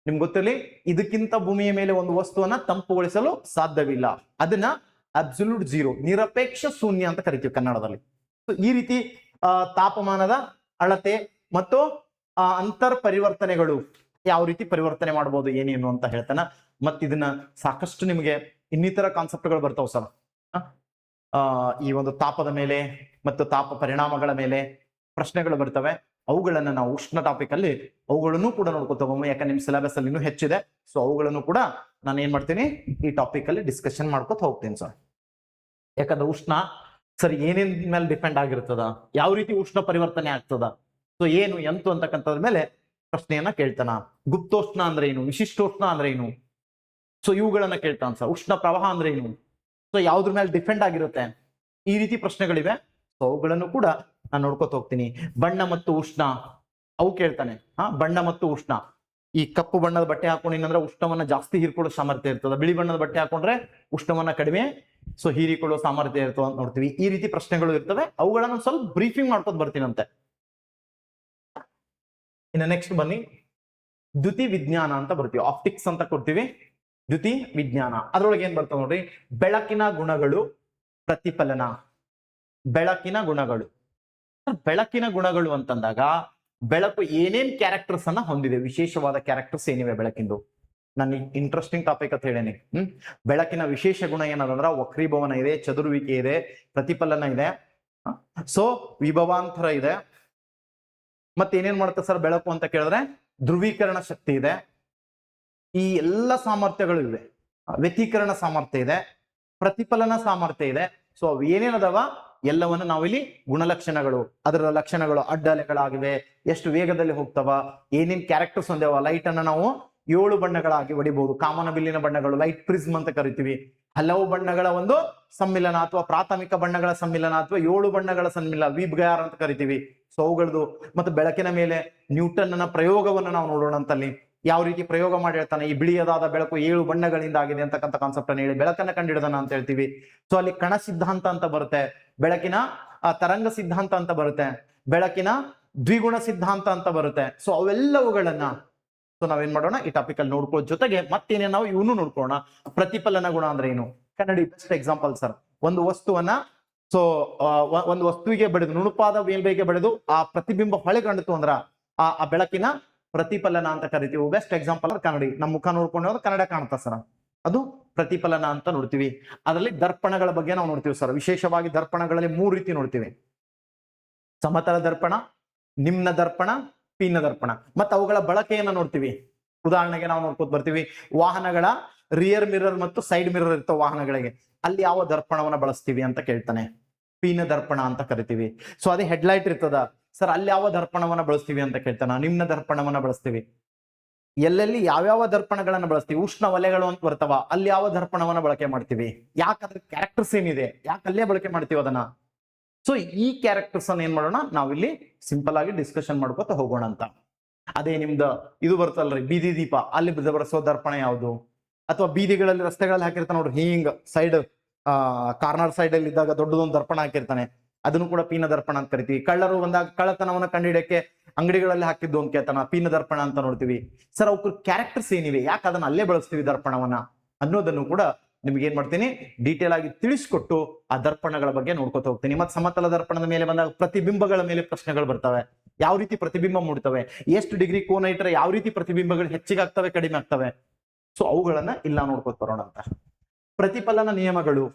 ನಿಮ್ಗೆ ಗೊತ್ತಿರಲಿ. ಇದಕ್ಕಿಂತ ಭೂಮಿಯ ಮೇಲೆ ಒಂದು ವಸ್ತುವನ್ನ ತಂಪುಗೊಳಿಸಲು ಸಾಧ್ಯವಿಲ್ಲ, ಅದನ್ನ ಅಬ್ಸಲ್ಯೂಟ್ 0 ನಿರಪೇಕ್ಷ ಶೂನ್ಯ ಅಂತ ಕರಿತೀವಿ ಕನ್ನಡದಲ್ಲಿ. ಈ ರೀತಿ ತಾಪಮಾನದ ಅಳತೆ ಮತ್ತು ಅಂತರ್ ಪರಿವರ್ತನೆಗಳು ಯಾವ ರೀತಿ ಪರಿವರ್ತನೆ ಮಾಡಬಹುದು ಏನೇನು ಅಂತ ಹೇಳ್ತಾನ. ಮತ್ ಇದನ್ನ ಸಾಕಷ್ಟು ನಿಮಗೆ ಇನ್ನಿತರ ಕಾನ್ಸೆಪ್ಟ್ಗಳು ಬರ್ತಾವ ಸರ್. ಈ ಒಂದು ತಾಪದ ಮೇಲೆ ಮತ್ತು ತಾಪ ಪರಿಣಾಮಗಳ ಮೇಲೆ ಪ್ರಶ್ನೆಗಳು ಬರ್ತವೆ. ಅವುಗಳನ್ನ ನಾವು ಉಷ್ಣ ಟಾಪಿಕ್ ಅಲ್ಲಿ ಅವುಗಳನ್ನು ಕೂಡ ನೋಡ್ಕೊತ ಹೋಗೋಣ. ಯಾಕಂದ್ರೆ ನಿಮ್ ಸಿಲೆಬಸ್ ಅಲ್ಲಿ ಇನ್ನೂ ಹೆಚ್ಚಿದೆ. ಸೊ ಅವುಗಳನ್ನು ಕೂಡ ನಾನು ಏನ್ ಮಾಡ್ತೀನಿ ಈ ಟಾಪಿಕ್ ಅಲ್ಲಿ ಡಿಸ್ಕಷನ್ ಮಾಡ್ಕೊತ ಹೋಗ್ತೀನಿ ಸರ್. ಯಾಕಂದ್ರೆ ಉಷ್ಣ ಸರಿ ಏನೇನ್ ಮೇಲೆ ಡಿಪೆಂಡ್ ಆಗಿರ್ತದ, ಯಾವ ರೀತಿ ಉಷ್ಣ ಪರಿವರ್ತನೆ ಆಗ್ತದ, ಸೊ ಏನು ಎಂತು ಅಂತಕ್ಕಂಥದ್ರ ಮೇಲೆ ಪ್ರಶ್ನೆಯನ್ನ ಕೇಳ್ತಾನ. ಗುಪ್ತೋಷ್ಣ ಅಂದ್ರೆ ಏನು, ವಿಶಿಷ್ಟೋಷ್ಣ ಅಂದ್ರೆ ಏನು, ಸೊ ಇವುಗಳನ್ನ ಕೇಳ್ತಾನ ಸರ್. ಉಷ್ಣ ಪ್ರವಾಹ ಅಂದ್ರೆ ಏನು, ಸೊ ಯಾವ್ದ್ರ ಮೇಲೆ ಡಿಪೆಂಡ್ ಆಗಿರುತ್ತೆ, ಈ ರೀತಿ ಪ್ರಶ್ನೆಗಳಿವೆ. ಸೊ ಅವುಗಳನ್ನು ಕೂಡ ನಾನು ನೋಡ್ಕೊತ ಹೋಗ್ತೀನಿ. ಬಣ್ಣ ಮತ್ತು ಉಷ್ಣ ಅವು ಕೇಳ್ತಾನೆ. ಬಣ್ಣ ಮತ್ತು ಉಷ್ಣ. ಈ ಕಪ್ಪು ಬಣ್ಣದ ಬಟ್ಟೆ ಹಾಕೊಂಡಿನಂದ್ರೆ ಉಷ್ಣವನ್ನ ಜಾಸ್ತಿ ಹೀರ್ಕೊಳ್ಳೋ ಸಾಮರ್ಥ್ಯ ಇರ್ತದ, ಬಿಳಿ ಬಣ್ಣದ ಬಟ್ಟೆ ಹಾಕೊಂಡ್ರೆ ಉಷ್ಣವನ್ನ ಕಡಿಮೆ ಸೊ ಹೀರಿಕೊಳ್ಳೋ ಸಾಮರ್ಥ್ಯ ಇರ್ತದ ಅಂತ ನೋಡ್ತೀವಿ. ಈ ರೀತಿ ಪ್ರಶ್ನೆಗಳು ಇರ್ತವೆ. ಅವುಗಳನ್ನ ಸ್ವಲ್ಪ ಬ್ರೀಫಿಂಗ್ ಮಾಡ್ಕೊತ ಬರ್ತೀನಂತೆ. ಇನ್ನು ನೆಕ್ಸ್ಟ್ ಬನ್ನಿ, ದ್ಯುತಿ ವಿಜ್ಞಾನ ಅಂತ ಬರ್ತೀವಿ. ಆಪ್ಟಿಕ್ಸ್ ಅಂತ ಕೊಡ್ತೀವಿ. ದ್ಯುತಿ ವಿಜ್ಞಾನ ಅದ್ರೊಳಗೆ ಏನ್ ಬರ್ತದೆ ನೋಡ್ರಿ, ಬೆಳಕಿನ ಗುಣಗಳು, ಪ್ರತಿಫಲನ. ಬೆಳಕಿನ ಗುಣಗಳು. ಬೆಳಕಿನ ಗುಣಗಳು ಅಂತಂದಾಗ ಬೆಳಕು ಏನೇನ್ ಕ್ಯಾರೆಕ್ಟರ್ಸ್ ಅನ್ನ ಹೊಂದಿದೆ, ವಿಶೇಷವಾದ ಕ್ಯಾರೆಕ್ಟರ್ಸ್ ಏನಿವೆ ಬೆಳಕಿಂದು. ನಾನು ಇಂಟ್ರೆಸ್ಟಿಂಗ್ ಟಾಪಿಕ್ ಅಂತ ಹೇಳೇನಿ. ಬೆಳಕಿನ ವಿಶೇಷ ಗುಣ ಏನದಂದ್ರ ವಕ್ರೀಭವನ ಇದೆ, ಚದುರುವಿಕೆ ಇದೆ, ಪ್ರತಿಫಲನ ಇದೆ, ಸೊ ವಿಭವಾಂತರ ಇದೆ. ಮತ್ತೆ ಏನೇನ್ ಮಾಡುತ್ತೆ ಸರ್ ಬೆಳಕು ಅಂತ ಕೇಳಿದ್ರೆ ಧ್ರುವೀಕರಣ ಶಕ್ತಿ ಇದೆ. ಈ ಎಲ್ಲ ಸಾಮರ್ಥ್ಯಗಳು ಇವೆ. ವ್ಯತೀಕರಣ ಸಾಮರ್ಥ್ಯ ಇದೆ, ಪ್ರತಿಫಲನ ಸಾಮರ್ಥ್ಯ ಇದೆ. ಸೊ ಅವು ಏನೇನದವ ಎಲ್ಲವನ್ನು ನಾವಿಲ್ಲಿ ಗುಣಲಕ್ಷಣಗಳು, ಅದರ ಲಕ್ಷಣಗಳು, ಅಡ್ಡಲೆಗಳಾಗಿವೆ, ಎಷ್ಟು ವೇಗದಲ್ಲಿ ಹೋಗ್ತವ, ಏನೇನ್ ಕ್ಯಾರೆಕ್ಟರ್ಸ್ ಹೊಂದೇವ. ಲೈಟ್ ಅನ್ನ ನಾವು 7 ಬಣ್ಣಗಳಾಗಿ ಹೊಡಿಬಹುದು. ಕಾಮನ ಬಿಲ್ಲಿನ ಬಣ್ಣಗಳು ಲೈಟ್ ಪ್ರಿಸ್ಮ್ ಅಂತ ಕರಿತೀವಿ. ಹಲವು ಬಣ್ಣಗಳ ಒಂದು ಸಮ್ಮಿಲನ ಅಥವಾ ಪ್ರಾಥಮಿಕ ಬಣ್ಣಗಳ ಸಮ್ಮಿಲನ ಅಥವಾ 7 ಬಣ್ಣಗಳ ಸಮ್ಮಿಲನ ವಿಬ್ಗಯಾರ್ ಅಂತ ಕರಿತೀವಿ. ಸೊ ಅವುಗಳದು. ಮತ್ತು ಬೆಳಕಿನ ಮೇಲೆ ನ್ಯೂಟನ್ನ ಪ್ರಯೋಗವನ್ನು ನಾವು ನೋಡೋಣ ಅಂತಲ್ಲಿ ಯಾವ ರೀತಿ ಪ್ರಯೋಗ ಮಾಡಿ ಹೇಳ್ತಾನೆ. ಈ ಬಿಳಿಯದಾದ ಬೆಳಕು 7 ಬಣ್ಣಗಳಿಂದ ಆಗಿದೆ ಅಂತಕ್ಕಂಥ ಕಾನ್ಸೆಪ್ಟ್ ಅನ್ನು ಹೇಳಿ ಬೆಳಕನ್ನ ಕಂಡಿಡಿದಾನ ಅಂತ ಹೇಳ್ತೀವಿ. ಸೊ ಅಲ್ಲಿ ಕಣ ಸಿದ್ಧಾಂತ ಅಂತ ಬರುತ್ತೆ, ಬೆಳಕಿನ ತರಂಗ ಸಿದ್ಧಾಂತ ಅಂತ ಬರುತ್ತೆ, ಬೆಳಕಿನ ದ್ವಿಗುಣ ಸಿದ್ಧಾಂತ ಅಂತ ಬರುತ್ತೆ. ಸೊ ಅವೆಲ್ಲವುಗಳನ್ನ ಸೊ ನಾವೇನ್ ಮಾಡೋಣ ಈ ಟಾಪಿಕ್ ಅಲ್ಲಿ ನೋಡ್ಕೊಳ್ಳೋ ಜೊತೆಗೆ ಮತ್ತೇನೇ ನಾವು ಇವನು ನೋಡ್ಕೊಳ್ಳೋಣ. ಪ್ರತಿಫಲನ ಗುಣ ಅಂದ್ರೆ ಏನು? ಕನ್ನಡಿ ಬೆಸ್ಟ್ ಎಕ್ಸಾಂಪಲ್ ಸರ್. ಒಂದು ವಸ್ತುವನ್ನ ಸೊ ಒಂದು ವಸ್ತುವಿಗೆ ಬಡಿದು, ನುಣುಪಾದ ಮೇಲ್ಬೈಗೆ ಬಡಿದು ಆ ಪ್ರತಿಬಿಂಬ ಹೊಳೆ ಕಂಡಿತು ಅಂದ್ರ ಆ ಬೆಳಕಿನ ಪ್ರತಿಫಲನ ಅಂತ ಕರಿತೀವಿ. ಬೆಸ್ಟ್ ಎಕ್ಸಾಂಪಲ್ ಕನ್ನಡಿ. ನಮ್ಮ ಮುಖ ನೋಡ್ಕೊಂಡು ಕನ್ನಡ ಕಾಣ್ತಾ ಸರ್, ಅದು ಪ್ರತಿಫಲನ ಅಂತ ನೋಡ್ತೀವಿ. ಅದರಲ್ಲಿ ದರ್ಪಣಗಳ ಬಗ್ಗೆ ನಾವು ನೋಡ್ತೀವಿ ಸರ್. ವಿಶೇಷವಾಗಿ ದರ್ಪಣಗಳಲ್ಲಿ 3 ರೀತಿ ನೋಡ್ತೀವಿ: ಸಮತಲ ದರ್ಪಣ, ನಿಮ್ನ ದರ್ಪಣ, ಪೀನ ದರ್ಪಣ. ಮತ್ತು ಅವುಗಳ ಬಳಕೆಯನ್ನ ನೋಡ್ತೀವಿ. ಉದಾಹರಣೆಗೆ ನಾವು ನೋಡ್ಕೊತ ಬರ್ತೀವಿ, ವಾಹನಗಳ ರಿಯರ್ ಮಿರರ್ ಮತ್ತು ಸೈಡ್ ಮಿರರ್ ಇರ್ತಾವ ವಾಹನಗಳಿಗೆ, ಅಲ್ಲಿ ಯಾವ ದರ್ಪಣವನ್ನ ಬಳಸ್ತೀವಿ ಅಂತ ಕೇಳ್ತಾನೆ. ಪೀನ ದರ್ಪಣ ಅಂತ ಕರಿತೀವಿ. ಸೊ ಅದೇ ಹೆಡ್ಲೈಟ್ ಇರ್ತದ ಸರ್, ಅಲ್ಲಿ ಯಾವ ದರ್ಪಣವನ್ನ ಬಳಸ್ತೀವಿ ಅಂತ ಕೇಳ್ತಾನ. ನಿಮ್ನ ದರ್ಪಣವನ್ನ ಬಳಸ್ತೀವಿ. ಎಲ್ಲೆಲ್ಲಿ ಯಾವ್ಯಾವ ದರ್ಪಣಗಳನ್ನ ಬಳಸ್ತೀವಿ, ಉಷ್ಣ ವಲಯಗಳು ಅಂತ ಬರ್ತಾವ, ಅಲ್ಲಿ ಯಾವ ದರ್ಪಣವನ್ನ ಬಳಕೆ ಮಾಡ್ತೀವಿ, ಯಾಕಂದ್ರೆ ಕ್ಯಾರೆಕ್ಟರ್ಸ್ ಏನಿದೆ, ಯಾಕೆ ಅಲ್ಲೇ ಬಳಕೆ ಮಾಡ್ತೀವಿ ಅದನ್ನ. ಸೊ ಈ ಕ್ಯಾರೆಕ್ಟರ್ಸ್ ಅನ್ನ ಏನ್ ಮಾಡೋಣ ನಾವಿಲ್ಲಿ ಸಿಂಪಲ್ ಆಗಿ ಡಿಸ್ಕಷನ್ ಮಾಡ್ಕೊತ ಹೋಗೋಣ ಅಂತ. ಅದೇ ನಿಮ್ದು ಇದು ಬರ್ತಲ್ರಿ ಬೀದಿ ದೀಪ, ಅಲ್ಲಿ ಬಳಸೋ ದರ್ಪಣ ಯಾವುದು? ಅಥವಾ ಬೀದಿಗಳಲ್ಲಿ ರಸ್ತೆಗಳಲ್ಲಿ ಹಾಕಿರ್ತಾನೆ ನೋಡ್ರಿ, ಹಿಂಗ್ ಸೈಡ್ ಕಾರ್ನರ್ ಸೈಡ್ ಅಲ್ಲಿ ಇದ್ದಾಗ ದೊಡ್ಡದೊಂದು ದರ್ಪಣ ಹಾಕಿರ್ತಾನೆ, ಅದನ್ನು ಕೂಡ ಪೀನ ದರ್ಪಣ ಅಂತ ಕರಿತೀವಿ. ಕಳ್ಳರು ಬಂದಾಗ ಕಳ್ಳತನವನ್ನ ಕಂಡಿಡಿಯಕ್ಕೆ ಅಂಗಡಿಗಳಲ್ಲಿ ಹಾಕಿದ್ದು ಅಂತ ಕೇಳ್ತಾನ, ಪೀನ ದರ್ಪಣ ಅಂತ ನೋಡ್ತೀವಿ. ಸರ್ ಅವ್ರ ಕ್ಯಾರೆಕ್ಟರ್ಸ್ ಏನಿವೆ, ಯಾಕೆ ಅದನ್ನ ಅಲ್ಲೇ ಬಳಸ್ತೀವಿ ದರ್ಪಣವನ್ನ ಅನ್ನೋದನ್ನು ಕೂಡ ನಿಮ್ಗೆ ಏನ್ ಮಾಡ್ತೀನಿ ಡೀಟೇಲ್ ಆಗಿ ತಿಳಿಸ್ಕೊಟ್ಟು ಆ ದರ್ಪಣಗಳ ಬಗ್ಗೆ ನೋಡ್ಕೊತ ಹೋಗ್ತೀನಿ. ಮತ್ತೆ ಸಮತಲ ದರ್ಪಣದ ಮೇಲೆ ಬಂದಾಗ ಪ್ರತಿಬಿಂಬಗಳ ಮೇಲೆ ಪ್ರಶ್ನೆಗಳು ಬರ್ತವೆ. ಯಾವ ರೀತಿ ಪ್ರತಿಬಿಂಬ ಮೂಡ್ತವೆ, ಎಷ್ಟು ಡಿಗ್ರಿ ಕೋನ ಇಟ್ಟರೆ ಯಾವ ರೀತಿ ಪ್ರತಿಬಿಂಬಗಳು ಹೆಚ್ಚಿಗೆ ಆಗ್ತವೆ, ಕಡಿಮೆ ಆಗ್ತವೆ. ಸೊ ಅವುಗಳನ್ನ ಇಲ್ಲ ನೋಡ್ಕೊತ ಬರೋಣ ಅಂತ. ಪ್ರತಿಫಲನ ನಿಯಮಗಳು.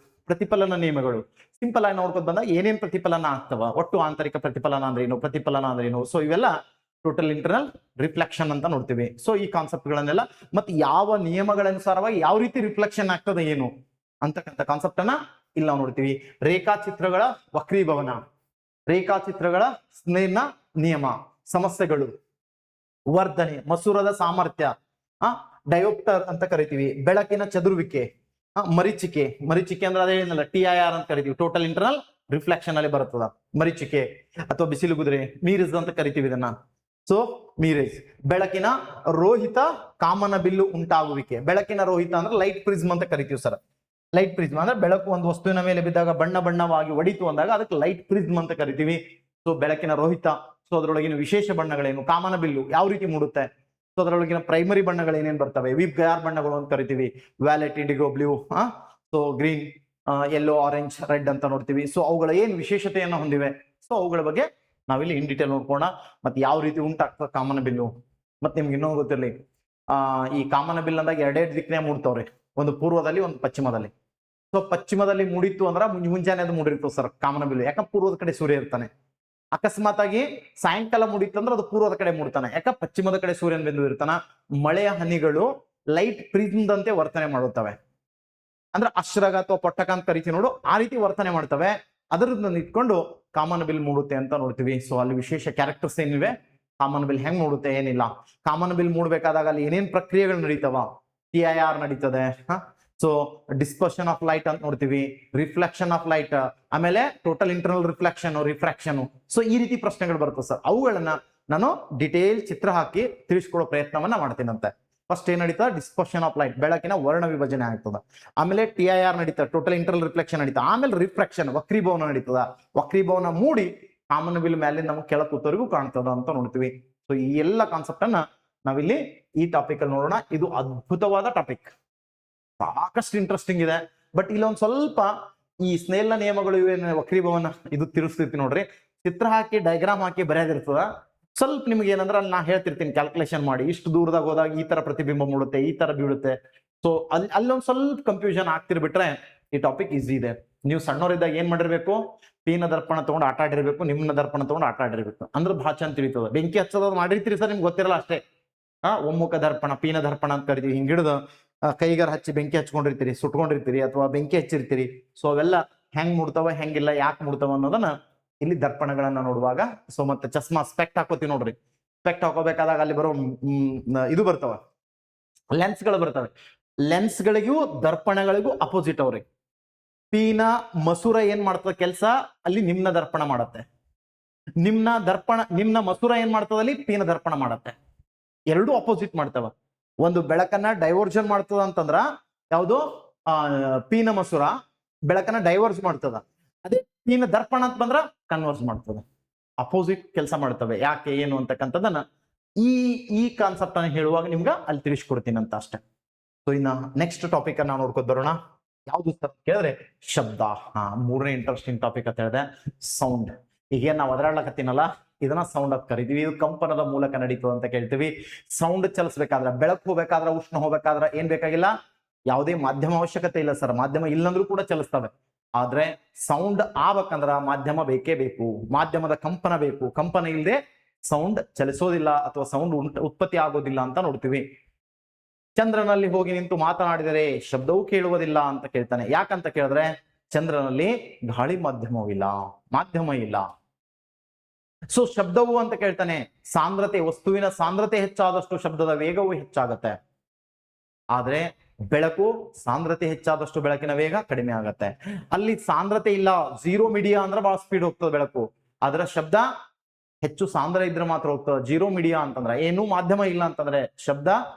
ಸಿಂಪಲ್ ಆಗಿ ನೋಡ್ಕೊತ ಬಂದಾಗ ಏನೇನ್ ಪ್ರತಿಫಲನ ಆಗ್ತವ, ಒಟ್ಟು ಆಂತರಿಕ ಪ್ರತಿಫಲನ ಅಂದ್ರೆ ಏನು, ಪ್ರತಿಫಲನ ಅಂದ್ರೆ ಏನು. ಸೊ ಇವೆಲ್ಲ ಟೋಟಲ್ ಇಂಟರ್ನಲ್ ರಿಫ್ಲೆಕ್ಷನ್ ಅಂತ ನೋಡ್ತೀವಿ. ಸೊ ಈ ಕಾನ್ಸೆಪ್ಟ್ ಗಳನ್ನೆಲ್ಲ ಮತ್ತೆ ಯಾವ ನಿಯಮಗಳನುಸಾರವಾಗಿ ಯಾವ ರೀತಿ ರಿಫ್ಲೆಕ್ಷನ್ ಆಗ್ತದೆ ಏನು ಅಂತಕ್ಕಂಥ ಕಾನ್ಸೆಪ್ಟ್ ಅನ್ನ ಇಲ್ಲಿ ನಾವು ನೋಡ್ತೀವಿ. ರೇಖಾಚಿತ್ರಗಳ ವಕ್ರೀಭವನ, ರೇಖಾಚಿತ್ರಗಳ ಸ್ನೇಹ ನಿಯಮ, ಸಮಸ್ಯೆಗಳು, ವರ್ಧನೆ, ಮಸೂರದ ಸಾಮರ್ಥ್ಯ, ಡಯೋಪ್ಟರ್ ಅಂತ ಕರಿತೀವಿ, ಬೆಳಕಿನ ಚದುರುವಿಕೆ, ಮರೀಚಿಕೆ ಅಂದ್ರೆ ಅದೇ ಹೇಳಿದ್ನಲ್ಲ TIR ಅಂತ ಕರಿತೀವಿ, ಟೋಟಲ್ ಇಂಟರ್ನಲ್ ರಿಫ್ಲೆಕ್ಷನ್ ಅಲ್ಲಿ ಬರ್ತದ ಮರೀಚಿಕೆ. ಅಥವಾ ಬಿಸಿಲು ಕುದುರೆ, ಮೀರೇಜ್ ಅಂತ ಕರಿತೀವಿ ಇದನ್ನ. ಸೊ ಮೀರೇಜ್. ಬೆಳಕಿನ ರೋಹಿತ ಕಾಮನ ಬಿಲ್ಲು ಉಂಟಾಗುವಿಕೆ. ಬೆಳಕಿನ ರೋಹಿತ ಅಂದ್ರೆ ಲೈಟ್ ಪ್ರಿಸ್ಮ್ ಅಂತ ಕರಿತೀವಿ ಸರ್. ಲೈಟ್ ಪ್ರಿಸ್ಮ್ ಅಂದ್ರೆ ಬೆಳಕು ಒಂದು ವಸ್ತುವಿನ ಮೇಲೆ ಬಿದ್ದಾಗ ಬಣ್ಣ ಬಣ್ಣವಾಗಿ ಒಡಿತು ಅಂದಾಗ ಅದಕ್ಕೆ ಲೈಟ್ ಪ್ರಿಸ್ಮ್ ಅಂತ ಕರಿತೀವಿ. ಸೊ ಬೆಳಕಿನ ರೋಹಿತ. ಸೊ ಅದರೊಳಗಿನ ವಿಶೇಷ ಬಣ್ಣಗಳೇನು, ಕಾಮನ ಬಿಲ್ಲು ಯಾವ ರೀತಿ ಮೂಡುತ್ತೆ, ಸೊ ಅದರೊಳಗಿನ ಪ್ರೈಮರಿ ಬಣ್ಣಗಳು ಏನೇನ್ ಬರ್ತವೆ, ವಿಬ್ಗಯಾರ್ ಬಣ್ಣಗಳು ಅಂತ ಕರಿತೀವಿ. Wallet, IndiGo, blue, so green, yellow, orange, red ಅಂತ ನೋಡ್ತೀವಿ. ಸೊ ಅವುಗಳ ಏನ್ ವಿಶೇಷತೆಯನ್ನು ಹೊಂದಿವೆ, ಸೊ ಅವುಗಳ ಬಗ್ಗೆ ನಾವಿಲ್ಲಿ ಇನ್ ಡೀಟೇಲ್ ನೋಡ್ಕೋಣ. ಮತ್ತೆ ಯಾವ ರೀತಿ ಉಂಟಾಗ್ತದೆ ಕಾಮನ ಬಿಲ್ಲು. ಮತ್ತೆ ನಿಮ್ಗೆ ಇನ್ನೊಂದು ಗೊತ್ತಿರಲಿ, ಈ ಕಾಮನ ಬಿಲ್ ಅಂದಾಗ 2 ದಿಕ್ಕನೇ ಮೂಡ್ತಾವ್ರಿ, ಒಂದು ಪೂರ್ವದಲ್ಲಿ ಒಂದು ಪಶ್ಚಿಮದಲ್ಲಿ. ಸೊ ಪಶ್ಚಿಮದಲ್ಲಿ ಮೂಡಿತ್ತು ಅಂದ್ರ ಮುಂಜಾನೆ ಅದು ಮೂಡಿರ್ತವೆ ಸರ್ ಕಾಮನ ಬಿಲ್ಲು, ಯಾಕಂದ್ರೆ ಪೂರ್ವದ ಕಡೆ ಸೂರ್ಯ ಇರ್ತಾನೆ. ಅಕಸ್ಮಾತ್ ಆಗಿ ಸಾಯಂಕಾಲ ಮೂಡಿತ್ತಂದ್ರೆ ಅದು ಪೂರ್ವದ ಕಡೆ ಮೂಡ್ತಾನೆ, ಯಾಕ ಪಶ್ಚಿಮದ ಕಡೆ ಸೂರ್ಯನ ಬಿಂದು ಇರ್ತಾನ. ಮಳೆಯ ಹನಿಗಳು ಲೈಟ್ ಪ್ರಿಸ್ಮ್ದಂತೆ ವರ್ತನೆ ಮಾಡುತ್ತವೆ, ಅಂದ್ರೆ ಅಶ್ರಗ ಅಥವಾ ಪೊಟ್ಟಕ ಅಂತ ಕರಿತೀವಿ ನೋಡು, ಆ ರೀತಿ ವರ್ತನೆ ಮಾಡ್ತವೆ. ಅದರಿಂದ ನಿಂತ್ಕೊಂಡು ಕಾಮನ ಬಿಲ್ ಮೂಡುತ್ತೆ ಅಂತ ನೋಡ್ತೀವಿ. ಸೊ ಅಲ್ಲಿ ವಿಶೇಷ ಕ್ಯಾರೆಕ್ಟರ್ಸ್ ಏನಿವೆ, ಕಾಮನ ಬಿಲ್ ಹೆಂಗ್ ಮೂಡುತ್ತೆ ಏನಿಲ್ಲ. ಕಾಮನ ಬಿಲ್ ಮೂಡ್ಬೇಕಾದಾಗ ಅಲ್ಲಿ ಏನೇನ್ ಪ್ರಕ್ರಿಯೆಗಳು ನಡೀತಾವ, TIR ನಡೀತದೆ. ಸೊ ಡಿಸ್ಪರ್ಷನ್ ಆಫ್ ಲೈಟ್ ಅಂತ ನೋಡ್ತೀವಿ, ರಿಫ್ಲೆಕ್ಷನ್ ಆಫ್ ಲೈಟ್, ಆಮೇಲೆ ಟೋಟಲ್ ಇಂಟರ್ನಲ್ ರಿಫ್ರಾಕ್ಷನ್. ಸೊ ಈ ರೀತಿ ಪ್ರಶ್ನೆಗಳು ಬರ್ತವೆ ಸರ್. ಅವುಗಳನ್ನ ನಾನು ಡಿಟೇಲ್ ಚಿತ್ರ ಹಾಕಿ ತಿಳಿಸ್ಕೊಡೋ ಪ್ರಯತ್ನವನ್ನ ಮಾಡ್ತೀನಂತೆ. ಫಸ್ಟ್ ಏನ್ ನಡೀತದ, ಡಿಸ್ಪರ್ಷನ್ ಆಫ್ ಲೈಟ್, ಬೆಳಕಿನ ವರ್ಣ ವಿಭಜನೆ ಆಗ್ತದ. ಆಮೇಲೆ TIR ನಡೀತದೆ, ಟೋಟಲ್ ಇಂಟರ್ನಲ್ ರಿಫ್ಲೆಕ್ಷನ್ ನಡೀತದೆ. ಆಮೇಲೆ ರಿಫ್ರಾಕ್ಷನ್, ವಕ್ರೀಭವನ ನಡೀತದ. ವಕ್ರೀಭವನ ಮೂಡಿ ಕಾಮನ ಬಿಲ್ ಮೇಲೆ ನಮ್ಗೆ ಕೆಳಕೂತವರೆಗೂ ಕಾಣ್ತದ ಅಂತ ನೋಡ್ತೀವಿ. ಸೊ ಈ ಎಲ್ಲ ಕಾನ್ಸೆಪ್ಟ್ ಅನ್ನ ನಾವಿಲ್ಲಿ ಈ ಟಾಪಿಕ್ ಅಲ್ಲಿ ನೋಡೋಣ. ಇದು ಅದ್ಭುತವಾದ ಟಾಪಿಕ್, ಸಾಕಷ್ಟು ಇಂಟ್ರೆಸ್ಟಿಂಗ್ ಇದೆ. ಬಟ್ ಇಲ್ಲೊಂದ್ ಸ್ವಲ್ಪ ಈ ಸ್ನೇಲ್ನ ನಿಯಮಗಳು ಇವೇನು ವಕ್ರೀಭವನ ಇದು ತಿರುಸ್ತಿರ್ತೀನಿ ನೋಡ್ರಿ, ಚಿತ್ರ ಹಾಕಿ ಡಯಾಗ್ರಾಮ್ ಹಾಕಿ ಬರೆಯೋದಿರ್ತದ. ಸ್ವಲ್ಪ ನಿಮ್ಗೆ ಏನಂದ್ರೆ ಅಲ್ಲಿ ನಾ ಹೇಳ್ತಿರ್ತೀನಿ ಕ್ಯಾಲ್ಕುಲೇಷನ್ ಮಾಡಿ, ಇಷ್ಟು ದೂರದಾಗ ಹೋದಾಗ ಈ ತರ ಪ್ರತಿಬಿಂಬ ಮೂಡುತ್ತೆ, ಈ ತರ ಬೀಳುತ್ತೆ. ಸೊ ಅಲ್ಲೊಂದ್ ಸ್ವಲ್ಪ ಕನ್ಫ್ಯೂಷನ್ ಆಗ್ತಿರ್ಬಿಟ್ರೆ ಈ ಟಾಪಿಕ್ ಈಸಿ ಇದೆ. ನೀವು ಸಣ್ಣವರಿದ್ದಾಗ ಏನ್ ಮಾಡಿರ್ಬೇಕು, ಪೀನ ದರ್ಪಣ ತಗೊಂಡು ಆಟ ಆಡಿರ್ಬೇಕು, ನಿಮ್ನ ದರ್ಪಣ ತಗೊಂಡು ಆಟ ಆಡಿರ್ಬೇಕು, ಅಂದ್ರೆ ಭಾಳ ಚಂದ ತಿಳಿತದ. ಬೆಂಕಿ ಹಚ್ಚೋದು ಮಾಡಿರ್ತೀರಿ ಸರ್, ನಿಮ್ಗೆ ಗೊತ್ತಿರಲ್ಲ ಅಷ್ಟೇ. ಒಮ್ಮುಖ ದರ್ಪಣ, ಪೀನ ದರ್ಪಣ ಅಂತ ಕರಿತೀವಿ. ಹಿಂಗಿಡ್ದು ಕೈಗಾರ ಹಚ್ಚಿ ಬೆಂಕಿ ಹಚ್ಕೊಂಡಿರ್ತೀರಿ, ಸುಟ್ಕೊಂಡಿರ್ತೀರಿ ಅಥವಾ ಬೆಂಕಿ ಹಚ್ಚಿರ್ತೀರಿ. ಸೊ ಅವೆಲ್ಲ ಹೆಂಗ್ ಮೂಡ್ತಾವ ಹೆಂಗಿಲ್ಲ ಯಾಕೆ ಮೂಡ್ತಾವ ಅನ್ನೋದನ್ನ ಇಲ್ಲಿ ದರ್ಪಣಗಳನ್ನ ನೋಡುವಾಗ ಸೊ ಮತ್ತೆ ಚಸ್ಮಾ ಸ್ಪೆಕ್ಟ್ ಹಾಕೋತೀವಿ ನೋಡ್ರಿ, ಸ್ಪೆಕ್ಟ್ ಹಾಕೋಬೇಕಾದಾಗ ಅಲ್ಲಿ ಬರೋ ಇದು ಬರ್ತಾವ ಲೆನ್ಸ್ಗಳು ಬರ್ತವೆ. ಲೆನ್ಸ್ಗಳಿಗೂ ದರ್ಪಣಗಳಿಗೂ ಅಪೋಸಿಟ್ ಅವ್ರಿ. ಪೀನ ಮಸೂರ ಏನ್ ಮಾಡ್ತದ ಕೆಲಸ ಅಲ್ಲಿ ನಿಮ್ನ ದರ್ಪಣ ಮಾಡತ್ತೆ, ನಿಮ್ನ ಮಸೂರ ಏನ್ ಮಾಡ್ತದಲ್ಲಿ ಪೀನ ದರ್ಪಣ ಮಾಡತ್ತೆ. ಎರಡೂ ಅಪೋಸಿಟ್ ಮಾಡ್ತಾವ. ಒಂದು ಬೆಳಕನ್ನ ಡೈವರ್ಜನ್ ಮಾಡ್ತದ ಅಂತಂದ್ರ ಯಾವುದು ಪೀನ ಮಸೂರ ಬೆಳಕನ್ನ ಡೈವರ್ಸ್ ಮಾಡ್ತದ, ಅದೇ ಪೀನ ದರ್ಪಣ ಅಂತ ಬಂದ್ರ ಕನ್ವರ್ಸ್ ಮಾಡ್ತದ. ಅಪೋಸಿಟ್ ಕೆಲಸ ಮಾಡ್ತವೆ. ಯಾಕೆ ಏನು ಅಂತಕ್ಕಂಥದ್ದನ್ನ ಈ ಕಾನ್ಸೆಪ್ಟ್ ಅನ್ನ ಹೇಳುವಾಗ ನಿಮ್ಗ ಅಲ್ಲಿ ತಿಳಿಸ್ಕೊಡ್ತೀನಿ ಅಂತ ಅಷ್ಟೇ. ಸೊ ಇನ್ನ ನೆಕ್ಸ್ಟ್ ಟಾಪಿಕ್ ಅನ್ನ ನೋಡ್ಕೊತ ಬರೋಣ. ಯಾವ್ದು ಕೇಳಿದ್ರೆ ಶಬ್ದ. ಮೂರನೇ ಇಂಟ್ರೆಸ್ಟಿಂಗ್ ಟಾಪಿಕ್ ಅಂತ ಹೇಳಿದೆ ಸೌಂಡ್. ಈಗ ನಾವು ಒದರಾಡ್ಲಕತ್ತೀನಲ್ಲ ಇದನ್ನ ಸೌಂಡ್ ಅಂತ ಕರಿತೀವಿ. ಇದು ಕಂಪನದ ಮೂಲಕ ನಡೀತದೆ ಅಂತ ಕೇಳ್ತೀವಿ. ಸೌಂಡ್ ಚಲಿಸ್ಬೇಕಾದ್ರೆ, ಬೆಳಕು ಹೋಗ್ಬೇಕಾದ್ರೆ, ಉಷ್ಣ ಹೋಗ್ಬೇಕಾದ್ರೆ ಏನ್ ಬೇಕಾಗಿಲ್ಲ, ಯಾವುದೇ ಮಾಧ್ಯಮ ಅವಶ್ಯಕತೆ ಇಲ್ಲ ಸರ್. ಮಾಧ್ಯಮ ಇಲ್ಲಂದ್ರೂ ಕೂಡ ಚಲಿಸ್ತವೆ. ಆದ್ರೆ ಸೌಂಡ್ ಆಗ್ಬೇಕಂದ್ರ ಮಾಧ್ಯಮ ಬೇಕೇ ಬೇಕು, ಮಾಧ್ಯಮದ ಕಂಪನ ಬೇಕು. ಕಂಪನ ಇಲ್ಲದೆ ಸೌಂಡ್ ಚಲಿಸೋದಿಲ್ಲ ಅಥವಾ ಸೌಂಡ್ ಉತ್ಪತ್ತಿ ಆಗೋದಿಲ್ಲ ಅಂತ ನೋಡ್ತೀವಿ. ಚಂದ್ರನಲ್ಲಿ ಹೋಗಿ ನಿಂತು ಮಾತನಾಡಿದರೆ ಶಬ್ದವೂ ಕೇಳುವುದಿಲ್ಲ ಅಂತ ಕೇಳ್ತಾನೆ. ಯಾಕಂತ ಕೇಳಿದ್ರೆ ಚಂದ್ರನಲ್ಲಿ ಗಾಳಿ ಮಾಧ್ಯಮವಿಲ್ಲ, ಮಾಧ್ಯಮ ಇಲ್ಲ. ಸೊ ಶಬ್ದವು ಅಂತ ಕೇಳ್ತಾನೆ. ಸಾಂದ್ರತೆ, ವಸ್ತುವಿನ ಸಾಂದ್ರತೆ ಹೆಚ್ಚಾದಷ್ಟು ಶಬ್ದದ ವೇಗವು ಹೆಚ್ಚಾಗತ್ತೆ. ಆದ್ರೆ ಬೆಳಕು ಸಾಂದ್ರತೆ ಹೆಚ್ಚಾದಷ್ಟು ಬೆಳಕಿನ ವೇಗ ಕಡಿಮೆ ಆಗತ್ತೆ. ಅಲ್ಲಿ ಸಾಂದ್ರತೆ ಇಲ್ಲ, ಝೀರೋ ಮೀಡಿಯಾ ಅಂದ್ರೆ ಬಹಳ ಸ್ಪೀಡ್ ಹೋಗ್ತದೆ ಬೆಳಕು. ಅದರ ಶಬ್ದ ಹೆಚ್ಚು ಸಾಂದ್ರ ಇದ್ರೆ ಮಾತ್ರ ಹೋಗ್ತದೆ. ಜೀರೋ ಮೀಡಿಯಾ ಅಂತಂದ್ರೆ ಏನು ಮಾಧ್ಯಮ ಇಲ್ಲ ಅಂತಂದ್ರೆ ಶಬ್ದ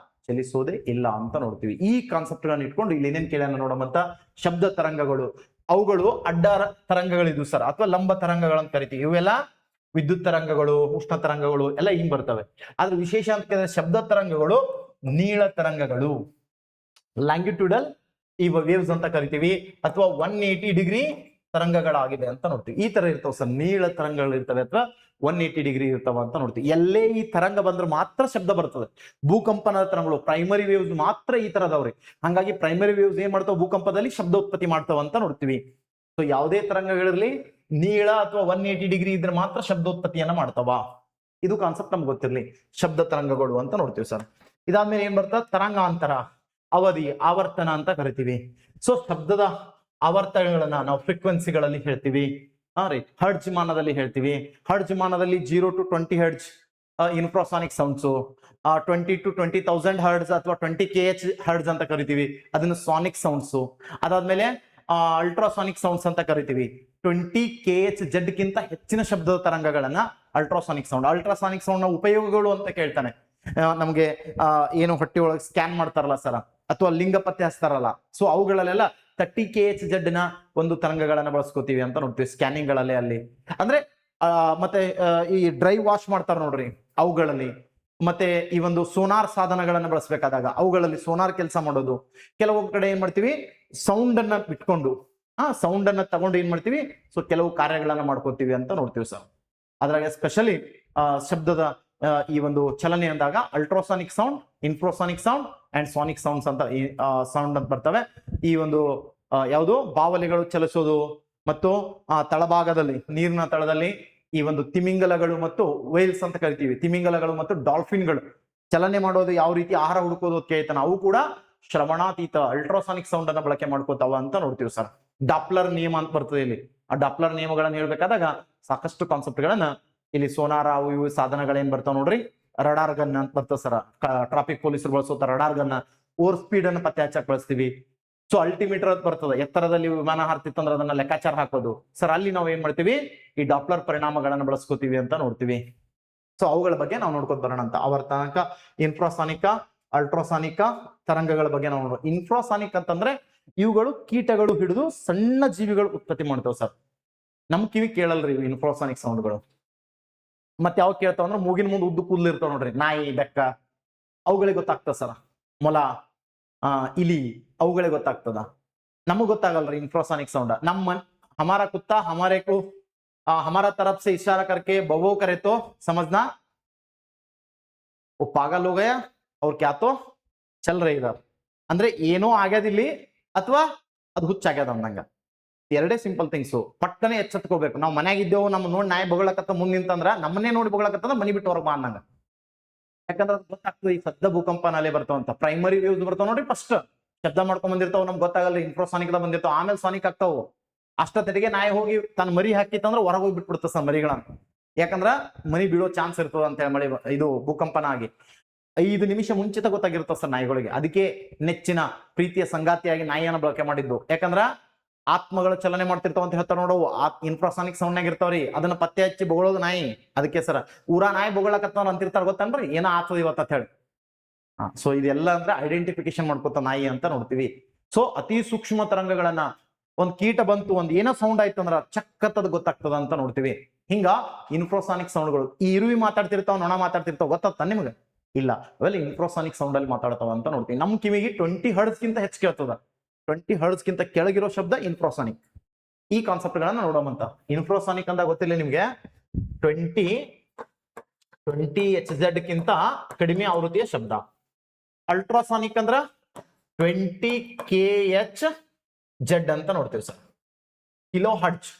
ಚಲಿಸೋದೇ ಇಲ್ಲ ಅಂತ ನೋಡ್ತೀವಿ. ಈ ಕಾನ್ಸೆಪ್ಟ್ ಗಳನ್ನ ಇಟ್ಕೊಂಡು ಇಲ್ಲಿ ಏನೇನ್ ಕೇಳ್ಯಾನ ನೋಡಮಂತ. ಶಬ್ದ ತರಂಗಗಳು, ಅವುಗಳು ಅಡ್ಡ ತರಂಗಗಳಿದ್ವು ಸರ್, ಅಥವಾ ಲಂಬ ತರಂಗಗಳಂತ ಕರಿತೀವಿ. ಇವೆಲ್ಲ ವಿದ್ಯುತ್ ತರಂಗಗಳು, ಉಷ್ಣ ತರಂಗಗಳು ಎಲ್ಲ ಹಿಂಗ್ ಬರ್ತವೆ. ಆದ್ರೆ ವಿಶೇಷ ಅಂತ ಕೇಳಿದ್ರೆ ಶಬ್ದ ತರಂಗಗಳು ನೀಳ ತರಂಗಗಳು, ಲ್ಯಾಂಗಿಟ್ಯೂಡಲ್ ವೇವ್ಸ್ ಅಂತ ಕರಿತೀವಿ, ಅಥವಾ 180 ಡಿಗ್ರಿ ತರಂಗಗಳಾಗಿದೆ ಅಂತ ನೋಡ್ತೀವಿ. ಈ ತರ ಇರ್ತಾವ ಸರ್, ನೀಳ ತರಂಗಗಳು ಇರ್ತವೆ ಅಥವಾ 180 ಡಿಗ್ರಿ ಇರ್ತಾವ ಅಂತ ನೋಡ್ತೀವಿ. ಎಲ್ಲೇ ಈ ತರಂಗ ಬಂದ್ರೆ ಮಾತ್ರ ಶಬ್ದ ಬರ್ತದೆ. ಭೂಕಂಪನದ ತರಂಗಗಳು ಪ್ರೈಮರಿ ವೇವ್ಸ್ ಮಾತ್ರ ಈ ತರದವ್ರಿ. ಹಂಗಾಗಿ ಪ್ರೈಮರಿ ವೇವ್ಸ್ ಏನ್ ಮಾಡ್ತಾವ, ಭೂಕಂಪದಲ್ಲಿ ಶಬ್ದ ಉತ್ಪತ್ತಿ ಮಾಡ್ತಾವ ಅಂತ ನೋಡ್ತೀವಿ. ಸೊ ಯಾವುದೇ ತರಂಗಗಳಿರ್ಲಿ ನೀಳ ಅಥವಾ 180 ಡಿಗ್ರಿ ಇದ್ರೆ ಮಾತ್ರ ಶಬ್ದೋತ್ಪತ್ತಿಯನ್ನ ಮಾಡ್ತಾವ. ಇದು ಕಾನ್ಸೆಪ್ಟ್ ನಮ್ಗೆ ಗೊತ್ತಿರ್ಲಿ. ಶಬ್ದ ತರಂಗಗಳು ಅಂತ ನೋಡ್ತೀವಿ ಸರ್. ಇದಾದ್ಮೇಲೆ ಏನ್ ಬರ್ತದೆ, ತರಂಗಾಂತರ, ಅವಧಿ, ಆವರ್ತನ ಅಂತ ಕರಿತೀವಿ. ಸೊ ಶಬ್ದದ ಆವರ್ತನಗಳನ್ನ ನಾವು ಫ್ರೀಕ್ವೆನ್ಸಿಗಳಲ್ಲಿ ಹೇಳ್ತೀವಿ. ಹರ್ಡ್ಜ್ ಮಾನದಲ್ಲಿ ಹೇಳ್ತೀವಿ. ಹರ್ಡ್ಜ್ ಮಾನದಲ್ಲಿ 0 to 20 ಹರ್ಡ್ಜ್ ಇನ್ಫ್ರಾಸಾನಿಕ್ ಸೌಂಡ್ಸು, 20 to 20,000 ಹರ್ಡ್ಜ್ ಅಥವಾ 20 kH ಹರ್ಡ್ಜ್ ಅಂತ ಕರಿತೀವಿ, ಅದನ್ನು ಸಾನಿಕ್ ಸೌಂಡ್ಸು. ಅದಾದ್ಮೇಲೆ ಅಲ್ಟ್ರಾಸಾನಿಕ್ ಸೌಂಡ್ಸ್ ಅಂತ ಕರಿತೀವಿ. 20 kHz ಗಿಂತ ಹೆಚ್ಚಿನ ಶಬ್ದದ ತರಂಗಗಳನ್ನ ಅಲ್ಟ್ರಾಸಾನಿಕ್ ಸೌಂಡ್. ಅಲ್ಟ್ರಾಸಾನಿಕ್ ಸೌಂಡ್ ನ ಉಪಯೋಗಗಳು ಅಂತ ಕೇಳ್ತಾನೆ. ನಮ್ಗೆ ಏನು ಹೊಟ್ಟೆ ಒಳಗೆ ಸ್ಕ್ಯಾನ್ ಮಾಡ್ತಾರಲ್ಲ ಸರ್, ಅಥವಾ ಲಿಂಗ ಪತ್ತೆ ಹಚ್ತಾರಲ್ಲ, ಸೊ ಅವುಗಳಲ್ಲೆಲ್ಲ 30 kHz ನ ಒಂದು ತರಂಗಗಳನ್ನ ಬಳಸ್ಕೋತೀವಿ ಅಂತ ನೋಡ್ತೀವಿ ಸ್ಕ್ಯಾನಿಂಗ್ ಗಳಲ್ಲಿ. ಅಲ್ಲಿ ಅಂದ್ರೆ ಮತ್ತೆ ಈ ಡ್ರೈ ವಾಶ್ ಮಾಡ್ತಾರ ನೋಡ್ರಿ, ಅವುಗಳಲ್ಲಿ. ಮತ್ತೆ ಈ ಒಂದು ಸೋನಾರ್ ಸಾಧನಗಳನ್ನ ಬಳಸಬೇಕಾದಾಗ ಅವುಗಳಲ್ಲಿ ಸೋನಾರ್ ಕೆಲಸ ಮಾಡೋದು. ಕೆಲವೊಂದು ಕಡೆ ಏನ್ ಮಾಡ್ತೀವಿ, ಸೌಂಡ್ ಅನ್ನ ಬಿಟ್ಕೊಂಡು ಸೌಂಡ್ ಅನ್ನ ತಗೊಂಡು ಏನ್ ಮಾಡ್ತೀವಿ, ಸೊ ಕೆಲವು ಕಾರ್ಯಗಳನ್ನ ಮಾಡ್ಕೋತೀವಿ ಅಂತ ನೋಡ್ತೀವಿ ಸರ್. ಅದ್ರಾಗ ಸ್ಪೆಷಲಿ ಶಬ್ದದ ಈ ಒಂದು ಚಲನೆ ಅಂದಾಗ ultrasonic sound, infrasonic sound and sonic sounds ಅಂತ ಸೌಂಡ್ ಅಂತ ಬರ್ತವೆ. ಈ ಒಂದು ಯಾವುದು ಬಾವಲಿಗಳು ಚಲಿಸೋದು, ಮತ್ತು ತಳಭಾಗದಲ್ಲಿ ನೀರಿನ ತಳದಲ್ಲಿ ಈ ಒಂದು ತಿಮಿಂಗಲಗಳು ಮತ್ತು ವೇಲ್ಸ್ ಅಂತ ಕರಿತೀವಿ, ತಿಮಿಂಗಲಗಳು ಮತ್ತು ಡಾಲ್ಫಿನ್ಗಳು ಚಲನೆ ಮಾಡೋದು, ಯಾವ ರೀತಿ ಆಹಾರ ಹುಡುಕೋದು ಕೇಳ್ತಾನ, ಅವು ಕೂಡ ಶ್ರವಣಾತೀತ ಅಲ್ಟ್ರಾಸಾನಿಕ್ ಸೌಂಡ್ ಅನ್ನ ಬಳಕೆ ಮಾಡ್ಕೋತಾವ ಅಂತ ನೋಡ್ತೀವಿ ಸರ್. ಡಾಪ್ಲರ್ ನಿಯಮ ಅಂತ ಬರ್ತದೆ ಇಲ್ಲಿ. ಆ ಡಾಪ್ಲರ್ ನಿಯಮಗಳನ್ನ ಹೇಳ್ಬೇಕಾದಾಗ ಸಾಕಷ್ಟು ಕಾನ್ಸೆಪ್ಟ್ ಗಳನ್ನ ಇಲ್ಲಿ ಸೋನಾರ ಅವು ಇವು ಸಾಧನಗಳೇನ್ ಬರ್ತಾವ ನೋಡ್ರಿ. ರಡಾರ್ ಗನ್ ಅಂತ ಬರ್ತದೆ ಸರ್, ಟ್ರಾಫಿಕ್ ಪೊಲೀಸರು ಬಳಸೋತ ರಡಾರ್ ಗನ್ನ. ಓವರ್ ಸ್ಪೀಡ್ ಅನ್ನು ಪತ್ತೆ ಹಚ್ಚಕ್ ಬಳಸ್ತೀವಿ. ಸೊ ಅಲ್ಟಿಮೀಟರ್ ಅಂತ ಬರ್ತದೆ, ಎತ್ತರದಲ್ಲಿ ವಿಮಾನ ಹಾರ್ತಿತ್ತಂದ್ರೆ ಅದನ್ನ ಲೆಕ್ಕಾಚಾರ ಹಾಕೋದು ಸರ್. ಅಲ್ಲಿ ನಾವು ಏನ್ ಮಾಡ್ತೀವಿ, ಈ ಡಾಪ್ಲರ್ ಪರಿಣಾಮಗಳನ್ನ ಬಳಸ್ಕೋತೀವಿ ಅಂತ ನೋಡ್ತೀವಿ. ಸೊ ಅವುಗಳ ಬಗ್ಗೆ ನಾವು ನೋಡ್ಕೊತ ಬರೋಣ ಅಂತ. ಆವರ್ತನಕ, ಇನ್ಫ್ರಾಸಾನಿಕ, ಅಲ್ಟ್ರಾಸಾನಿಕ ತರಂಗಗಳ ಬಗ್ಗೆ ನಾವು ನೋಡೋಣ. ಇನ್ಫ್ರಾಸಾನಿಕ್ ಅಂತಂದ್ರೆ ಇವುಗಳು ಕೀಟಗಳು ಹಿಡಿದು ಸಣ್ಣ ಜೀವಿಗಳು ಉತ್ಪತ್ತಿ ಮಾಡ್ತಾವ ಸರ್. ನಮ್ ಕಿವಿ ಕೇಳಲ್ರಿ ಇನ್ಫ್ರಾಸಾನಿಕ್ ಸೌಂಡ್ಗಳು. ಮತ್ತೆ ಯಾವ ಕೇಳ್ತಾವ ಅಂದ್ರೆ ಮೂಗಿನ ಮುಂದೆ ಉದ್ದು ಕೂದಲು ಇರ್ತಾವ ನೋಡ್ರಿ, ನಾಯಿ, ಬೆಕ್ಕ, ಅವುಗಳಿಗೆ ಗೊತ್ತಾಗ್ತದ ಸರ್. ಮೊಲ, ಇಲಿ, ಅವುಗಳಿಗೆ ಗೊತ್ತಾಗ್ತದ. ನಮಗ್ ಗೊತ್ತಾಗಲ್ರಿ ಇನ್ಫ್ರಾಸಾನಿಕ್ ಸೌಂಡ್. ಹಮಾರಾ ಕುತ್ತಾ ಹಮಾರೆ को हमारा तरफ से इशारा करके बवो करे तो समझना वो पागल हो गया और क्या तो चल रही इधर. ಅಂದ್ರೆ ಏನೋ ಆಗ್ಯದಿಲ್ಲಿ ಅಥವಾ ಅದು ಹುಚ್ಚಾಗ್ಯದ ಅಂದಂಗ. ಎರಡೇ ಸಿಂಪಲ್ ಥಿಂಗ್ಸು. ಪಟ್ಟನೆ ಎಚ್ಚೆತ್ಕೋಬೇಕು. ನಾವು ಮನ್ಯಾಗಿದ್ದೇವು, ನಮ್ಮ ನೋಡಿ ನಾಯಿ ಬಗಳಕತ್ತ ಮುಂದ್ ನಿಂತಂದ್ರ ನಮ್ಮನ್ನೇ ನೋಡಿ ಬಗಳಕತ್ತಂದ್ರ ಮನಿ ಬಿಟ್ಟು ಹೊರಗೆ ಬಾ ಅನ್ನಂಗ. ಯಾಕಂದ್ರೆ ಅದು ಗೊತ್ತಾಗ್ತದೆ ಈ ಶಬ್ದ ಭೂಕಂಪನಾಲೆ ಬರ್ತಾವಂತ. ಪ್ರೈಮರಿ ವೇವ್ಸ್ ಬರ್ತಾವ ನೋಡ್ರಿ, ಫಸ್ಟ್ ಶಬ್ದ ಮಾಡ್ಕೊಂಡ್ ಬಂದಿರ್ತಾವ, ನಮ್ಗೆ ಗೊತ್ತಾಗಲ್ಲ. ಇನ್ಫ್ರಾಸಾನಿಕ್ ಬಂದಿರ್ತಾವ, ಆಮೇಲೆ ಸಾನಿಕ್ ಆಗ್ತಾವ. ಅಷ್ಟೊತ್ತಿಗೆ ನಾಯಿ ಹೋಗಿ ತನ್ನ ಮರಿ ಹಾಕಿತ್ತಂದ್ರೆ ಹೊರಗೆ ಹೋಗಿ ಬಿಟ್ಬಿಡುತ್ತೆ ಸರ್ ಮರಿಗಳನ್ನ. ಯಾಕಂದ್ರ ಮರಿ ಬೀಳೋ ಚಾನ್ಸ್ ಇರ್ತದ ಅಂತ ಹೇಳಿ, ಮಳೆ ಇದು ಭೂಕಂಪನ ಆಗಿ 5 ನಿಮಿಷ ಮುಂಚಿತ ಗೊತ್ತಾಗಿರುತ್ತೆ ಸರ್ ನಾಯಿಗಳಿಗೆ. ಅದಕ್ಕೆ ನೆಚ್ಚಿನ ಪ್ರೀತಿಯ ಸಂಗಾತಿಯಾಗಿ ನಾಯಿಯನ್ನ ಬಳಕೆ ಮಾಡಿದ್ದು. ಯಾಕಂದ್ರ ಆತ್ಮಗಳು ಚಲನೆ ಮಾಡ್ತಿರ್ತಾವ ಅಂತ ಹೇಳ್ತಾರ ನೋಡು, ಇನ್ಫ್ರಾಸಾನಿಕ್ ಸೌಂಡ್ ನಾಗ ಇರ್ತಾವ್ರಿ, ಅದನ್ನ ಪತ್ತೆ ಹಚ್ಚಿ ಬೊಗಳೋದು ನಾಯಿ. ಅದಕ್ಕೆ ಸರ ಊರಾ ನಾಯಿ ಬೊಗಳಕತ್ತವ್ರ ಅಂತಿರ್ತಾರ ಗೊತ್ತನ್ರಿ, ಏನೋ ಆತದ ಇವತ್ತ ಅಂತ ಹೇಳಿ. ಸೊ ಇದೆಲ್ಲ ಅಂದ್ರೆ ಐಡೆಂಟಿಫಿಕೇಶನ್ ಮಾಡ್ಕೊತ ನಾಯಿ ಅಂತ ನೋಡ್ತೀವಿ. ಸೊ ಅತಿ ಸೂಕ್ಷ್ಮ ತರಂಗಗಳನ್ನ, ಒಂದ್ ಕೀಟ ಬಂತು, ಒಂದ್ ಏನೋ ಸೌಂಡ್ ಆಯ್ತು ಅಂದ್ರ ಚಕ್ಕತ್ತದ ಗೊತ್ತಾಗ್ತದ ಅಂತ ನೋಡ್ತೀವಿ. ಹಿಂಗ ಇನ್ಫ್ರಾಸಾನಿಕ್ ಸೌಂಡ್ಗಳು, ಈ ಇರುವಿ ಮಾತಾಡ್ತಿರ್ತಾವ, ನೊಣ ಮಾತಾಡ್ತಿರ್ತಾವ, ಗೊತ್ತಾಗ್ತ ನಿಮ್ಗೆ? ಇಲ್ಲ, ಅವೆಲ್ಲ ಇನ್ಫ್ರಾಸಾನಿಕ್ ಸೌಂಡ್ ಅಲ್ಲಿ ಮಾತಾಡ್ತಾವ ಅಂತ ನೋಡ್ತೀವಿ. ನಮ್ ಕಿವಿಗೆ 20 ಹರ್ಟ್ಸ್ ಗಿಂತ ಹೆಚ್ಚು ಕೇಳ್ತದ. 20 ಹರ್ಟ್ಸ್ ಗಿಂತ ಕೆಳಗಿರೋ ಶಬ್ದ ಇನ್ಫ್ರಾಸಾನಿಕ್. ಈ ಕಾನ್ಸೆಪ್ಟ್ ಗಳನ್ನ ನೋಡೋಮಂತ. ಇನ್ಫ್ರಾಸಾನಿಕ್ ಅಂತ ಗೊತ್ತಿಲ್ಲ ನಿಮ್ಗೆ, 20 HZ ಗಿಂತ ಕಡಿಮೆ ಆವೃತ್ತಿಯ ಶಬ್ದ. ಅಲ್ಟ್ರಾಸಾನಿಕ್ ಅಂದ್ರ 20 kHz ಅಂತ ನೋಡ್ತೀವಿ ಸರ್. ಕಿಲೋ ಹರ್ಟ್ಸ್,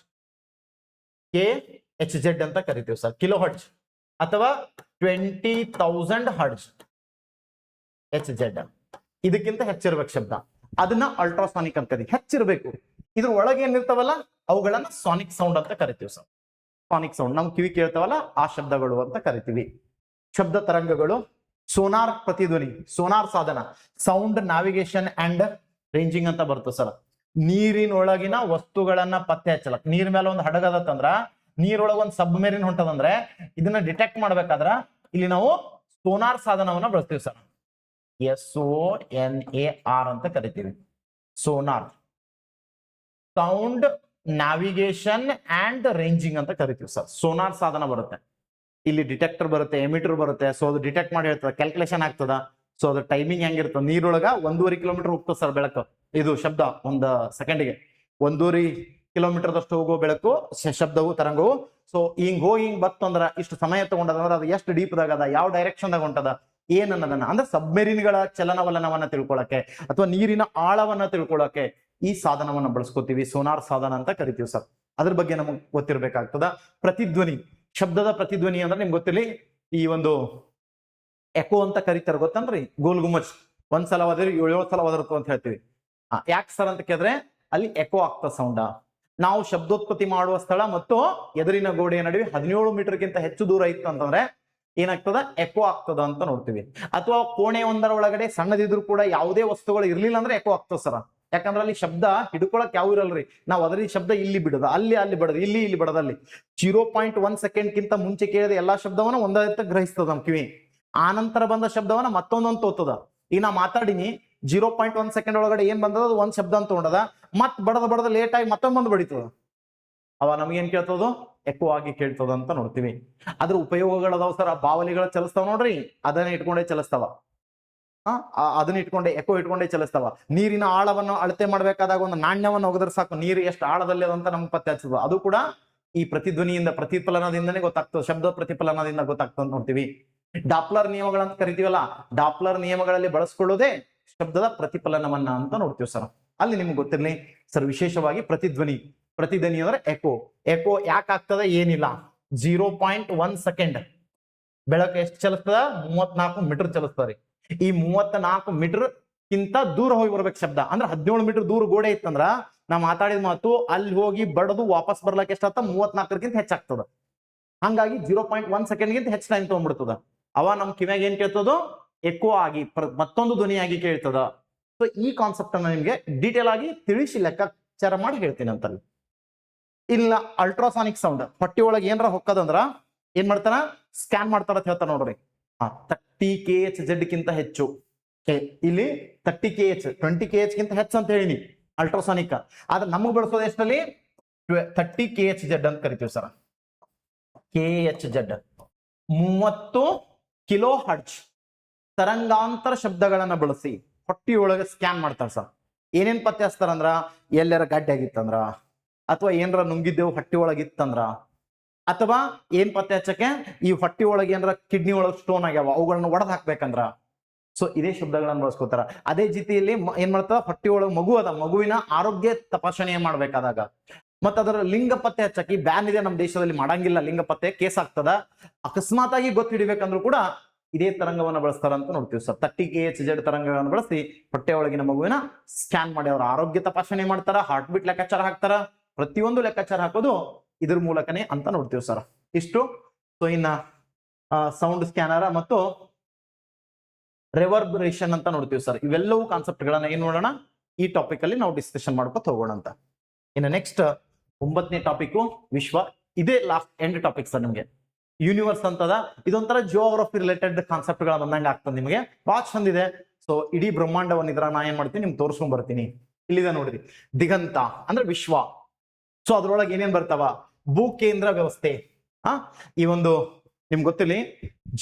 KHZ ಅಂತ ಕರಿತೀವಿ ಸರ್, ಕಿಲೋ ಹರ್ಟ್ಸ್. ಅಥವಾ 20,000 ಹರ್ಟ್ಸ್ HZ, ಇದಕ್ಕಿಂತ ಹೆಚ್ಚಿರ್ಬೇಕು ಶಬ್ದ, ಅದನ್ನ ಅಲ್ಟ್ರಾಸಾನಿಕ್ ಅಂತ ಕರಿತೀವಿ. ಹೆಚ್ಚಿರ್ಬೇಕು. ಇದ್ರ ಒಳಗೆ ಏನಿರ್ತಾವಲ್ಲ ಅವುಗಳನ್ನ ಸಾನಿಕ್ ಸೌಂಡ್ ಅಂತ ಕರಿತೀವಿ ಸರ್. ಸಾನಿಕ್ ಸೌಂಡ್ ನಮ್ ಕಿವಿ ಕೇಳ್ತಾವಲ್ಲ ಆ ಶಬ್ದಗಳು ಅಂತ ಕರಿತೀವಿ. ಶಬ್ದ ತರಂಗಗಳು, ಸೋನಾರ್ ಪ್ರತಿಧ್ವನಿ, ಸೋನಾರ್ ಸಾಧನ, ಸೌಂಡ್ ನ್ಯಾವಿಗೇಷನ್ ಅಂಡ್ ರೇಂಜಿಂಗ್ ಅಂತ ಬರುತ್ತೆ ಸರ್. ನೀರಿನೊಳಗಿನ ವಸ್ತುಗಳನ್ನ ಪತ್ತೆ ಹಚ್ಚಲಕ್. ನೀರ್ ಮೇಲೆ ಒಂದು ಹಡಗದತ್ತಂದ್ರ, ನೀರೊಳಗೆ ಒಂದು ಸಬ್ಮೆರಿನ್ ಹೊಂಟದಂದ್ರೆ ಇದನ್ನ ಡಿಟೆಕ್ಟ್ ಮಾಡ್ಬೇಕಾದ್ರ ಇಲ್ಲಿ ನಾವು ಸೋನಾರ್ ಸಾಧನವನ್ನ ಬಳಸ್ತೀವಿ ಸರ್. SONAR ಅಂತ ಕರಿತೀವಿ. Sonar, sound navigation and ranging ಅಂತ ಕರಿತೀವಿ ಸರ್. ಸೋನಾರ್ ಸಾಧನ ಬರುತ್ತೆ, ಇಲ್ಲಿ ಡಿಟೆಕ್ಟರ್ ಬರುತ್ತೆ, ಎಮಿಟರ್ ಬರುತ್ತೆ. ಸೊ ಅದು ಡಿಟೆಕ್ಟ್ ಮಾಡಿ ಹೇಳ್ತದ, ಕ್ಯಾಲ್ಕುಲೇಷನ್ ಆಗ್ತದ. ಸೊ ಅದು ಟೈಮಿಂಗ್ ಹೆಂಗಿರ್ತದೆ, ನೀರೊಳಗ 1.5 ಕಿಲೋಮೀಟರ್ ಹೋಗ್ತದೆ ಸರ್ ಬೆಳಕು, ಇದು ಶಬ್ದ ಒಂದು ಸೆಕೆಂಡ್ಗೆ 1.5 ಕಿಲೋಮೀಟರ್ದಷ್ಟು ಹೋಗೋ ಬೆಳಕು ಶಬ್ದವು ತರಂಗವು. ಸೊ ಹಿಂಗ್ ಹೋಗಿ ಹಿಂಗ್ ಬತ್ತು ಅಂದ್ರ ಇಷ್ಟು ಸಮಯ ತಗೊಂಡದಂದ್ರೆ ಅದು ಎಷ್ಟು ಡೀಪ್ದಾಗ ಅದ, ಯಾವ ಡೈರೆಕ್ಷನ್ದಾಗ ಹೊಂಟದ, ಏನನ್ನದನ್ನ ಅಂದ್ರೆ ಸಬ್ಮೆರಿನ್ಗಳ ಚಲನವಲನವನ್ನ ತಿಳ್ಕೊಳಕ್ಕೆ ಅಥವಾ ನೀರಿನ ಆಳವನ್ನ ತಿಳ್ಕೊಳಕ್ಕೆ ಈ ಸಾಧನವನ್ನ ಬಳಸ್ಕೋತೀವಿ. ಸೋನಾರ್ ಸಾಧನ ಅಂತ ಕರಿತೀವಿ ಸರ್. ಅದ್ರ ಬಗ್ಗೆ ನಮಗೆ ಗೊತ್ತಿರ್ಬೇಕಾಗ್ತದ. ಪ್ರತಿಧ್ವನಿ, ಶಬ್ದದ ಪ್ರತಿಧ್ವನಿ ಅಂದ್ರೆ ನಿಮ್ಗೆ ಗೊತ್ತಿರಲಿ, ಈ ಒಂದು ಎಕೋ ಅಂತ ಕರೀತಾರೆ ಗೊತ್ತನ್ರಿ, ಗೋಲ್ ಗುಮ್ಮಚ್ ಒಂದ್ಸಲ ಹೋದ್ರೆ 7 ಸಲ ಹೋದಿರ್ತು ಅಂತ ಹೇಳ್ತೀವಿ. ಯಾಕೆ ಸರ್ ಅಂತ ಕೇಳಿದ್ರೆ ಅಲ್ಲಿ ಎಕೋ ಆಗ್ತದ ಸೌಂಡ. ನಾವು ಶಬ್ದೋತ್ಪತ್ತಿ ಮಾಡುವ ಸ್ಥಳ ಮತ್ತು ಎದುರಿನ ಗೋಡೆಯ ನಡುವೆ 17 ಮೀಟರ್ಗಿಂತ ಹೆಚ್ಚು ದೂರ ಇತ್ತು ಅಂತಂದ್ರೆ ಏನಾಗ್ತದ, ಎಕೋ ಆಗ್ತದ ಅಂತ ನೋಡ್ತೀವಿ. ಅಥವಾ ಕೋಣೆ ಒಂದರ ಒಳಗಡೆ ಸಣ್ಣದಿದ್ರು ಕೂಡ ಯಾವುದೇ ವಸ್ತುಗಳು ಇರ್ಲಿಲ್ಲ ಅಂದ್ರೆ ಎಕೋ ಆಗ್ತದ ಸರ. ಯಾಕಂದ್ರೆ ಅಲ್ಲಿ ಶಬ್ದ ಹಿಡ್ಕೊಳಕ್ ಯಾವ ಇರಲ್ರಿ, ನಾವು ಅದರ ಶಬ್ದ ಇಲ್ಲಿ ಬಿಡದ, ಅಲ್ಲಿ ಬಿಡದ, ಇಲ್ಲಿ ಬಡದಲ್ಲಿ 0.1 ಸೆಕೆಂಡ್ಗಿಂತ ಮುಂಚೆ ಕೇಳಿದ ಎಲ್ಲಾ ಶಬ್ದವನ್ನ ಒಂದೇ ಗ್ರಹಿಸ್ತದ ನಮ್ ಕಿವಿ. ಆನಂತರ ಬಂದ ಶಬ್ದವನ್ನ ಮತ್ತೊಂದೊಂದು ತೋತದ. ಈಗ ನಾ ಮಾತಾಡಿನಿ, 0.1 ಸೆಕೆಂಡ್ ಒಳಗಡೆ ಏನ್ ಬಂದದ ಅದು ಒಂದ್ ಶಬ್ದ ಅಂತ ತೊಗೊಂಡದ, ಮತ್ ಬಡದ ಲೇಟ್ ಆಗಿ ಮತ್ತೊಂದು ಬಡಿತದ, ಅವ ನಮ್ಗೇನ್ ಕೇಳ್ತದ, ಎಕೋ ಆಗಿ ಕೇಳ್ತದ ಅಂತ ನೋಡ್ತೀವಿ. ಅದ್ರ ಉಪಯೋಗಗಳದಾವ ಸರ್. ಬಾವಲಿಗಳ ಚಲಿಸ್ತಾವ ನೋಡ್ರಿ, ಅದನ್ನ ಇಟ್ಕೊಂಡೇ ಚಲಿಸ್ತಾವ. ಅದನ್ನ ಇಟ್ಕೊಂಡೆ, ಎಕೋ ಇಟ್ಕೊಂಡೇ ಚಲಿಸ್ತಾವ. ನೀರಿನ ಆಳವನ್ನು ಅಳತೆ ಮಾಡ್ಬೇಕಾದಾಗ ಒಂದು ನಾಣ್ಯವನ್ನು ಒಗದ್ರೆ ಸಾಕು, ನೀರು ಎಷ್ಟು ಆಳದಲ್ಲಿ ಅದಂತ ನಮ್ಗೆ ಪತ್ತೆ ಹಚ್ಚದ. ಅದು ಕೂಡ ಈ ಪ್ರತಿಧ್ವನಿಯಿಂದ, ಪ್ರತಿಫಲನದಿಂದನೇ ಗೊತ್ತಾಗ್ತದೆ, ಶಬ್ದ ಪ್ರತಿಫಲನದಿಂದ ಗೊತ್ತಾಗ್ತದೆ ನೋಡ್ತೀವಿ. ಡಾಪ್ಲರ್ ನಿಯಮಗಳಂತ ಕರಿತೀವಲ್ಲ, ಡಾಪ್ಲರ್ ನಿಯಮಗಳಲ್ಲಿ ಬಳಸ್ಕೊಳ್ಳೋದೇ ಶಬ್ದದ ಪ್ರತಿಫಲನವನ್ನ ಅಂತ ನೋಡ್ತೀವಿ ಸರ್. ಅಲ್ಲಿ ನಿಮ್ಗೆ ಗೊತ್ತಿರ್ಲಿ ಸರ್, ವಿಶೇಷವಾಗಿ ಪ್ರತಿಧ್ವನಿ ಅಂದ್ರೆ ಎಕೋ. ಎಕೋ ಯಾಕೆ ಆಗ್ತದ ಏನಿಲ್ಲ, 0.1 ಸೆಕೆಂಡ್ ಬೆಳಕು ಎಷ್ಟು ಚಲಿಸ್ತದ, 34 ಮೀಟರ್ ಚಲಿಸ್ತದ್ರಿ. ಈ 34 ಮೀಟರ್ ಕಿಂತ ದೂರ ಹೋಗಿ ಬರ್ಬೇಕು ಶಬ್ದ. ಅಂದ್ರೆ 17 ಮೀಟರ್ ದೂರ ಗೋಡೆ ಇತ್ತಂದ್ರ ನಾ ಮಾತಾಡಿದ ಮಾತು ಅಲ್ಲಿ ಹೋಗಿ ಬಡದು ವಾಪಸ್ ಬರ್ಲಕ್ಕೆ ಎಷ್ಟಾಗ್ತದ, 34ಕ್ಕಿಂತ ಹೆಚ್ಚಾಗ್ತದ. ಹಂಗಾಗಿ 0.1 ಸೆಕೆಂಡ್ಗಿಂತ ಹೆಚ್ಚು ಟೈಮ್ ತಗೊಂಡ್ಬಿಡ್ತದ. ಅವ ನಮ್ ಕಿವ್ಯಾಗ ಏನ್ ಕೇಳ್ತದೋ ಎಕೋ ಆಗಿ ಮತ್ತೊಂದು ಧ್ವನಿಯಾಗಿ ಕೇಳ್ತದ. ಸೊ ಈ ಕಾನ್ಸೆಪ್ಟ್ ಅನ್ನ ನಿಮ್ಗೆ ಡೀಟೇಲ್ ಆಗಿ ತಿಳಿಸಿ ಲೆಕ್ಕಾಚಾರ ಮಾಡಿ ಹೇಳ್ತೀನಿ ಅಂತ. ಇಲ್ಲ ಅಲ್ಟ್ರಾಸಾನಿಕ್ ಸೌಂಡ್, ಹೊಟ್ಟಿ ಒಳಗೆ ಏನಾರ ಹೊಕ್ಕದಂದ್ರ ಏನ್ ಮಾಡ್ತಾರ, ಸ್ಕ್ಯಾನ್ ಮಾಡ್ತಾರ ಅಂತ ಹೇಳ್ತಾರ ನೋಡ್ರಿ. 30 kHz ಗಿಂತ ಹೆಚ್ಚು, ಇಲ್ಲಿ 30 kH 20 kH ಗಿಂತ ಹೆಚ್ಚು ಅಂತ ಹೇಳಿನಿ ಅಲ್ಟ್ರಾಸಾನಿಕ್. ಆದ್ರೆ ನಮಗ್ ಬಳಸೋದು ಎಷ್ಟಲ್ಲಿ, 30 kHz ಅಂತ ಕರಿತೀವಿ ಸರ್. KHZ 30 ಕಿಲೋ ಹರ್ಟ್ಸ್ ತರಂಗಾಂತರ ಶಬ್ದಗಳನ್ನ ಬಳಸಿ ಹೊಟ್ಟಿಯೊಳಗೆ ಸ್ಕ್ಯಾನ್ ಮಾಡ್ತಾರ ಸರ್. ಏನೇನ್ ಪತ್ತೆ ಹಚ್ತಾರಂದ್ರ, ಎಲ್ಲರ ಗಡ್ಡೆ ಆಗಿತ್ತಂದ್ರ, ಅಥವಾ ಏನಾರ ನುಂಗಿದ್ದೇವು ಹೊಟ್ಟಿ ಒಳಗಿತ್ತಂದ್ರ, ಅಥವಾ ಏನ್ ಪತ್ತೆ ಹಚ್ಚಕ್ಕೆ ಈ ಹೊಟ್ಟಿ ಒಳಗೆ ಏನಾರ ಕಿಡ್ನಿ ಒಳಗೆ ಸ್ಟೋನ್ ಆಗ್ಯಾವ ಅವುಗಳನ್ನ ಒಡೆದ್ ಹಾಕ್ಬೇಕಂದ್ರ. ಸೊ ಇದೇ ಶಬ್ದಗಳನ್ನ ಬಳಸ್ಕೋತಾರ. ಅದೇ ರೀತಿಯಲ್ಲಿ ಏನ್ ಮಾಡ್ತಾರ, ಹೊಟ್ಟಿ ಒಳಗೆ ಮಗು ಅದ, ಮಗುವಿನ ಆರೋಗ್ಯ ತಪಾಸಣೆ ಮಾಡ್ಬೇಕಾದಾಗ ಮತ್ತ ಅದರ ಲಿಂಗ ಪತ್ತೆ ಹಚ್ಚಕ್ಕೆ ಬ್ಯಾನ್ ಇದೆ ನಮ್ಮ ದೇಶದಲ್ಲಿ, ಮಾಡಂಗಿಲ್ಲ ಲಿಂಗ ಪತ್ತೆ, ಕೇಸ್ ಆಗ್ತದ. ಅಕಸ್ಮಾತ್ ಆಗಿ ಗೊತ್ತಿಡ್ಬೇಕಂದ್ರೂ ಕೂಡ ಇದೇ ತರಂಗವನ್ನ ಬಳಸ್ತಾರ ಅಂತ ನೋಡ್ತೀವಿ ಸರ್. 30 kHz ತರಂಗಗಳನ್ನು ಬಳಸಿ ಹೊಟ್ಟೆ ಒಳಗಿನ ಮಗುವಿನ ಸ್ಕ್ಯಾನ್ ಮಾಡಿ ಅವ್ರ ಆರೋಗ್ಯ ತಪಾಸಣೆ ಮಾಡ್ತಾರ, ಹಾರ್ಟ್ ಬೀಟ್ ಲೆಕ್ಕಾಚಾರ ಹಾಕ್ತಾರ, ಪ್ರತಿಯೊಂದು ಲೆಕ್ಕಾಚಾರ ಹಾಕೋದು ಇದ್ರ ಮೂಲಕನೇ ಅಂತ ನೋಡ್ತೀವಿ ಸರ್. ಇಷ್ಟು. ಸೊ ಇನ್ನ ಸೌಂಡ್ ಸ್ಕ್ಯಾನರ್ ಮತ್ತು ರೆವರ್ಬರೇಷನ್ ಅಂತ ನೋಡ್ತೀವಿ ಸರ್. ಇವೆಲ್ಲವೂ ಕಾನ್ಸೆಪ್ಟ್ ಗಳನ್ನ ಏನ್ ನೋಡೋಣ, ಈ ಟಾಪಿಕ್ ಅಲ್ಲಿ ನಾವು ಡಿಸ್ಕಷನ್ ಮಾಡ್ಕೊತ ಹೋಗೋಣ ಅಂತ. ಇನ್ನು ನೆಕ್ಸ್ಟ್ 9ನೇ ಟಾಪಿಕ್ ವಿಶ್ವ. ಇದೇ ಲಾಸ್ಟ್ ಎಂಡ್ ಟಾಪಿಕ್ ಸರ್. ನಿಮ್ಗೆ ಯೂನಿವರ್ಸ್ ಅಂತದ, ಇದೊಂಥರ ಜಿಯೋಗ್ರಫಿ ರಿಲೇಟೆಡ್ ಕಾನ್ಸೆಪ್ಟ್ ಗಳ ಬಂದಂಗೆ ಆಗ್ತದೆ ನಿಮಗೆ, ಬಹಳ ಚಂದ ಇದೆ. ಸೊ ಇಡೀ ಬ್ರಹ್ಮಾಂಡವನ್ನ ಇದ್ರ ನಾ ಏನ್ ಮಾಡ್ತೀನಿ ನಿಮ್ಗೆ ತೋರಿಸ್ಕೊಂಡ್ ಬರ್ತೀನಿ. ಇಲ್ಲಿದೆ ನೋಡ್ರಿ, ದಿಗಂತ ಅಂದ್ರೆ ವಿಶ್ವ. ಸೊ ಅದ್ರೊಳಗೆ ಏನೇನ್ ಬರ್ತಾವ, ಭೂಕೇಂದ್ರ ವ್ಯವಸ್ಥೆ. ಈ ಒಂದು ನಿಮ್ಗೆ ಗೊತ್ತಿಲ್ಲಿ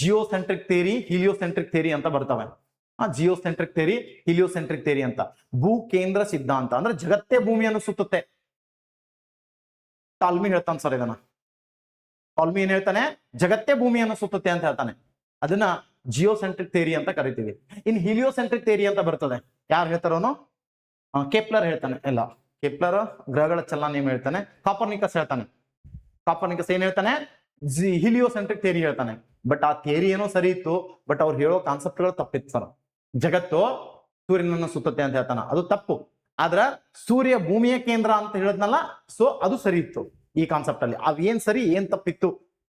ಜಿಯೋಸೆಂಟ್ರಿಕ್ ಥಿಯರಿ, ಹಿಲಿಯೋಸೆಂಟ್ರಿಕ್ ಥಿಯರಿ ಅಂತ ಬರ್ತವೆ. ಜಿಯೋಸೆಂಟ್ರಿಕ್ ಥಿಯರಿ, ಹಿಲಿಯೋಸೆಂಟ್ರಿಕ್ ಥಿಯರಿ ಅಂತ. ಭೂಕೇಂದ್ರ ಸಿದ್ಧಾಂತ ಅಂದ್ರೆ ಜಗತ್ತೇ ಭೂಮಿಯನ್ನು ಸುತ್ತುತ್ತೆ. ಟಾಲ್ಮಿ ಹೇಳ್ತಾನೆ ಸರ್ ಇದನ್ನ. ಟಾಲ್ಮಿ ಏನ್ ಹೇಳ್ತಾನೆ, ಜಗತ್ತೇ ಭೂಮಿಯನ್ನು ಸುತ್ತುತ್ತೆ ಅಂತ ಹೇಳ್ತಾನೆ. ಅದನ್ನ ಜಿಯೋಸೆಂಟ್ರಿಕ್ ಥಿಯರಿ ಅಂತ ಕರಿತೀವಿ. ಇನ್ ಹಿಲಿಯೋಸೆಂಟ್ರಿಕ್ ಥಿಯರಿ ಅಂತ ಬರ್ತದೆ. ಯಾರು ಹೇಳ್ತಾರೋನು, ಕೆಪ್ಲರ್ ಹೇಳ್ತಾನೆ. ಇಲ್ಲ, ಕೆಪ್ಲರ್ ಗ್ರಹಗಳ ಚಲನ ಹೇಳ್ತಾನೆ. ಕಾಪರ್ನಿಕಸ್ ಹೇಳ್ತಾನೆ. ಕಾಪರ್ನಿಕಸ್ ಏನ್ ಹೇಳ್ತಾನೆ, ಹಿಲಿಯೋಸೆಂಟ್ರಿಕ್ ಥಿಯರಿ ಹೇಳ್ತಾನೆ. ಬಟ್ ಆ ಥಿಯರಿ ಏನೋ ಸರಿ ಇತ್ತು, ಬಟ್ ಅವ್ರು ಹೇಳೋ ಕಾನ್ಸೆಪ್ಟ್ ಗಳು ತಪ್ಪಿತ್ತು ಸರ್. ಜಗತ್ತು ಸೂರ್ಯನನ್ನು ಸುತ್ತುತ್ತೆ ಅಂತ ಹೇಳ್ತಾನ, ಅದು ತಪ್ಪು. ಆದ್ರ ಸೂರ್ಯ ಭೂಮಿಯ ಕೇಂದ್ರ ಅಂತ ಹೇಳದ್ನಲ್ಲ, ಸೊ ಅದು ಸರಿ ಇತ್ತು ಈ ಕಾನ್ಸೆಪ್ಟ್ ಅಲ್ಲಿ. ಅವ್ ಏನ್ ಸರಿ ಏನ್ ತಪ್ಪಿತ್ತು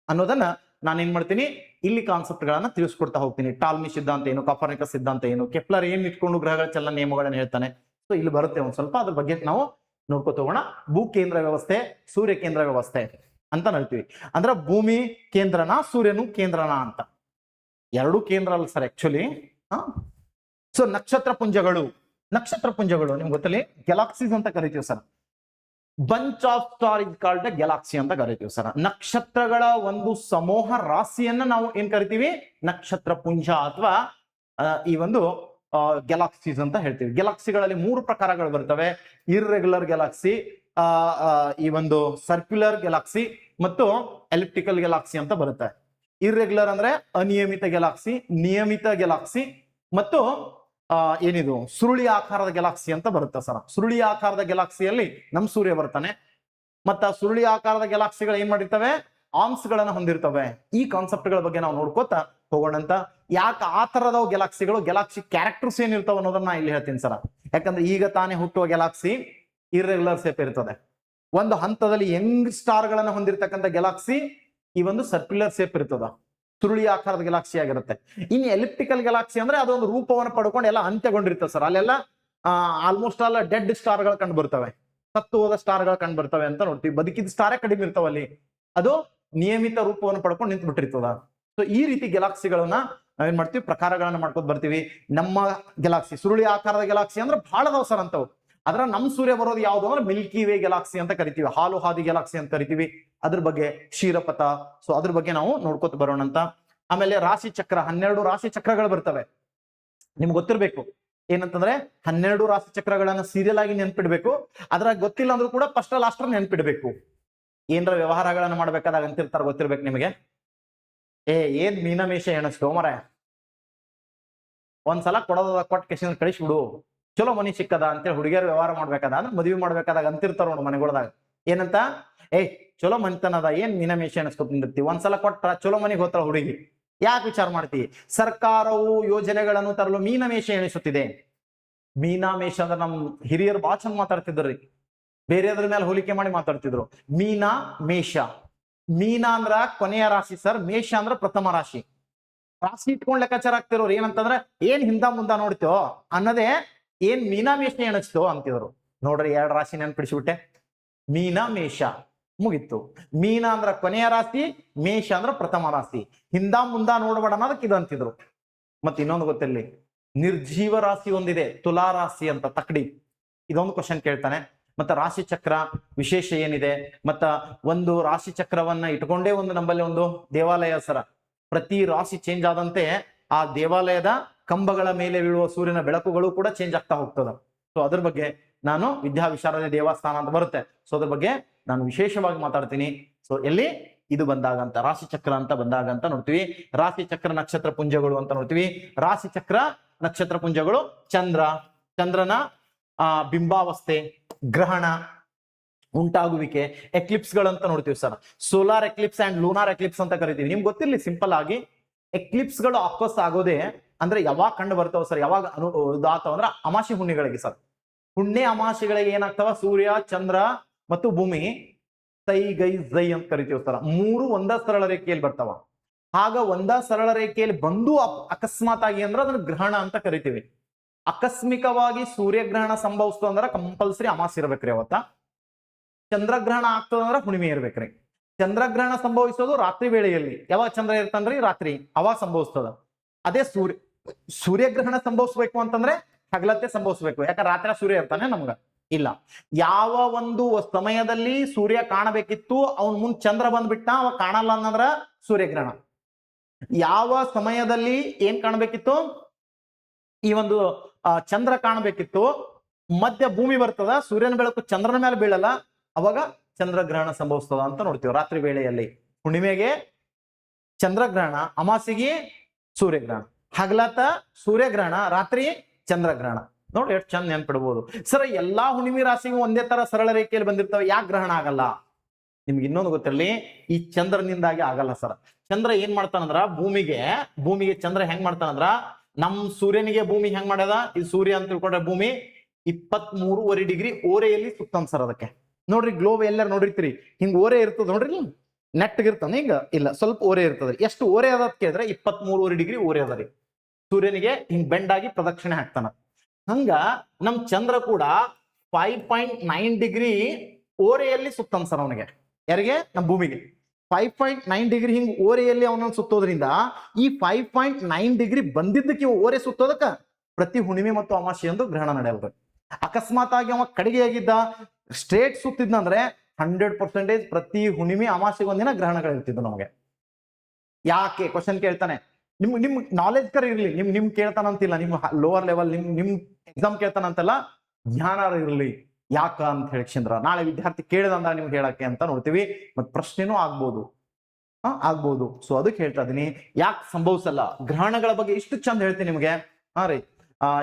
ಅನ್ನೋದನ್ನ ನಾನು ಏನ್ ಮಾಡ್ತೀನಿ, ಇಲ್ಲಿ ಕಾನ್ಸೆಪ್ಟ್ ಗಳನ್ನ ತಿಳಿಸ್ಕೊಡ್ತಾ ಹೋಗ್ತೀನಿ. ಟಾಲ್ಮಿ ಸಿದ್ಧಾಂತ ಏನು, ಕಾಪರ್ನಿಕಸ್ ಸಿದ್ಧಾಂತ ಏನು, ಕೆಪ್ಲರ್ ಏನ್ ಇಟ್ಕೊಂಡು ಗ್ರಹಗಳ ಚಲನ ನಿಯಮಗಳನ್ನ ಹೇಳ್ತಾನೆ. ಸೊ ಇಲ್ಲಿ ಬರುತ್ತೆ ಒಂದ್ ಸ್ವಲ್ಪ, ಅದ್ರ ಬಗ್ಗೆ ನಾವು ನೋಡ್ಕೊತ ಹೋಗೋಣ. ಭೂ ಕೇಂದ್ರ ವ್ಯವಸ್ಥೆ, ಸೂರ್ಯ ಕೇಂದ್ರ ವ್ಯವಸ್ಥೆ ಅಂತ ಹೇಳ್ತೀವಿ. ಅಂದ್ರೆ ಭೂಮಿ ಕೇಂದ್ರನ, ಸೂರ್ಯನು ಕೇಂದ್ರನ ಅಂತ. ಎರಡು ಕೇಂದ್ರ ಅಲ್ಲ ಸರ್ ಆಕ್ಚುಲಿ. ಸೊ ನಕ್ಷತ್ರ ಪುಂಜಗಳು, ನಕ್ಷತ್ರ ಪುಂಜಗಳು ನಿಮ್ಗೆ ಗೊತ್ತಲ್ಲಿ ಗ್ಯಾಲಾಕ್ಸೀಸ್ ಅಂತ ಕರಿತೀವಿ sir. Bunch off star is called galaxy ಅಂತ ಕರಿತೀವಿ ಸರ್. ನಕ್ಷತ್ರಗಳ ಒಂದು ಸಮೂಹ ರಾಶಿಯನ್ನ ನಾವು ಏನ್ ಕರಿತೀವಿ, ನಕ್ಷತ್ರ ಪುಂಜ ಅಥವಾ ಈ ಒಂದು ಗ್ಯಾಲಾಕ್ಸೀಸ್ ಅಂತ ಹೇಳ್ತೀವಿ. ಗ್ಯಾಲಾಕ್ಸಿಗಳಲ್ಲಿ 3 ಪ್ರಕಾರಗಳು ಬರ್ತವೆ. ಇರ್ರೆಗ್ಯುಲರ್ ಗ್ಯಾಲಾಕ್ಸಿ, ಈ ಒಂದು ಸರ್ಕ್ಯುಲರ್ ಗ್ಯಾಲಾಕ್ಸಿ ಮತ್ತು ಎಲಿಪ್ಟಿಕಲ್ ಗ್ಯಾಲಾಕ್ಸಿ ಅಂತ ಬರುತ್ತೆ. ಇರ್ರೆಗ್ಯುಲರ್ ಅಂದ್ರೆ ಅನಿಯಮಿತ ಗ್ಯಾಲಾಕ್ಸಿ, ನಿಯಮಿತ ಗ್ಯಾಲಾಕ್ಸಿ ಮತ್ತು ಏನಿದು ಸುರುಳಿ ಆಕಾರದ ಗ್ಯಾಲಾಕ್ಸಿ ಅಂತ ಬರುತ್ತೆ ಸರ್. ಸುರುಳಿ ಆಕಾರದ ಗ್ಯಾಲಾಕ್ಸಿಯಲ್ಲಿ ನಮ್ ಸೂರ್ಯ ಬರ್ತಾನೆ. ಮತ್ತ ಸುರುಳಿ ಆಕಾರದ ಗ್ಯಾಲಾಕ್ಸಿಗಳು ಏನ್ ಮಾಡಿರ್ತವೆ, ಆರ್ಮ್ಸ್ ಗಳನ್ನ ಹೊಂದಿರ್ತವೆ. ಈ ಕಾನ್ಸೆಪ್ಟ್ ಗಳ ಬಗ್ಗೆ ನಾವು ನೋಡ್ಕೋತ ಹೋಗೋಣಂತ. ಯಾಕೆ ಆ ತರದ ಗ್ಯಾಲಾಕ್ಸಿಗಳು, ಗ್ಯಾಲಾಕ್ಸಿ ಕ್ಯಾರೆಕ್ಟರ್ಸ್ ಏನಿರ್ತಾವ ಅನ್ನೋದನ್ನ ಇಲ್ಲಿ ಹೇಳ್ತೀನಿ ಸರ್. ಯಾಕಂದ್ರೆ ಈಗ ತಾನೇ ಹುಟ್ಟುವ ಗ್ಯಾಲಾಕ್ಸಿ ಇರ್ರೆಗ್ಯುಲರ್ ಶೇಪ್ ಇರ್ತದೆ. ಒಂದು ಹಂತದಲ್ಲಿ ಯಂಗ್ ಸ್ಟಾರ್ ಗಳನ್ನ ಹೊಂದಿರತಕ್ಕಂಥ ಗ್ಯಾಲಾಕ್ಸಿ ಈ ಒಂದು ಸರ್ಕ್ಯುಲರ್ ಶೇಪ್ ಇರ್ತದ, ಸುರುಳಿ ಆಕಾರದ ಗ್ಯಾಲಾಕ್ಸಿ ಆಗಿರುತ್ತೆ. ಇನ್ನು ಎಲಿಪ್ಟಿಕಲ್ ಗ್ಯಾಲಾಕ್ಸಿ ಅಂದ್ರೆ ಅದೊಂದು ರೂಪವನ್ನು ಪಡ್ಕೊಂಡು ಎಲ್ಲ ಅಂತ್ಯಗೊಂಡಿರ್ತದೆ ಸರ್. ಅಲ್ಲೆಲ್ಲ ಆಲ್ಮೋಸ್ಟ್ ಆಲ್ ಡೆಡ್ ಸ್ಟಾರ್ ಗಳು ಕಂಡು ಬರ್ತವೆ, ಸತ್ತು ಹೋದ ಸ್ಟಾರ್ ಗಳು ಕಂಡು ಬರ್ತವೆ ಅಂತ ನೋಡ್ತೀವಿ. ಬದುಕಿದ ಸ್ಟಾರೇ ಕಡಿಮೆ ಇರ್ತಾವಲ್ಲಿ, ಅದು ನಿಯಮಿತ ರೂಪವನ್ನು ಪಡ್ಕೊಂಡು ನಿಂತು ಬಿಟ್ಟಿರ್ತದ. ಸೊ ಈ ರೀತಿ ಗ್ಯಾಲಾಕ್ಸಿಗಳನ್ನ ನಾವೇನ್ ಮಾಡ್ತೀವಿ, ಪ್ರಕಾರಗಳನ್ನ ಮಾಡ್ಕೊತ ಬರ್ತೀವಿ. ನಮ್ಮ ಗ್ಯಾಲಾಕ್ಸಿ ಸುರುಳಿ ಆಕಾರದ ಗ್ಯಾಲಾಕ್ಸಿ ಅಂದ್ರೆ ಬಹಳ ಅದಾವ ಸರ್ ಅಂತವು. ಅದ್ರ ನಮ್ ಸೂರ್ಯ ಬರೋದು ಯಾವ್ದು ಅಂದ್ರೆ ಮಿಲ್ಕಿ ವೇ ಗ್ಯಾಲಾಕ್ಸಿ ಅಂತ ಕರಿತೀವಿ, ಹಾಲು ಹಾದಿ ಗ್ಯಾಲಾಕ್ಸಿ ಅಂತ ಕರಿತೀವಿ. ಅದ್ರ ಬಗ್ಗೆ ಕ್ಷೀರಪಥ, ಸೊ ಅದ್ರ ಬಗ್ಗೆ ನಾವು ನೋಡ್ಕೊತ ಬರೋಣ ಅಂತ. ಆಮೇಲೆ ರಾಶಿ ಚಕ್ರ, 12 ರಾಶಿ ಚಕ್ರಗಳು ಬರ್ತವೆ. ನಿಮ್ಗೆ ಗೊತ್ತಿರ್ಬೇಕು ಏನಂತಂದ್ರೆ 12 ರಾಶಿ ಚಕ್ರಗಳನ್ನ ಸೀರಿಯಲ್ ಆಗಿ ನೆನ್ಪಿಡ್ಬೇಕು. ಅದ್ರಾಗ ಗೊತ್ತಿಲ್ಲ ಅಂದ್ರೂ ಕೂಡ ಫಸ್ಟ್ ಲಾಸ್ಟ್ ನೆನ್ಪಿಡ್ಬೇಕು. ಏನ್ರ ವ್ಯವಹಾರಗಳನ್ನ ಮಾಡ್ಬೇಕಾದಾಗ ಅಂತಿರ್ತಾರ, ಗೊತ್ತಿರ್ಬೇಕು ನಿಮಗೆ. ಏನ್ ಮೀನಮೇಷ ಎಣಸ್ಕೋ ಮರ, ಒಂದ್ಸಲ ಕೊಡೋದ ಕೊಟ್ಟ ಕೆಸಿನ ಕಳಿಸ್ಬಿಡು, ಚಲೋ ಮನಿ ಸಿಕ್ಕದ ಅಂತೇಳಿ ಹುಡುಗಿಯರ್ ವ್ಯವಹಾರ ಮಾಡ್ಬೇಕಾದ ಅಂದ್ರೆ ಮದುವೆ ಮಾಡ್ಬೇಕಾದಾಗ ಅಂತಿರ್ತಾರ ನೋಡು ಮನೆಗೊಳದಾಗ. ಏನಂತ, ಚಲೋ ಮನಿತನದ, ಏನ್ ಮೀನಮೇಷ ಎಣಸ್ಕೊತಿರ್ತೀವಿ, ಒಂದ್ಸಲ ಕೊಟ್ಟ ಚಲೋ ಮನಿಗೆ ಹೋಗ್ತಾಳ ಹುಡುಗಿ. ಯಾಕೆ ವಿಚಾರ ಮಾಡ್ತೀವಿ, ಸರ್ಕಾರವು ಯೋಜನೆಗಳನ್ನು ತರಲು ಮೀನಮೇಷ ಎಣಿಸುತ್ತಿದೆ. ಮೀನಾಮೇಷ ಅಂದ್ರೆ ನಮ್ ಹಿರಿಯರು ಬಹಳ ಚಂದ ಮಾತಾಡ್ತಿದ್ರಿ, ಬೇರೆಯದ್ರ ಮೇಲೆ ಹೋಲಿಕೆ ಮಾಡಿ ಮಾತಾಡ್ತಿದ್ರು. ಮೀನಾ ಮೇಷ, ಮೀನ ಅಂದ್ರ ಕೊನೆಯ ರಾಶಿ ಸರ್, ಮೇಷ ಅಂದ್ರ ಪ್ರಥಮ ರಾಶಿ. ರಾಶಿ ಇಟ್ಕೊಂಡ್ ಲೆಕ್ಕಾಚಾರ ಆಗ್ತಿರೋರು ಏನಂತಂದ್ರೆ ಏನ್ ಹಿಂದ ಮುಂದ ನೋಡ್ತೇವೋ ಅನ್ನೋದೇ ಏನ್ ಮೀನಾಮೇಷ ಎಣಿಸ್ತೋ ಅಂತಿದ್ರು. ನೋಡ್ರಿ 2 ರಾಶಿ ನೆನ್ಪಿಡಿಸ್ಬಿಟ್ಟೆ, ಮೀನ ಮೇಷ ಮುಗಿತ್ತು. ಮೀನ ಅಂದ್ರ ಕೊನೆಯ ರಾಶಿ, ಮೇಷ ಅಂದ್ರ ಪ್ರಥಮ ರಾಶಿ. ಹಿಂದ ಮುಂದ ನೋಡ್ಬೇಡ ಅನ್ನೋದಕ್ಕೆ ಇದು ಅಂತಿದ್ರು. ಮತ್ ಇನ್ನೊಂದು ಗೊತ್ತಿರ್ಲಿ, ನಿರ್ಜೀವ ರಾಶಿ ಒಂದಿದೆ, ತುಲಾ ರಾಶಿ ಅಂತ ತಕಡಿ. ಇದೊಂದು ಕ್ವಶನ್ ಕೇಳ್ತಾನೆ. ಮತ್ತ ರಾಶಿ ಚಕ್ರ ವಿಶೇಷ ಏನಿದೆ, ಮತ್ತ ಒಂದು ರಾಶಿ ಚಕ್ರವನ್ನ ಇಟ್ಕೊಂಡೇ ಒಂದು ನಮ್ಮಲ್ಲಿ ಒಂದು ದೇವಾಲಯ ಸರ. ಪ್ರತಿ ರಾಶಿ ಚೇಂಜ್ ಆದಂತೆ ಆ ದೇವಾಲಯದ ಕಂಬಗಳ ಮೇಲೆ ಬೀಳುವ ಸೂರ್ಯನ ಬೆಳಕುಗಳು ಕೂಡ ಚೇಂಜ್ ಆಗ್ತಾ ಹೋಗ್ತದ. ಸೊ ಅದ್ರ ಬಗ್ಗೆ ನಾನು ವಿದ್ಯಾ ವಿಶಾರದೆ ದೇವಸ್ಥಾನ ಅಂತ ಬರುತ್ತೆ, ಸೊ ಅದ್ರ ಬಗ್ಗೆ ನಾನು ವಿಶೇಷವಾಗಿ ಮಾತಾಡ್ತೀನಿ. ಸೊ ಎಲ್ಲಿ ಇದು ಬಂದಾಗ ಅಂತ, ರಾಶಿ ಚಕ್ರ ಅಂತ ಬಂದಾಗ ಅಂತ ನೋಡ್ತೀವಿ. ರಾಶಿ ಚಕ್ರ ನಕ್ಷತ್ರ ಪುಂಜಗಳು ಅಂತ ನೋಡ್ತೀವಿ. ರಾಶಿ ಚಕ್ರ ನಕ್ಷತ್ರ ಪುಂಜಗಳು ಚಂದ್ರನ ಬಿಂಬಾವಸ್ಥೆ, ಗ್ರಹಣ ಉಂಟಾಗುವಿಕೆ, ಎಕ್ಲಿಪ್ಸ್ ಗಳಂತ ನೋಡ್ತೀವಿ sir. Solar Eclipse and lunar Eclipse ಅಂತ ಕರಿತೀವಿ. ನಿಮ್ಗೆ ಗೊತ್ತಿರ್ಲಿ ಸಿಂಪಲ್ ಆಗಿ, ಎಕ್ಲಿಪ್ಸ್ ಗಳು ಆಫ್ಕೋರ್ಸ್ ಆಗೋದೇ ಅಂದ್ರೆ ಯಾವಾಗ ಕಂಡು ಬರ್ತಾವ ಸರ್, ಯಾವಾಗ ಇದಾಗ್ತಾವ ಅಂದ್ರೆ ಅಮಾಶಿ ಹುಣ್ಣಿಗಳಿಗೆ ಸರ್. ಹುಣ್ಣೆ ಅಮಾಶಿಗಳಿಗೆ ಏನಾಗ್ತಾವ, ಸೂರ್ಯ ಚಂದ್ರ ಮತ್ತು ಭೂಮಿ ಸೈ ಗೈ ಝೈ ಅಂತ ಕರಿತೀವಿ ಸರ್. ಮೂರು ಒಂದ ಸರಳ ರೇಖೆಯಲ್ಲಿ ಬರ್ತಾವ. ಆಗ ಒಂದ ಸರಳ ರೇಖೆಯಲ್ಲಿ ಬಂದು ಅಕಸ್ಮಾತ್ ಆಗಿ ಅಂದ್ರೆ ಅದನ್ನ ಗ್ರಹಣ ಅಂತ ಕರಿತೀವಿ. ಆಕಸ್ಮಿಕವಾಗಿ ಸೂರ್ಯಗ್ರಹಣ ಸಂಭವಿಸ್ತು ಅಂದ್ರೆ ಕಂಪಲ್ಸರಿ ಅಮಾವಾಸ್ಯೆ ಇರ್ಬೇಕ್ರಿ ಅವತ್ತ. ಚಂದ್ರಗ್ರಹಣ ಆಗ್ತದಂದ್ರೆ ಹುಣ್ಣಿಮೆ ಇರ್ಬೇಕ್ರಿ. ಚಂದ್ರಗ್ರಹಣ ಸಂಭವಿಸೋದು ರಾತ್ರಿ ವೇಳೆಯಲ್ಲಿ. ಯಾವಾಗ ಚಂದ್ರ ಇರ್ತಾನ್ರಿ? ರಾತ್ರಿ, ಅವಾಗ ಸಂಭವಿಸ್ತದ. ಅದೇ ಸೂರ್ಯಗ್ರಹಣ ಸಂಭವಿಸ್ಬೇಕು ಅಂತಂದ್ರೆ ಹಗಲತ್ತೆ ಸಂಭವಿಸ್ಬೇಕು. ಯಾಕಂದ್ರೆ ರಾತ್ರಿ ಸೂರ್ಯ ಇರ್ತಾನೆ ನಮ್ಗ ಇಲ್ಲ. ಯಾವ ಒಂದು ಸಮಯದಲ್ಲಿ ಸೂರ್ಯ ಕಾಣಬೇಕಿತ್ತು ಅವನ್ ಮುಂದ್ ಚಂದ್ರ ಬಂದ್ಬಿಟ್ಟ, ಅವ ಕಾಣಲ್ಲ ಅನ್ನಂದ್ರ ಸೂರ್ಯಗ್ರಹಣ. ಯಾವ ಸಮಯದಲ್ಲಿ ಏನ್ ಕಾಣಬೇಕಿತ್ತು? ಈ ಒಂದು ಚಂದ್ರ ಕಾಣಬೇಕಿತ್ತು, ಮಧ್ಯ ಭೂಮಿ ಬರ್ತದ, ಸೂರ್ಯನ ಬೆಳಕು ಚಂದ್ರನ ಮೇಲೆ ಬೀಳಲ್ಲ, ಅವಾಗ ಚಂದ್ರಗ್ರಹಣ ಸಂಭವಿಸ್ತದ ಅಂತ ನೋಡ್ತೀವಿ. ರಾತ್ರಿ ವೇಳೆಯಲ್ಲಿ ಹುಣ್ಣಿಮೆಗೆ ಚಂದ್ರಗ್ರಹಣ, ಅಮಾವಾಸ್ಯೆಗೆ ಸೂರ್ಯಗ್ರಹಣ, ಹಗಲತ್ತ ಸೂರ್ಯಗ್ರಹಣ, ರಾತ್ರಿ ಚಂದ್ರಗ್ರಹಣ. ನೋಡಿ ಎಷ್ಟು ಚಂದ ನೆನ್ಪಿಡ್ಬೋದು ಸರ್. ಎಲ್ಲಾ ಹುಣ್ಣಿಮೆ ರಾಶಿಗೂ ಒಂದೇ ತರ ಸರಳ ರೇಖೆಯಲ್ಲಿ ಬಂದಿರ್ತವೆ, ಯಾಕೆ ಗ್ರಹಣ ಆಗಲ್ಲ? ನಿಮ್ಗೆ ಇನ್ನೊಂದು ಗೊತ್ತಿರಲಿ, ಈ ಚಂದ್ರನಿಂದಾಗಿ ಆಗಲ್ಲ ಸರ್. ಚಂದ್ರ ಏನ್ ಮಾಡ್ತಾನಂದ್ರ ಭೂಮಿಗೆ ಚಂದ್ರ ಹೆಂಗ್ ಮಾಡ್ತಾನಂದ್ರ, ನಮ್ ಸೂರ್ಯನಿಗೆ ಭೂಮಿ ಹೆಂಗ್ ಮಾಡ್ಯದ, ಈ ಸೂರ್ಯ ಅಂತ ತಿಳ್ಕೊಂಡ್ರೆ ಭೂಮಿ 23.5 ಡಿಗ್ರಿ ಓರೆಯಲ್ಲಿ ಸುತ್ತನ್ ಸರ್. ಅದಕ್ಕೆ ನೋಡ್ರಿ, ಗ್ಲೋಬ್ ಎಲ್ಲಾರು ನೋಡಿರ್ತೀರಿ, ಹಿಂಗ್ ಓರೆ ಇರ್ತದ ನೋಡ್ರಿ, ನೆಟ್ಟಗಿರ್ತಾನೆ ಹಿಂಗ ಇಲ್ಲ, ಸ್ವಲ್ಪ ಓರೆ ಇರ್ತದೆ. ಎಷ್ಟು ಓರೆ ಅದ ಕೇಳಿದ್ರೆ 23.5 ಡಿಗ್ರಿ ಓರೆ ಅದ ರೀ. ಸೂರ್ಯನಿಗೆ ಹಿಂಗ್ ಬೆಂಡಾಗಿ ಪ್ರದಕ್ಷಿಣೆ ಹಾಕ್ತಾನ. ಹಂಗ ನಮ್ ಚಂದ್ರ ಕೂಡ 5.9 ಡಿಗ್ರಿ ಓರೆಯಲ್ಲಿ ಸುತ್ತನ್ ಸರ್ ಅವನಿಗೆ. ಯಾರಿಗೆ? ನಮ್ ಭೂಮಿಗೆ 5.9 ಡಿಗ್ರಿ ಹಿಂಗ್ ಓರೆಯಲ್ಲಿ ಅವನನ್ನು ಸುತ್ತೋದ್ರಿಂದ ಈ 5.9 ಡಿಗ್ರಿ ಬಂದಿದ್ದಕ್ಕೆ ಓರೆ ಸುತ್ತೋದಕ್ಕ ಪ್ರತಿ ಹುಣ್ಣಿಮೆ ಮತ್ತು ಅಮಾವಾಸ್ಯೆ ಎಂದು ಗ್ರಹಣ ನಡೆಯಲ್ರಿ. ಅಕಸ್ಮಾತ್ ಆಗಿ ಅವ ಕಡೆಗೆ ಆಗಿದ್ದ ಸ್ಟ್ರೇಟ್ ಸುತ್ತಿದ್ನಂದ್ರೆ 100% ಪ್ರತಿ ಹುಣ್ಣಿಮೆ ಅಮಾವಾಸ್ಯೆಗೆ ಒಂದಿನ ಗ್ರಹಣಗಳಿರ್ತಿದ್ವು ನಮಗೆ. ಯಾಕೆ ಕ್ವಶನ್ ಕೇಳ್ತಾನೆ, ನಿಮ್ ನಾಲೆಜ್ ಕರ ಇರ್ಲಿ, ನಿಮ್ ಕೇಳ್ತಾನಂತಿಲ್ಲ, ನಿಮ್ ಲೋವರ್ ಲೆವೆಲ್ ನಿಮ್ ಎಕ್ಸಾಮ್ ಕೇಳ್ತಾನಂತಲ್ಲ, ಜ್ಞಾನ ಇರ್ಲಿ. ಯಾಕ ಅಂತ ಹೇಳಿಕ್ಷಂದ್ರ ನಾಳೆ ವಿದ್ಯಾರ್ಥಿ ಕೇಳಿದಂದಾಗ ನಿಮ್ಗೆ ಹೇಳಕ್ಕೆ ಅಂತ ನೋಡ್ತೀವಿ. ಮತ್ ಪ್ರಶ್ನೆನೂ ಆಗ್ಬೋದು. ಸೊ ಅದಕ್ಕೆ ಹೇಳ್ತಾ ಇದೀನಿ, ಯಾಕೆ ಸಂಭವಿಸಲ್ಲ ಗ್ರಹಣಗಳ ಬಗ್ಗೆ ಇಷ್ಟು ಚಂದ ಹೇಳ್ತೀನಿ ನಿಮ್ಗೆ. ರೀ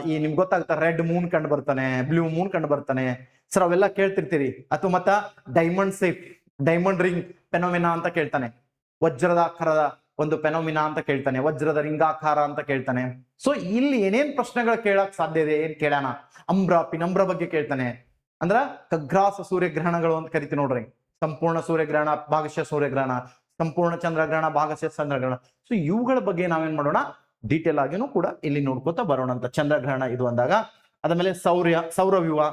ಈ ನಿಮ್ಗೆ ಗೊತ್ತಾಗ್ತಾ, ರೆಡ್ ಮೂನ್ ಕಂಡು ಬರ್ತಾನೆ, ಬ್ಲೂ ಮೂನ್ ಕಂಡು ಬರ್ತಾನೆ ಸರ್, ಅವೆಲ್ಲ ಕೇಳ್ತಿರ್ತೀರಿ. ಅಥವಾ ಮತ್ತ ಡೈಮಂಡ್ ರಿಂಗ್ ಪೆನೋಮಿನಾ ಅಂತ ಕೇಳ್ತಾನೆ, ವಜ್ರದ ಆಕಾರದ ಒಂದು ಪೆನೋಮಿನಾ ಅಂತ ಕೇಳ್ತಾನೆ, ವಜ್ರದ ರಿಂಗಾಕಾರ ಅಂತ ಕೇಳ್ತಾನೆ. ಸೊ ಇಲ್ಲಿ ಏನೇನ್ ಪ್ರಶ್ನೆಗಳು ಕೇಳಕ್ ಸಾಧ್ಯ ಇದೆ, ಏನ್ ಕೇಳೋಣ? ಪಿನಂಬ್ರ ಬಗ್ಗೆ ಕೇಳ್ತಾನೆ. ಅಂದ್ರ ಖಗ್ರಾಸ ಸೂರ್ಯಗ್ರಹಣಗಳು ಅಂತ ಕರಿತೀವಿ ನೋಡ್ರಿ. ಸಂಪೂರ್ಣ ಸೂರ್ಯಗ್ರಹಣ, ಭಾಗಶಃ ಸೂರ್ಯಗ್ರಹಣ, ಸಂಪೂರ್ಣ ಚಂದ್ರಗ್ರಹಣ, ಭಾಗಶಃ ಚಂದ್ರಗ್ರಹಣ. ಸೊ ಇವುಗಳ ಬಗ್ಗೆ ನಾವೇನ್ ಮಾಡೋಣ, ಡೀಟೇಲ್ ಆಗಿನೂ ಕೂಡ ಇಲ್ಲಿ ನೋಡ್ಕೊತಾ ಬರೋಣ ಅಂತ. ಚಂದ್ರಗ್ರಹಣ ಇದು ಅಂದಾಗ, ಅದಾದ್ಮೇಲೆ ಸೌರವ್ಯೂಹ,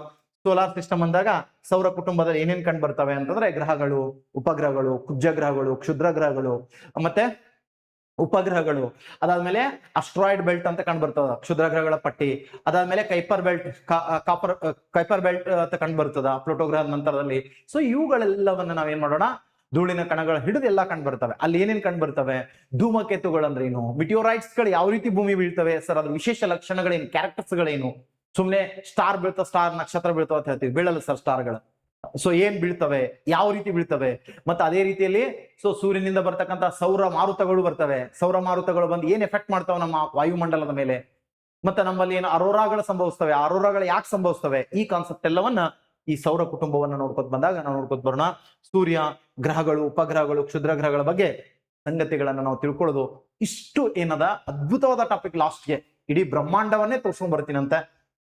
ಸೋಲಾರ್ ಸಿಸ್ಟಮ್ ಅಂದಾಗ ಸೌರ ಕುಟುಂಬದಲ್ಲಿ ಏನೇನ್ ಕಂಡು ಬರ್ತವೆ ಅಂತಂದ್ರೆ ಗ್ರಹಗಳು, ಉಪಗ್ರಹಗಳು, ಕುಬ್ಜಗ್ರಹಗಳು, ಕ್ಷುದ್ರ ಗ್ರಹಗಳು, ಮತ್ತೆ ಉಪಗ್ರಹಗಳು. ಅದಾದ್ಮೇಲೆ ಅಸ್ಟ್ರಾಯ್ಡ್ ಬೆಲ್ಟ್ ಅಂತ ಕಂಡು ಬರ್ತದ, ಕ್ಷುದ್ರ ಗ್ರಹಗಳ ಪಟ್ಟಿ. ಅದಾದ್ಮೇಲೆ ಕೈಪರ್ ಬೆಲ್ಟ್ ಅಂತ ಕಂಡು ಬರ್ತದ ಪ್ಲೂಟೋ ಗ್ರಹದ ನಂತರದಲ್ಲಿ. ಸೊ ಇವುಗಳೆಲ್ಲವನ್ನ ನಾವೇನ್ ಮಾಡೋಣ, ಧೂಳಿನ ಕಣಗಳ ಹಿಡಿದು ಎಲ್ಲಾ ಕಂಡು ಬರ್ತವೆ. ಅಲ್ಲಿ ಏನೇನ್ ಕಂಡು ಬರ್ತವೆ? ಧೂಮಕೇತುಗಳು ಅಂದ್ರೆ ಏನು, ಮಿಟಿಯೋರೈಟ್ಸ್ ಗಳು ಯಾವ ರೀತಿ ಭೂಮಿ ಬೀಳ್ತವೆ ಸರ್, ಅದ್ರ ವಿಶೇಷ ಲಕ್ಷಣಗಳೇನು, ಕ್ಯಾರೆಕ್ಟರ್ಸ್ ಗಳೇನು? ಸುಮ್ನೆ ಸ್ಟಾರ್ ಬೀಳ್ತಾವ, ಸ್ಟಾರ್ ನಕ್ಷತ್ರ ಬೀಳ್ತಾವ ಅಂತ ಹೇಳ್ತೀವಿ, ಬೀಳಲ್ಲ ಸರ್ ಸ್ಟಾರ್ಗಳು. ಸೊ ಏನ್ ಬೀಳ್ತವೆ, ಯಾವ ರೀತಿ ಬೀಳ್ತವೆ? ಮತ್ತೆ ಅದೇ ರೀತಿಯಲ್ಲಿ ಸೂರ್ಯನಿಂದ ಬರ್ತಕ್ಕಂಥ ಸೌರ ಮಾರುತಗಳು ಬರ್ತವೆ. ಸೌರ ಮಾರುತಗಳು ಬಂದು ಏನ್ ಎಫೆಕ್ಟ್ ಮಾಡ್ತಾವೆ ನಮ್ಮ ವಾಯುಮಂಡಲದ ಮೇಲೆ. ಮತ್ತೆ ನಮ್ಮಲ್ಲಿ ಏನು ಅರೋರಾಗಳು ಸಂಭವಿಸ್ತವೆ, ಅರೋರಾಗಳು ಯಾಕೆ ಸಂಭವಿಸ್ತವೆ, ಈ ಕಾನ್ಸೆಪ್ಟ್ ಎಲ್ಲವನ್ನ ಈ ಸೌರ ಕುಟುಂಬವನ್ನ ನೋಡ್ಕೊತ ಬಂದಾಗ ನಾವು ನೋಡ್ಕೊತ ಬರೋಣ. ಸೂರ್ಯ, ಗ್ರಹಗಳು, ಉಪಗ್ರಹಗಳು, ಕ್ಷುದ್ರ ಗ್ರಹಗಳ ಬಗ್ಗೆ ಸಂಗತಿಗಳನ್ನ ನಾವು ತಿಳ್ಕೊಳ್ಳೋದು ಇಷ್ಟು ಏನದ ಅದ್ಭುತವಾದ ಟಾಪಿಕ್. ಲಾಸ್ಟ್ಗೆ ಇಡೀ ಬ್ರಹ್ಮಾಂಡವನ್ನೇ ತೋರ್ಸ್ಕೊಂಡ್ ಬರ್ತೀನಂತೆ.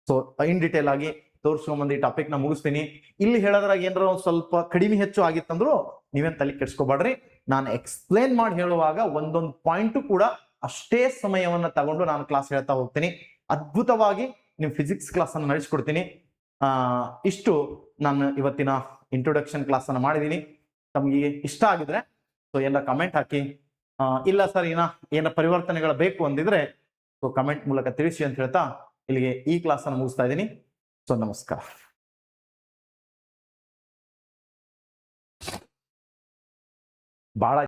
ಸೊ ಇನ್ ಡೀಟೇಲ್ ಆಗಿ ತೋರ್ಸ್ಕೊಂಡ್ ಈ ಟಾಪಿಕ್ ನ ಮುಗಿಸ್ತೀನಿ. ಇಲ್ಲಿ ಹೇಳೋದ್ರಾಗ ಏನಾರ ಒಂದ್ ಸ್ವಲ್ಪ ಕಡಿಮೆ ಹೆಚ್ಚು ಆಗಿತ್ತಂದ್ರು ನೀವೇನ್ ತಲೆ ಕೆಡ್ಸ್ಕೊಬೇಡ್ರಿ. ನಾನು ಎಕ್ಸ್ಪ್ಲೇನ್ ಮಾಡಿ ಹೇಳುವಾಗ ಒಂದೊಂದು ಪಾಯಿಂಟ್ ಕೂಡ ಅಷ್ಟೇ ಸಮಯವನ್ನ ತಗೊಂಡು ನಾನು ಕ್ಲಾಸ್ ಹೇಳ್ತಾ ಹೋಗ್ತೀನಿ. ಅದ್ಭುತವಾಗಿ ನಿಮ್ ಫಿಸಿಕ್ಸ್ ಕ್ಲಾಸ್ ಅನ್ನು ನಡೆಸ್ಕೊಡ್ತೀನಿ. ಇಷ್ಟು ನಾನು ಇವತ್ತಿನ ಇಂಟ್ರೊಡಕ್ಷನ್ ಕ್ಲಾಸ್ ಅನ್ನ ಮಾಡಿದೀನಿ. ತಮ್ಗೆ ಇಷ್ಟ ಆಗಿದ್ರೆ ಸೊ ಎಲ್ಲ ಕಮೆಂಟ್ ಹಾಕಿ, ಇಲ್ಲ ಸರ್ ಏನ ಪರಿವರ್ತನೆಗಳು ಬೇಕು ಅಂದಿದ್ರೆ ಸೊ ಕಮೆಂಟ್ ಮೂಲಕ ತಿಳಿಸಿ ಅಂತ ಹೇಳ್ತಾ ಇಲ್ಲಿಗೆ ಈ ಕ್ಲಾಸ್ ಅನ್ನು ಮುಗಿಸ್ತಾ ಇದ್ದೀನಿ. ಸೊ ನಮಸ್ಕಾರ. ಬಹಳ